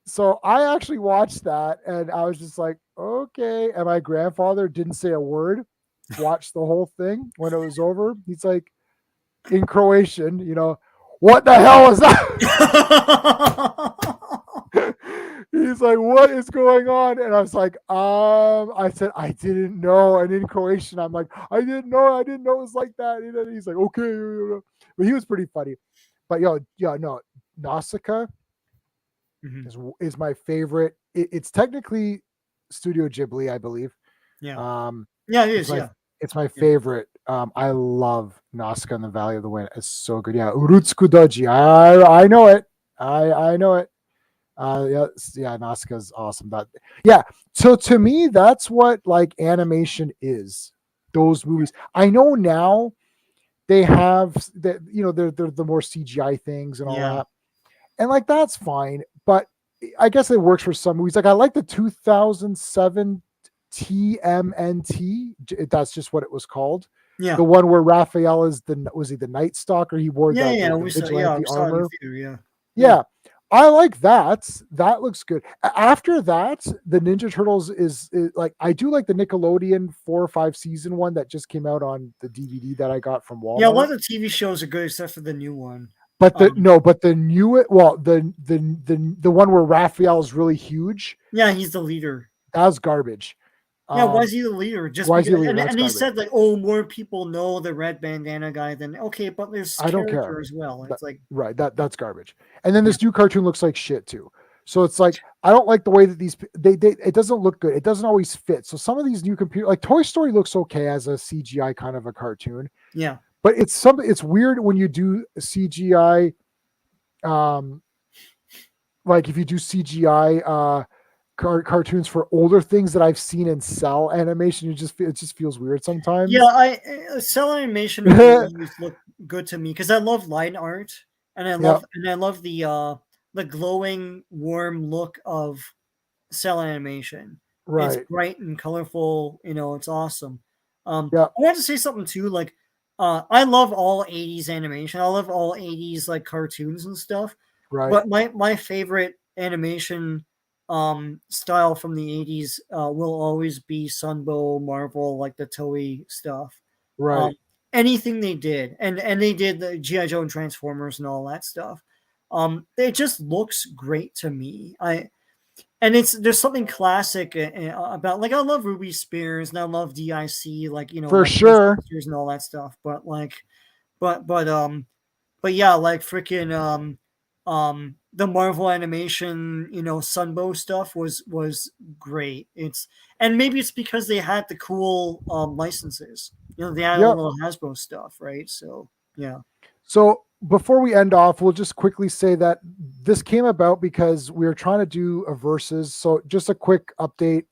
So I actually watched that and I was just like, okay. And my grandfather didn't say a word, watched the whole thing. When it was over, he's like, in Croatian, what the hell is that? He's like, what is going on? And I was like, I said, I didn't know. And in Croatian, I'm like, I didn't know it was like that. And he's like, okay. But he was pretty funny. But no, Nausicaa is my favorite. It's technically Studio Ghibli, I believe. Yeah. Yeah, it is. It's my favorite. I love Nausicaa and the Valley of the Wind. It's so good. Yeah, Urutsukudoji. I know it. I know it. Yeah, Nausicaa is awesome. So to me, that's what like animation is. Those movies. I know now they have that. They're the more CGI things and all that, and like that's fine. But I guess it works for some movies. Like I like the 2007 TMNT. That's just what it was called. Yeah. The one where Raphael was he the Night Stalker? He wore the vigilante armor. Yeah. I like that. That looks good. After that, the Ninja Turtles is like I do like the Nickelodeon 4 or 5 season one that just came out on the DVD that I got from Walmart. Yeah, a lot of the TV shows are good except for the new one. But the new the one where Raphael is really huge. Yeah, he's the leader. That was garbage. Yeah, why is he the leader? Just why because, is he the leader? And he said like, oh, more people know the red bandana guy than okay, but there's I don't care as well. It's like right, that's garbage. And then this new cartoon looks like shit too. So it's like I don't like the way that these they it doesn't look good. It doesn't always fit. So some of these new computer like Toy Story looks okay as a CGI kind of a cartoon. Yeah. But it's weird when you do CGI like if you do CGI cartoons for older things that I've seen in cell animation, it just feels weird sometimes. Yeah, cell animation always look good to me because I love line art and I love the glowing warm look of cell animation. Right. It's bright and colorful, it's awesome. Yeah. I want to say something too. Like, I love all '80s animation. I love all '80s like cartoons and stuff. Right. But my favorite animation style from the '80s will always be Sunbow, Marvel, like the Toei stuff. Um, Right. anything they did, and they did the GI Joe and Transformers and all that stuff. It just looks great to me. And it's there's something classic about, like, I love Ruby Spears and I love DIC, like, For like sure. Ghostbusters and all that stuff. But like, but but but yeah, like freaking the Marvel animation, Sunbow stuff was great. And maybe it's because they had the cool licenses. They had a Yep. little Hasbro stuff, right? So yeah. So before we end off, we'll just quickly say that this came about because we were trying to do a versus. So just a quick update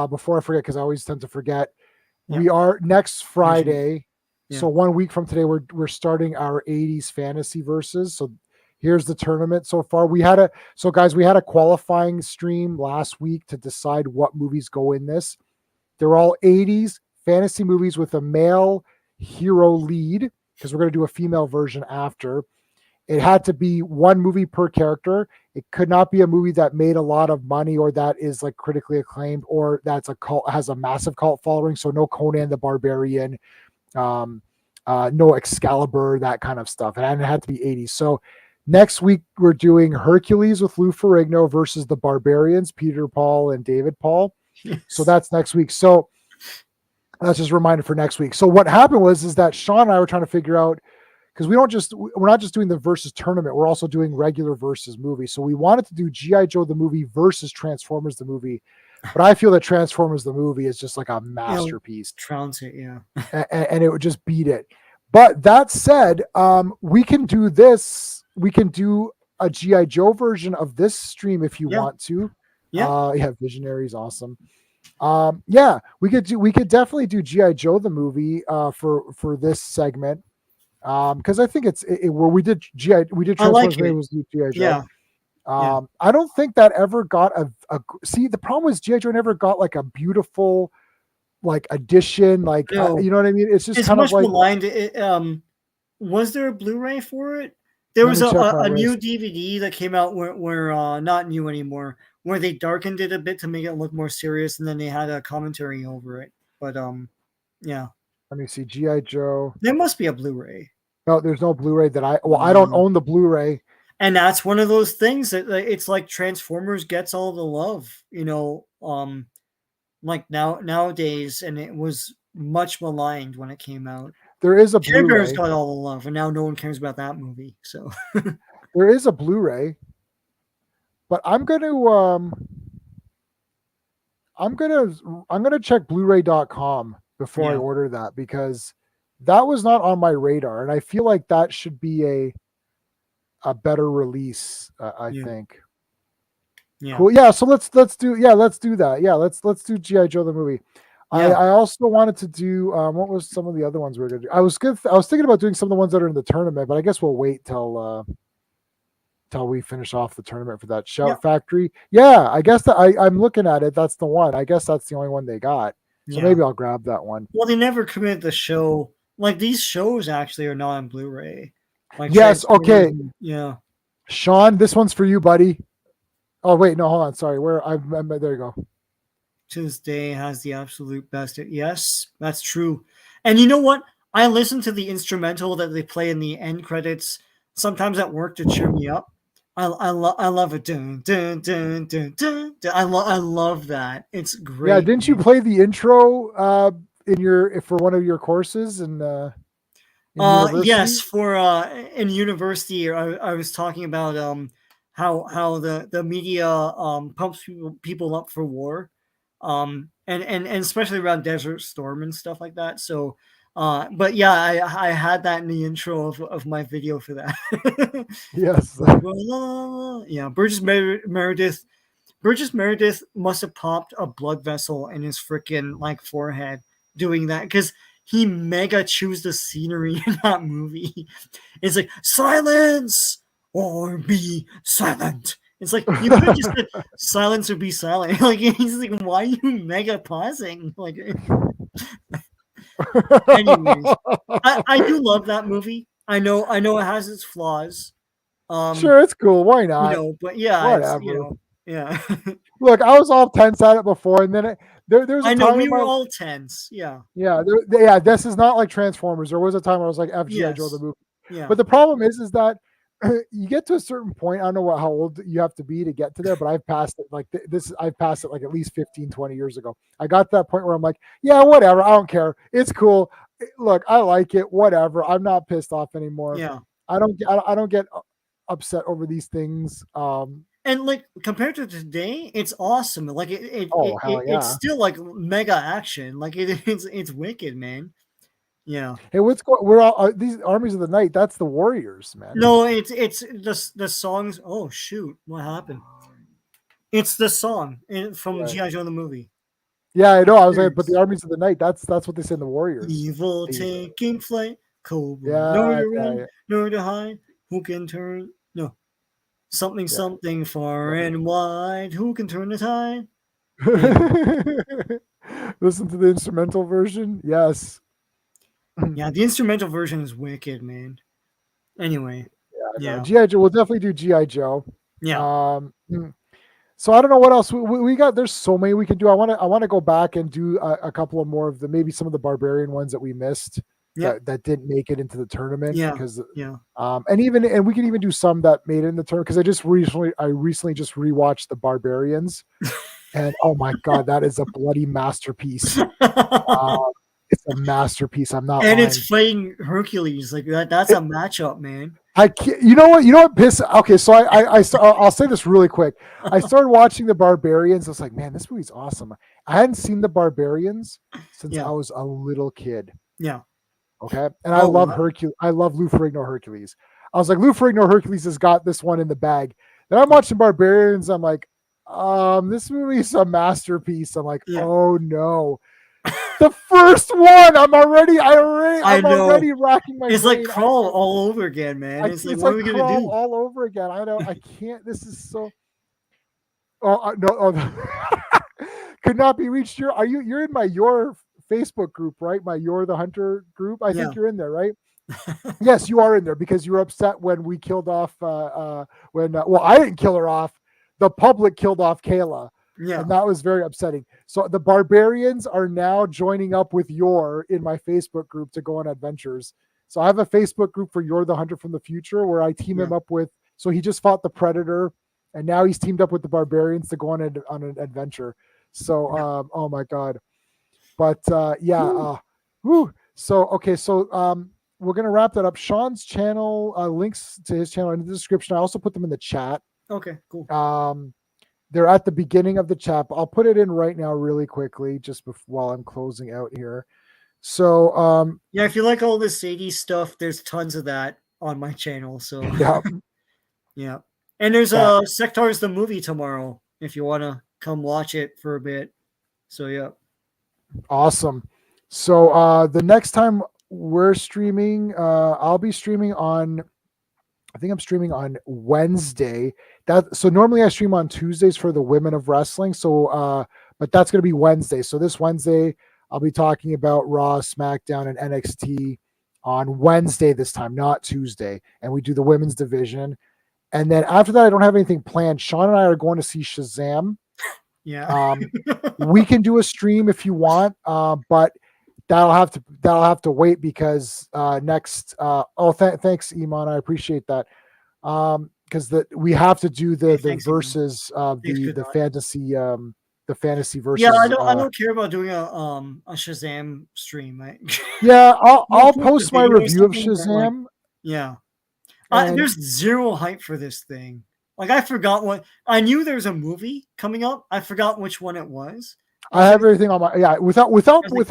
before I forget, because I always tend to forget. Yeah. We are next Friday. Yeah. So 1 week from today, we're starting our 80s fantasy versus. So here's the tournament so far. So guys, we had a qualifying stream last week to decide what movies go in this. They're all 80s fantasy movies with a male hero lead, because we're going to do a female version after. It had to be one movie per character. It could not be a movie that made a lot of money or that is like critically acclaimed or that's a cult, has a massive cult following. So no Conan the Barbarian, no Excalibur, that kind of stuff. And it had to be 80s. So next week we're doing Hercules with Lou Ferrigno versus the Barbarians, Peter Paul and David Paul. Yes. So that's next week. So that's just a reminder for next week. So what happened is that Sean and I were trying to figure out, because we're not just doing the versus tournament, we're also doing regular versus movie. So we wanted to do GI Joe the movie versus Transformers the movie, but I feel that Transformers the movie is just like a masterpiece. Trounce it, yeah. And it would just beat it. But that said, we can do this. We can do a GI Joe version of this stream if you want to. Yeah, Visionaries, awesome. Yeah, we could definitely do GI Joe the movie for this segment. Because I think where we did Transformers, like was GI Joe. Yeah. I don't think that ever got see, the problem was GI Joe never got like a beautiful like addition, like No. you know what I mean? It's just It's kind much of like maligned. Was there a Blu-ray for it? There was a new DVD that came out where not new anymore, where they darkened it a bit to make it look more serious, and then they had a commentary over it. But yeah. Let me see, GI Joe. There must be a Blu-ray. No, there's no Blu-ray that I don't own the Blu-ray. And that's one of those things that it's like Transformers gets all the love, like nowadays, and it was much maligned when it came out. There is a Care Blu-ray. Bears got all the love, and now no one cares about that movie. So there is a Blu-ray, but I'm gonna check Blu-ray.com before I order that, because that was not on my radar, and I feel like that should be a better release. I think. Yeah. Cool. Yeah. So let's do that. Yeah. Let's do GI Joe the movie. Yeah. I also wanted to do what was some of the other ones we were gonna do. I was thinking about doing some of the ones that are in the tournament, but I guess we'll wait till we finish off the tournament for that. Shout Factory. Yeah, I guess that I'm looking at it. That's the one. I guess that's the only one they got. So maybe I'll grab that one. Well, they never committed the show. Like, these shows actually are not on Blu-ray. Like, yes. Okay. Yeah. Sean, this one's for you, buddy. Oh wait, no, hold on. Sorry. I'm there you go. To this day has the absolute best. Yes, that's true. And you know what? I listen to the instrumental that they play in the end credits sometimes at work to cheer me up. I love it. Dun, dun, dun, dun, dun, dun. I love that. It's great. Yeah, didn't you play the intro for one of your courses in university? Yes, for in university I was talking about how the media pumps people up for war, and especially around Desert Storm and stuff like that. So but yeah, I had that in the intro of my video for that. Yes. Yeah, Burgess Meredith must have popped a blood vessel in his freaking like forehead doing that, because he mega chews the scenery in that movie. It's like, silence or be silent. It's like, you could have just said silence or be silent. Like, he's like, why are you mega pausing? Like, Anyways, I do love that movie. I know it has its flaws. Um, Sure, it's cool. Why not? but yeah, it's Whatever. yeah. Look, I was all tense at it before, and then there's a I know time we in were my all tense. Yeah. yeah, yeah. This is not like Transformers. There was a time where I was like FGI Joe the Yes. movie, Yeah. but the problem is that you get to a certain point. I don't know how old you have to be to get to there, but I've passed it like this. I've passed it like at least 15, 20 years ago. I got to that point where I'm like, yeah, whatever. I don't care. It's cool. Look, I like it. Whatever. I'm not pissed off anymore. Yeah. I don't get upset over these things. And like compared to today, it's awesome. Like Oh hell it's yeah. still like mega action. Like it's wicked, man. Yeah. Hey, what's going? We're all these armies of the night. That's the warriors, man. No, it's the songs. Oh shoot, what happened? It's the song from Yeah, GI Joe the movie. yeah, I know. I was like, but the Yes. armies of the night. That's what they say in the warriors. Evil They- taking flight, Cobra, nowhere yeah, to yeah, run, nowhere to hide. Who can turn? No, something yeah. something far and wide. Who can turn the tide? Anyway, yeah. Listen to the instrumental version. Yes. yeah, the instrumental version is wicked, man. Anyway, I know. yeah, GI Joe. We'll definitely do GI Joe. yeah, Um, so I don't know what else we got. There's so many we can do. I want to go back and do a couple of more of the maybe some of the barbarian ones that we missed yep, that didn't make it into the tournament yeah, because yeah. and we can even do some that made it in the tournament because I recently just rewatched the Barbarians and oh my god, that is a bloody masterpiece. It's a masterpiece. I'm not And lying. it's fighting Hercules like that. That's a matchup, man. I can't, you know what? You know what? Piss. Okay, so I'll say this really quick. I started watching the Barbarians. I was like, man, this movie's awesome. I hadn't seen the Barbarians since I Yeah, was a little kid. yeah. Okay, and I Oh love wow. Hercules. I love Lou Ferrigno Hercules. I was like, Lou Ferrigno Hercules has got this one in the bag. Then I'm watching Barbarians. I'm like, this movie's a masterpiece. I'm like, Yeah, oh no. The first one, I I'm know. already racking my It's brain. like Crawl all over again, man. It's like, It's what are like we gonna Crawl do? all over again. I know. I can't. This is so. Oh no! Oh, could not be reached. You're in your Facebook group, right? My You're the Hunter group. I Yeah, think you're in there, right? Yes, you are in there because you were upset when we killed off. Well, I didn't kill her off. The public killed off Kayla, yeah, and that was very upsetting. So the barbarians are now joining up with in my Facebook group to go on adventures. So I have a Facebook group for You're the Hunter from the Future where I team yeah. him up with. So he just fought the Predator, and now he's teamed up with the barbarians to go on an adventure. So oh my god! But yeah, woo. So okay, so we're gonna wrap that up. Sean's channel links to his channel in the description. I also put them in the chat. Okay, cool. They're at the beginning of the chat. I'll put it in right now, really quickly, just while I'm closing out here. So Yeah, if you like all this Sadie stuff, there's tons of that on my channel. So yeah, yeah, and there's yeah, Sectars the movie tomorrow if you want to come watch it for a bit. So yeah, awesome. So the next time we're streaming, I'll be streaming on. I think I'm streaming on Wednesday. So normally I stream on Tuesdays for the women of wrestling. So but that's gonna be Wednesday. So this Wednesday I'll be talking about Raw, SmackDown, and NXT on Wednesday this time, not Tuesday. And we do the women's division. And then after that, I don't have anything planned. Sean and I are going to see Shazam. yeah, We can do a stream if you want, but that'll have to wait because next thanks Iman, I appreciate that. Because we have to do Hey, the thanks again. versus Thanks, the good night. fantasy versus Yeah, I don't care about doing a Shazam stream. yeah, We'll I'll post a post my video or review of something that, like, Shazam. yeah. And There's zero hype for this thing. Like I forgot what I knew there was a movie coming up. I forgot which one it was. I have everything on my without like,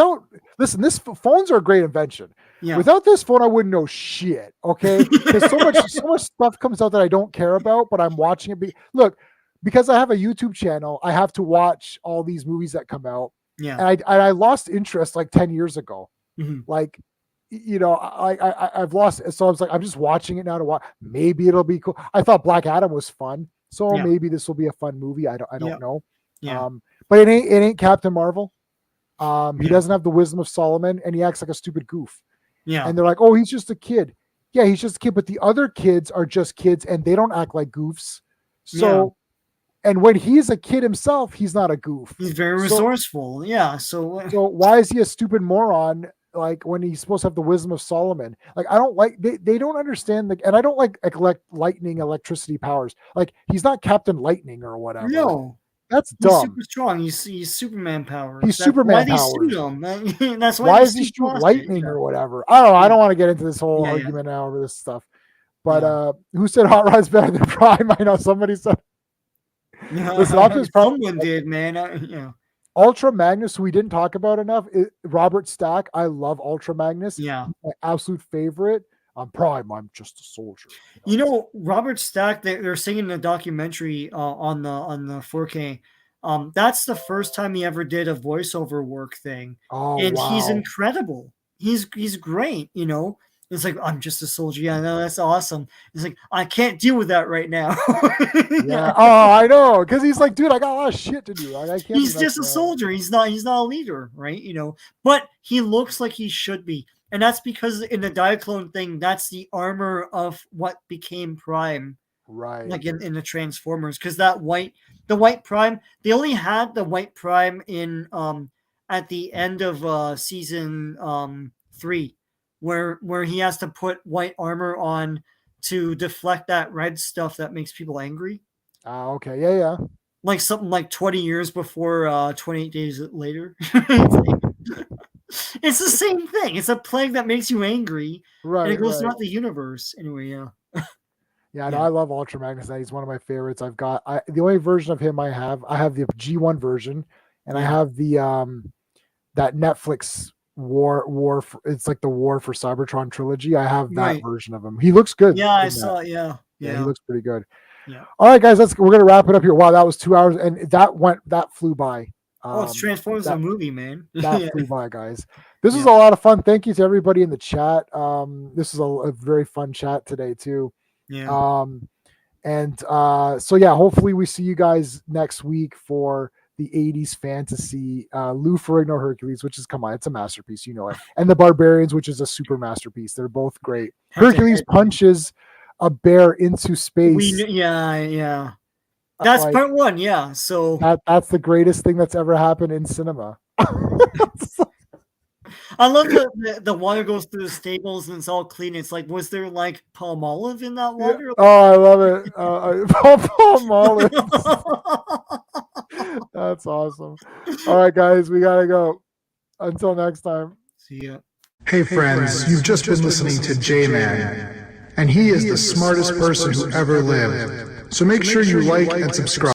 listen, phones are a great invention. yeah. Without this phone, I wouldn't know shit. Okay, because so much stuff comes out that I don't care about, but I'm watching it. Look, because I have a YouTube channel, I have to watch all these movies that come out, Yeah. and I lost interest like 10 years ago. Mhm. Like, you know, I've lost it. So I was like, I'm just watching it now to watch. Maybe it'll be cool. I thought Black Adam was fun, so Yeah. maybe this will be a fun movie. I Yeah. don't know. Yeah. But it ain't Captain Marvel. He doesn't have the wisdom of Solomon, and he acts like a stupid goof. Yeah. And they're like, oh, he's just a kid. Yeah, he's just a kid, but the other kids are just kids and they don't act like goofs. So, and when he's a kid himself, he's not a goof. He's very resourceful. Yeah. So why is he a stupid moron? Like when he's supposed to have the wisdom of Solomon? Like I don't like they don't understand and I don't like electricity powers. Like he's not Captain Lightning or whatever. No. That's He's dumb. super strong. He's Superman powers. He's Superman why powers. They suit him. That's why is he shoot lightning or whatever? I don't know. I don't want to get into this whole argument now over this stuff. But who said Hot Rod's better than Prime? I know somebody said. Listen, Optimus Prime. Someone did, man. Ultra Magnus, who we didn't talk about enough, Robert Stack. I love Ultra Magnus. Yeah, my absolute favorite. Prime, I'm just a soldier. You know, Robert Stack. They're singing the documentary on the 4K. That's the first time he ever did a voiceover work thing. Oh, and wow. He's incredible. He's great. You know, it's like I'm just a soldier. Yeah, no, that's awesome. It's like I can't deal with that right now. Yeah. Oh, I know, because he's like, dude, I got a lot of shit to do. Like, I can't. He's just a soldier. He's not a leader, right? You know, but he looks like he should be. And that's because in the Diaclone thing, that's the armor of what became Prime. Right. Like in the Transformers. Because the white Prime, they only had the white Prime in at the end of season 3, where he has to put white armor on to deflect that red stuff that makes people angry. Okay. Yeah. Like something like 20 years before 28 days later. It's the same thing. It's a plague that makes you angry. Right. And it goes throughout the universe. Anyway, yeah. Yeah, no, I love Ultra Magnus. He's one of my favorites. I've got the only version of him I have the G1 version, and I have the that Netflix war for, it's like the War for Cybertron trilogy. I have that version of him. He looks good. Yeah, I saw it. Yeah, he looks pretty good. Yeah. All right, guys, we're gonna wrap it up here. Wow, that was 2 hours, and that flew by. It's Transformers a movie, man. That flew by, guys. This was a lot of fun. Thank you to everybody in the chat. This is a very fun chat today too. Yeah. So yeah, hopefully we see you guys next week for the 80s fantasy Lou Ferrigno Hercules, which is, come on, it's a masterpiece, you know it, and the Barbarians, which is a super masterpiece. They're both great. Hercules punches a bear into space. That's part 1. Yeah, so that's the greatest thing that's ever happened in cinema. I love the water goes through the stables and it's all clean. It's like, was there like Palmolive in that water? Yeah. Oh, I love it. Palmolive. That's awesome. All right, guys, we gotta go. Until next time. See ya. Hey friends, you've just been listening to J-Man, and he is the smartest person who ever lived. So make sure you like and subscribe.